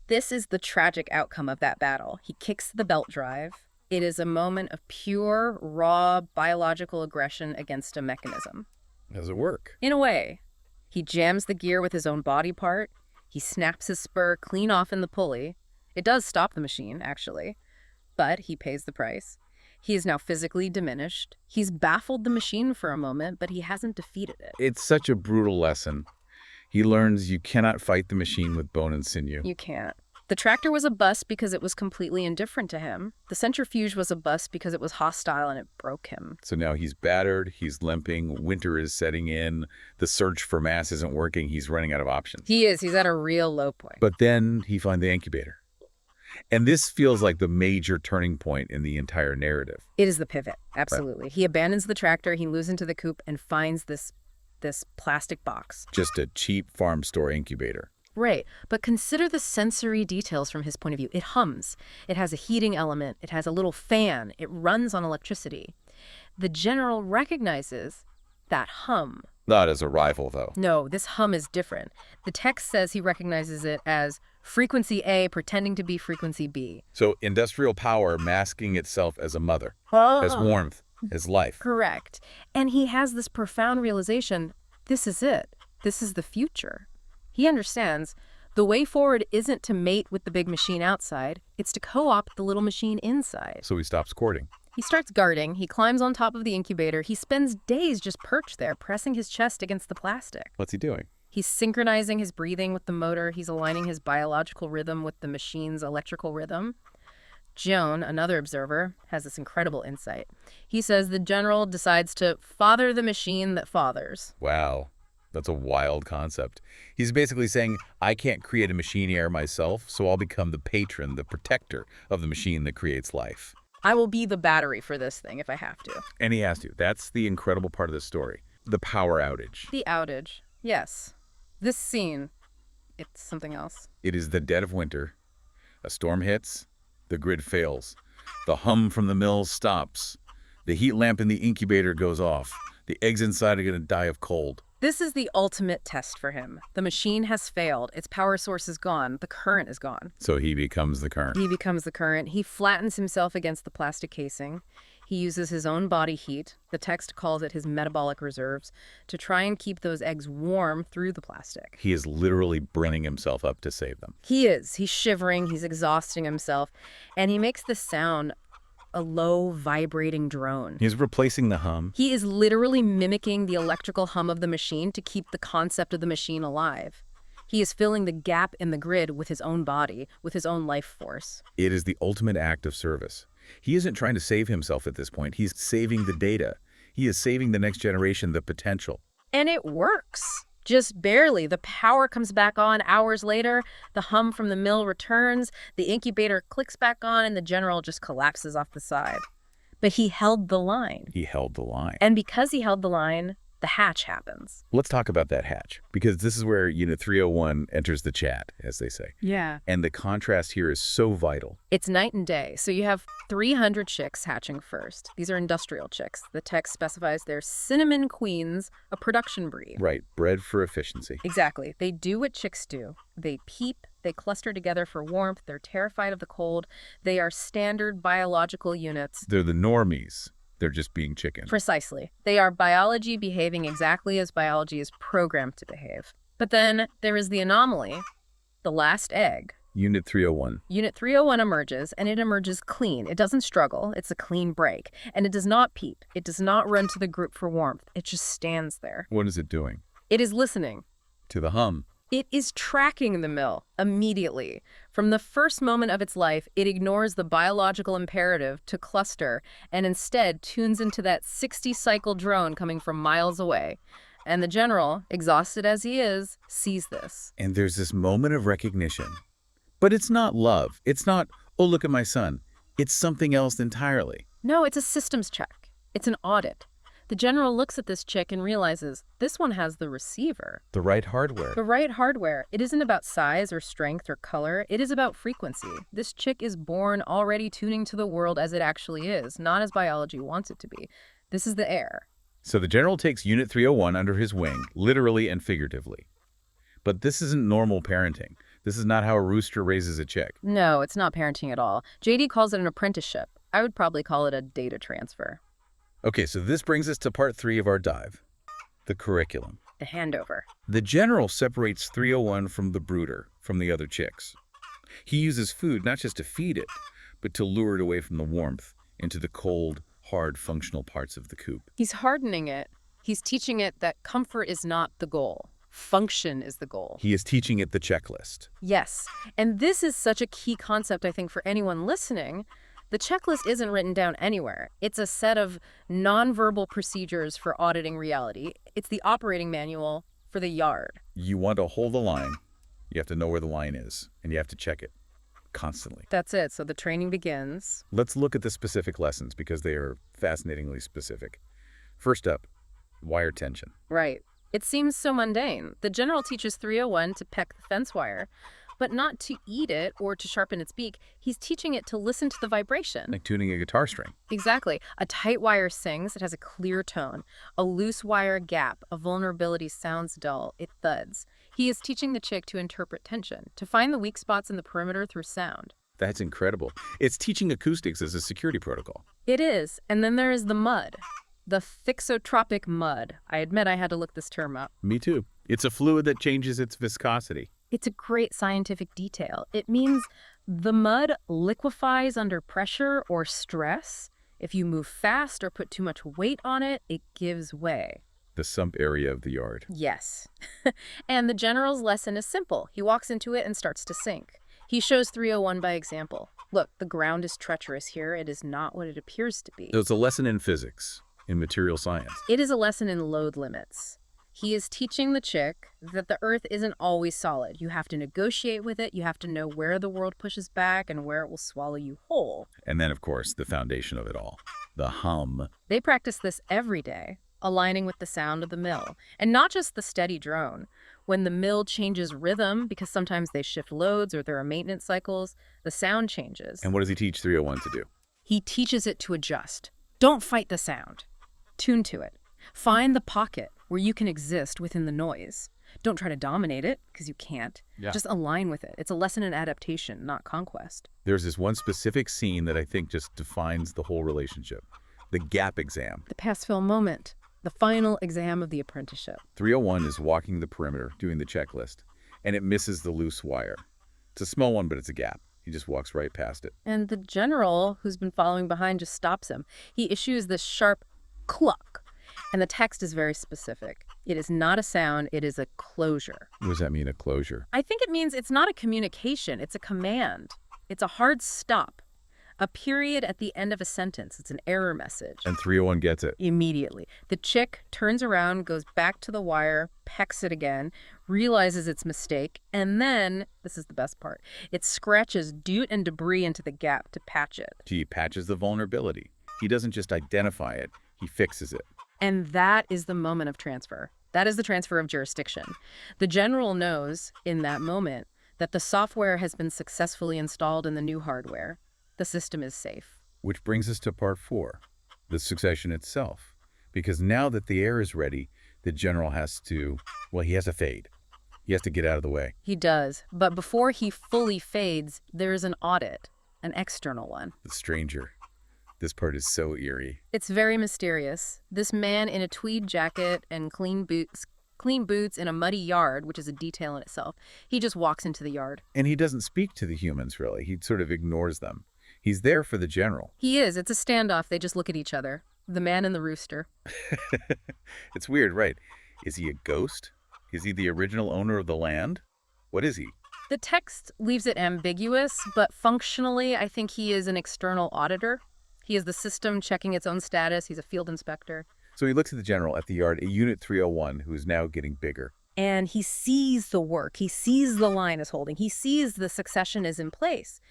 This is the tragic outcome of that battle. He kicks the belt drive. It is a moment of pure, raw, biological aggression against a mechanism. Does it work? In a way. He jams the gear with his own body part. He snaps his spur clean off in the pulley. It does stop the machine, actually. But he pays the price. He is now physically diminished. He's baffled the machine for a moment, but he hasn't defeated it. It's such a brutal lesson. He learns you cannot fight the machine with bone and sinew. You can't. The tractor was a bust because it was completely indifferent to him. The centrifuge was a bust because it was hostile and it broke him. So now he's battered, he's limping, winter is setting in, the search for mass isn't working, he's running out of options. He is. He's at a real low point. But then he finds the incubator. And this feels like the major turning point in the entire narrative. It is the pivot, absolutely. Right. He abandons the tractor, he moves into the coop and finds this plastic box. Just a cheap farm store incubator. Right, but consider the sensory details from his point of view. It hums, it has a heating element, it has a little fan, it runs on electricity. The general recognizes that hum. Not as a rival, though. No, this hum is different. The text says he recognizes it as frequency A pretending to be frequency B. So industrial power masking itself as a mother, as warmth, as life. Correct. And he has this profound realization, this is it. This is the future. He understands the way forward isn't to mate with the big machine outside, it's to co-opt the little machine inside. So he stops courting. He starts guarding, he climbs on top of the incubator, he spends days just perched there, pressing his chest against the plastic. What's he doing? He's synchronizing his breathing with the motor, he's aligning his biological rhythm with the machine's electrical rhythm. Joon, another observer, has this incredible insight. He says the general decides to father the machine that fathers. Wow. That's a wild concept. He's basically saying, I can't create a machine here myself, so I'll become the patron, the protector of the machine that creates life. I will be the battery for this thing if I have to. And he has to. That's the incredible part of the story. The power outage. The outage, yes. This scene, it's something else. It is the dead of winter. A storm hits, the grid fails. The hum from the mill stops. The heat lamp in the incubator goes off. The eggs inside are going to die of cold. This is the ultimate test for him. The machine has failed. Its power source is gone. The current is gone. So he becomes the current. He becomes the current. He flattens himself against the plastic casing. He uses his own body heat, the text calls it his metabolic reserves, to try and keep those eggs warm through the plastic. He is literally burning himself up to save them. He is. He's shivering. He's exhausting himself. And he makes this sound, a low, vibrating drone. He's replacing the hum. He is literally mimicking the electrical hum of the machine to keep the concept of the machine alive. He is filling the gap in the grid with his own body, with his own life force. It is the ultimate act of service. He isn't trying to save himself at this point. He's saving the data. He is saving the next generation, the potential. And it works. Just barely. The power comes back on hours later, the hum from the mill returns, the incubator clicks back on, and the general just collapses off the side. But he held the line. He held the line. And because he held the line, the hatch happens. Let's talk about that hatch, because this is where Unit 301 enters the chat, as they say. Yeah. And the contrast here is so vital. It's night and day. So you have 300 chicks hatching first. These are industrial chicks. The text specifies they're cinnamon queens, a production breed. Right, bred for efficiency. Exactly. They do what chicks do. They peep, they cluster together for warmth, they're terrified of the cold. They are standard biological units. They're the normies. They're just being chickens. Precisely. They are biology behaving exactly as biology is programmed to behave. But then there is the anomaly, the last egg. Unit 301. Unit 301 emerges, and it emerges clean. It doesn't struggle. It's a clean break. And it does not peep. It does not run to the group for warmth. It just stands there. What is it doing? It is listening. To the hum. It is tracking the mill immediately. From the first moment of its life, it ignores the biological imperative to cluster and instead tunes into that 60-cycle drone coming from miles away. And the general, exhausted as he is, sees this. And there's this moment of recognition. But it's not love. It's not, oh, look at my son. It's something else entirely. No, it's a systems check. It's an audit. The general looks at this chick and realizes this one has the receiver. The right hardware. The right hardware. It isn't about size or strength or color. It is about frequency. This chick is born already tuning to the world as it actually is, not as biology wants it to be. This is the air. So the general takes Unit 301 under his wing, literally and figuratively. But this isn't normal parenting. This is not how a rooster raises a chick. No, it's not parenting at all. JD calls it an apprenticeship. I would probably call it a data transfer. Okay, so this brings us to part 3 of our dive, the curriculum. The handover. The general separates 301 from the brooder, from the other chicks. He uses food not just to feed it, but to lure it away from the warmth into the cold, hard, functional parts of the coop. He's hardening it. He's teaching it that comfort is not the goal. Function is the goal. He is teaching it the checklist. Yes, and this is such a key concept, I think, for anyone listening. The checklist isn't written down anywhere. It's a set of nonverbal procedures for auditing reality. It's the operating manual for the yard. You want to hold the line. You have to know where the line is, and you have to check it constantly. That's it. So the training begins. Let's look at the specific lessons because they are fascinatingly specific. First up, wire tension. Right. It seems so mundane. The general teaches 301 to peck the fence wire, but not to eat it or to sharpen its beak. He's teaching it to listen to the vibration. Like tuning a guitar string. Exactly. A tight wire sings, it has a clear tone. A loose wire gap, a vulnerability sounds dull, it thuds. He is teaching the chick to interpret tension, to find the weak spots in the perimeter through sound. That's incredible. It's teaching acoustics as a security protocol. It is. And then there is the mud. The thixotropic mud. I admit I had to look this term up. Me too. It's a fluid that changes its viscosity. It's a great scientific detail. It means the mud liquefies under pressure or stress. If you move fast or put too much weight on it, it gives way. The sump area of the yard. Yes. And the general's lesson is simple. He walks into it and starts to sink. He shows 301 by example. Look, the ground is treacherous here. It is not what it appears to be. So it's a lesson in physics, in material science. It is a lesson in load limits. He is teaching the chick that the earth isn't always solid. You have to negotiate with it. You have to know where the world pushes back and where it will swallow you whole. And then, of course, the foundation of it all, the hum. They practice this every day, aligning with the sound of the mill. And not just the steady drone. When the mill changes rhythm, because sometimes they shift loads or there are maintenance cycles, the sound changes. And what does he teach 301 to do? He teaches it to adjust. Don't fight the sound. Tune to it. Find the pocket where you can exist within the noise. Don't try to dominate it, because you can't. Yeah. Just align with it. It's a lesson in adaptation, not conquest. There's this one specific scene that I think just defines the whole relationship. The gap exam. The pass-fail moment. The final exam of the apprenticeship. 301 is walking the perimeter, doing the checklist, and it misses the loose wire. It's a small one, but it's a gap. He just walks right past it. And the general, who's been following behind, just stops him. He issues this sharp cluck. And the text is very specific. It is not a sound, it is a closure. What does that mean, a closure? I think it means it's not a communication, it's a command. It's a hard stop. A period at the end of a sentence. It's an error message. And 301 gets it. Immediately. The chick turns around, goes back to the wire, pecks it again, realizes its mistake, and then, this is the best part, it scratches doot and debris into the gap to patch it. He patches the vulnerability. He doesn't just identify it, he fixes it. And that is the moment of transfer. That is the transfer of jurisdiction. The general knows, in that moment, that the software has been successfully installed in the new hardware. The system is safe. Which brings us to part 4, the succession itself. Because now that the air is ready, the general has to, well, he has to fade. He has to get out of the way. He does. But before he fully fades, there is an audit, an external one. The stranger. This part is so eerie. It's very mysterious. This man in a tweed jacket and clean boots in a muddy yard, which is a detail in itself. He just walks into the yard. And he doesn't speak to the humans, really. He sort of ignores them. He's there for the general. He is. It's a standoff. They just look at each other. The man and the rooster. It's weird, right? Is he a ghost? Is he the original owner of the land? What is he? The text leaves it ambiguous, but functionally, I think he is an external auditor. He is the system checking its own status. He's a field inspector. So he looks at the general at the yard, a Unit 301, who is now getting bigger. And he sees the work. He sees the line is holding. He sees the succession is in place.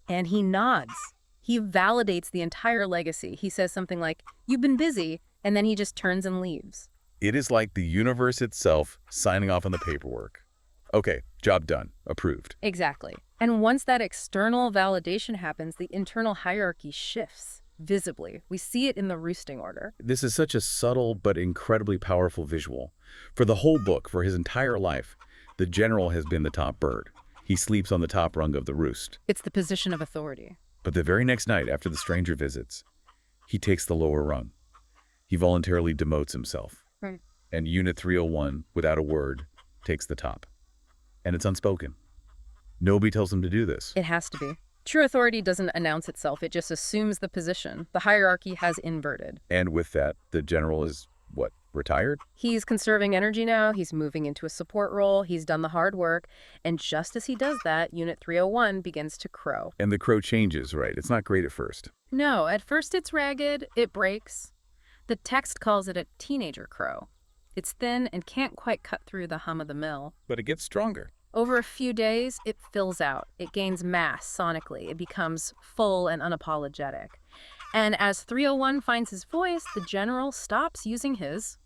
And he nods. He validates the entire legacy. He says something like, "You've been busy," and then he just turns and leaves. It is like the universe itself signing off on the paperwork. Okay, job done. Approved. Exactly. And once that external validation happens, the internal hierarchy shifts visibly. We see it in the roosting order. This is such a subtle but incredibly powerful visual. For the whole book, for his entire life, the general has been the top bird. He sleeps on the top rung of the roost. It's the position of authority. But the very next night, after the stranger visits, he takes the lower rung. He voluntarily demotes himself. Right. And Unit 301, without a word, takes the top. And it's unspoken. Nobody tells him to do this. It has to be. True authority doesn't announce itself. It just assumes the position. The hierarchy has inverted. And with that, the general is what, retired? He's conserving energy now, he's moving into a support role, he's done the hard work, and just as he does that, Unit 301 begins to crow. And the crow changes, right? It's not great at first. No, at first it's ragged, it breaks. The text calls it a teenager crow. It's thin and can't quite cut through the hum of the mill. But it gets stronger. Over a few days, it fills out. It gains mass sonically. It becomes full and unapologetic. And as 301 finds his voice, the general stops using his.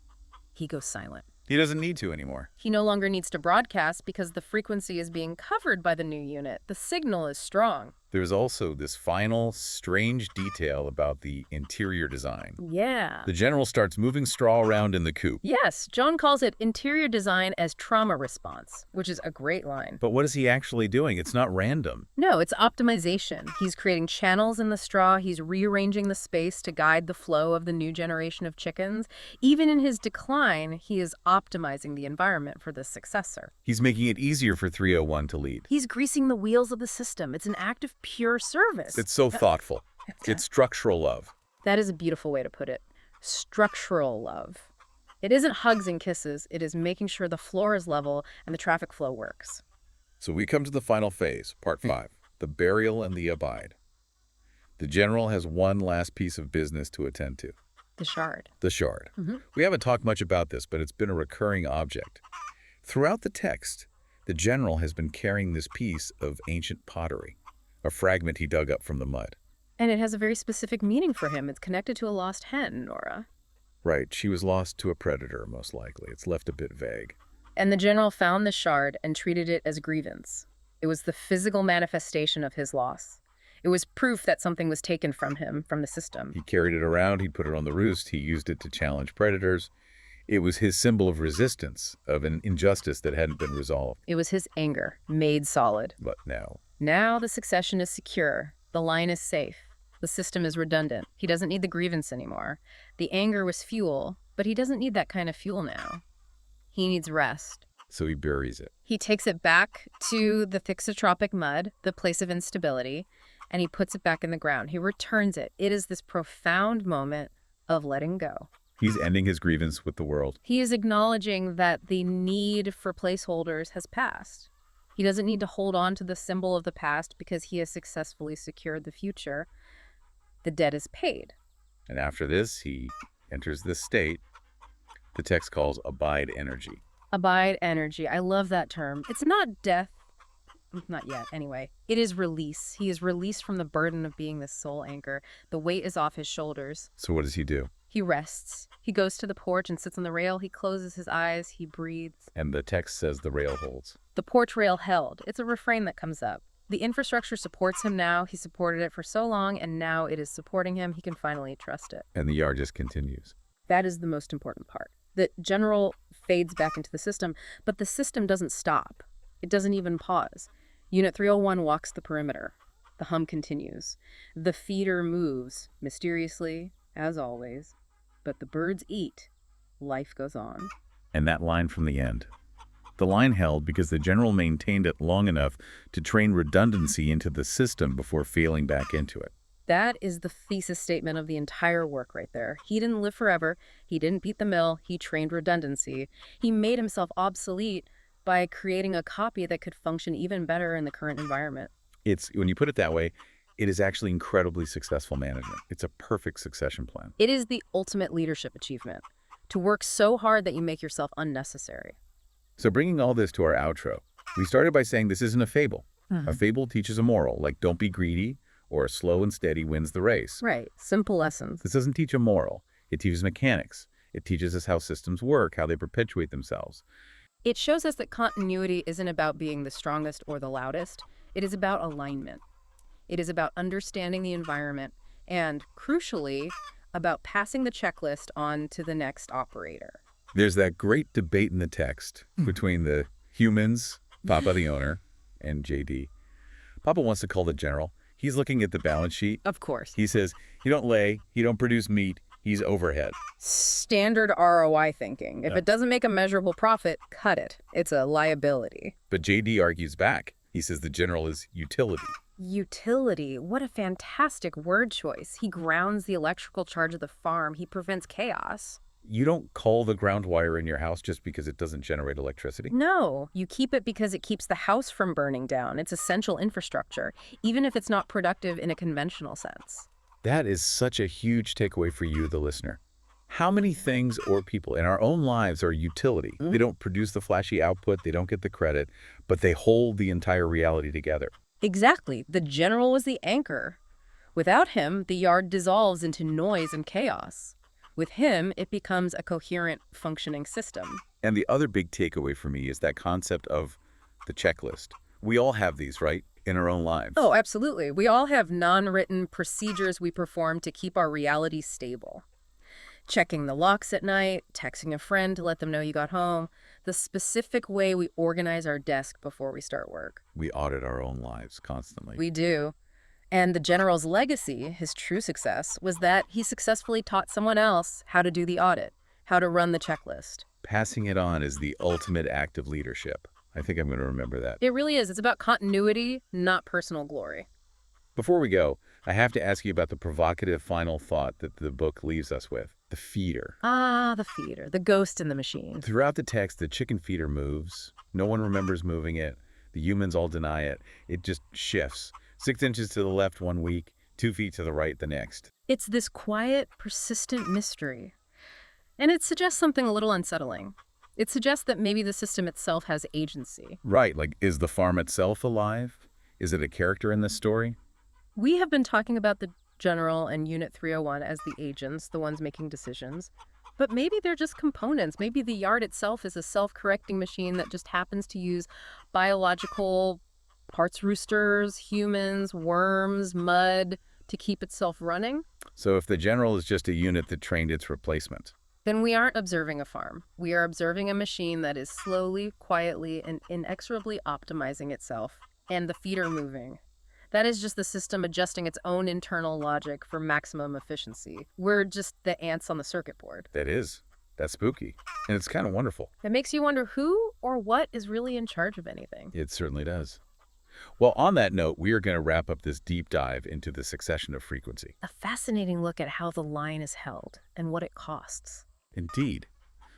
He goes silent. He doesn't need to anymore. He no longer needs to broadcast because the frequency is being covered by the new unit. The signal is strong. There's also this final, strange detail about the interior design. Yeah. The general starts moving straw around in the coop. Yes, Joon calls it interior design as trauma response, which is a great line. But what is he actually doing? It's not random. No, it's optimization. He's creating channels in the straw. He's rearranging the space to guide the flow of the new generation of chickens. Even in his decline, he is optimizing the environment for the successor. He's making it easier for 301 to lead. He's greasing the wheels of the system. It's an act of pure service. It's so thoughtful. It's structural love. That is a beautiful way to put it. Structural love. It isn't hugs and kisses. It is making sure the floor is level and the traffic flow works. So we come to the final phase, part 5, the burial and the abide. The general has one last piece of business to attend to. The shard. The shard. We haven't talked much about this, but it's been a recurring object. Throughout the text, the general has been carrying this piece of ancient pottery, a fragment he dug up from the mud. And it has a very specific meaning for him. It's connected to a lost hen, Nora. Right, she was lost to a predator, most likely. It's left a bit vague. And the general found the shard and treated it as grievance. It was the physical manifestation of his loss. It was proof that something was taken from him, from the system. He carried it around, he'd put it on the roost, he used it to challenge predators. It was his symbol of resistance, of an injustice that hadn't been resolved. It was his anger, made solid. But now, Now the succession is secure. The line is safe. The system is redundant. He doesn't need the grievance anymore. The anger was fuel, but he doesn't need that kind of fuel now. He needs rest. so he buries it. He takes it back to the thixotropic mud, the place of instability, and he puts it back in the ground. He returns it. It is this profound moment of letting go. He's ending his grievance with the world. He is acknowledging that the need for placeholders has passed. He doesn't need to hold on to the symbol of the past because he has successfully secured the future. The debt is paid. And after this, he enters this state the text calls abide energy. Abide energy. I love that term. It's not death. Not yet, anyway. It is release. He is released from the burden of being the sole anchor. The weight is off his shoulders. So what does he do? He rests. He goes to the porch and sits on the rail. He closes his eyes. He breathes. And the text says the rail holds. The porch rail held. It's a refrain that comes up. The infrastructure supports him now. He supported it for so long, and now it is supporting him. He can finally trust it. And the yard just continues. That is the most important part. The general fades back into the system, but the system doesn't stop. It doesn't even pause. Unit 301 walks the perimeter. The hum continues. The feeder moves, mysteriously, as always. But the birds eat. Life goes on. And that line from the end. The line held because the general maintained it long enough to train redundancy into the system before failing back into it. That is the thesis statement of the entire work right there. He didn't live forever. He didn't beat the mill. He trained redundancy. He made himself obsolete by creating a copy that could function even better in the current environment. It's, when you put it that way, it is actually incredibly successful management. It's a perfect succession plan. It is the ultimate leadership achievement, to work so hard that you make yourself unnecessary. So bringing all this to our outro, we started by saying this isn't a fable. A fable teaches a moral, like don't be greedy, or slow and steady wins the race. Right. Simple lessons. This doesn't teach a moral. It teaches mechanics. It teaches us how systems work, how they perpetuate themselves. It shows us that continuity isn't about being the strongest or the loudest. It is about alignment. It is about understanding the environment and, crucially, about passing the checklist on to the next operator. There's that great debate in the text between the humans, Papa the owner, and JD. Papa wants to call the general. He's looking at the balance sheet. Of course. He says, he don't lay, he don't produce meat, he's overhead. Standard ROI thinking. If it doesn't make a measurable profit, cut it. It's a liability. But JD argues back. He says the general is utility. Utility. What a fantastic word choice. He grounds the electrical charge of the farm. He prevents chaos. You don't cull the ground wire in your house just because it doesn't generate electricity? No, you keep it because it keeps the house from burning down. It's essential infrastructure, even if it's not productive in a conventional sense. That is such a huge takeaway for you, the listener. How many things or people in our own lives are utility? They don't produce the flashy output, they don't get the credit, but they hold the entire reality together. Exactly. The general was the anchor. Without him, the yard dissolves into noise and chaos. With him, it becomes a coherent, functioning system. And the other big takeaway for me is that concept of the checklist. We all have these, right, in our own lives. Oh, absolutely. We all have non-written procedures we perform to keep our reality stable. Checking the locks at night, texting a friend to let them know you got home, the specific way we organize our desk before we start work. We audit our own lives constantly. We do. And the general's legacy, his true success, was that he successfully taught someone else how to do the audit, how to run the checklist. Passing it on is the ultimate act of leadership. I think I'm going to remember that. It really is. It's about continuity, not personal glory. Before we go, I have to ask you about the provocative final thought that the book leaves us with, the feeder. Ah, the feeder, the ghost in the machine. Throughout the text, the chicken feeder moves. No one remembers moving it. The humans all deny it. It just shifts. 6 inches to the left 1 week, 2 feet to the right the next. It's this quiet, persistent mystery. And it suggests something a little unsettling. It suggests that maybe the system itself has agency. Right, like, is the farm itself alive? Is it a character in this story? We have been talking about the General and Unit 301 as the agents, the ones making decisions. But maybe they're just components. Maybe the yard itself is a self-correcting machine that just happens to use biological parts, roosters, humans, worms, mud, to keep itself running. So if the general is just a unit that trained its replacement. Then we aren't observing a farm. We are observing a machine that is slowly, quietly, and inexorably optimizing itself, and the feeder moving. That is just the system adjusting its own internal logic for maximum efficiency. We're just the ants on the circuit board. That's spooky. And it's kind of wonderful. It makes you wonder who or what is really in charge of anything. It certainly does. Well, on that note, we are going to wrap up this deep dive into the succession of frequency. A fascinating look at how the line is held and what it costs. Indeed.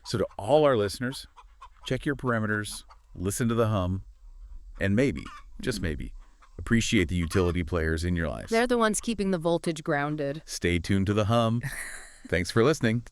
So to all our listeners, check your parameters, listen to the hum, and maybe, just maybe, appreciate the utility players in your lives. They're the ones keeping the voltage grounded. Stay tuned to the hum. Thanks for listening.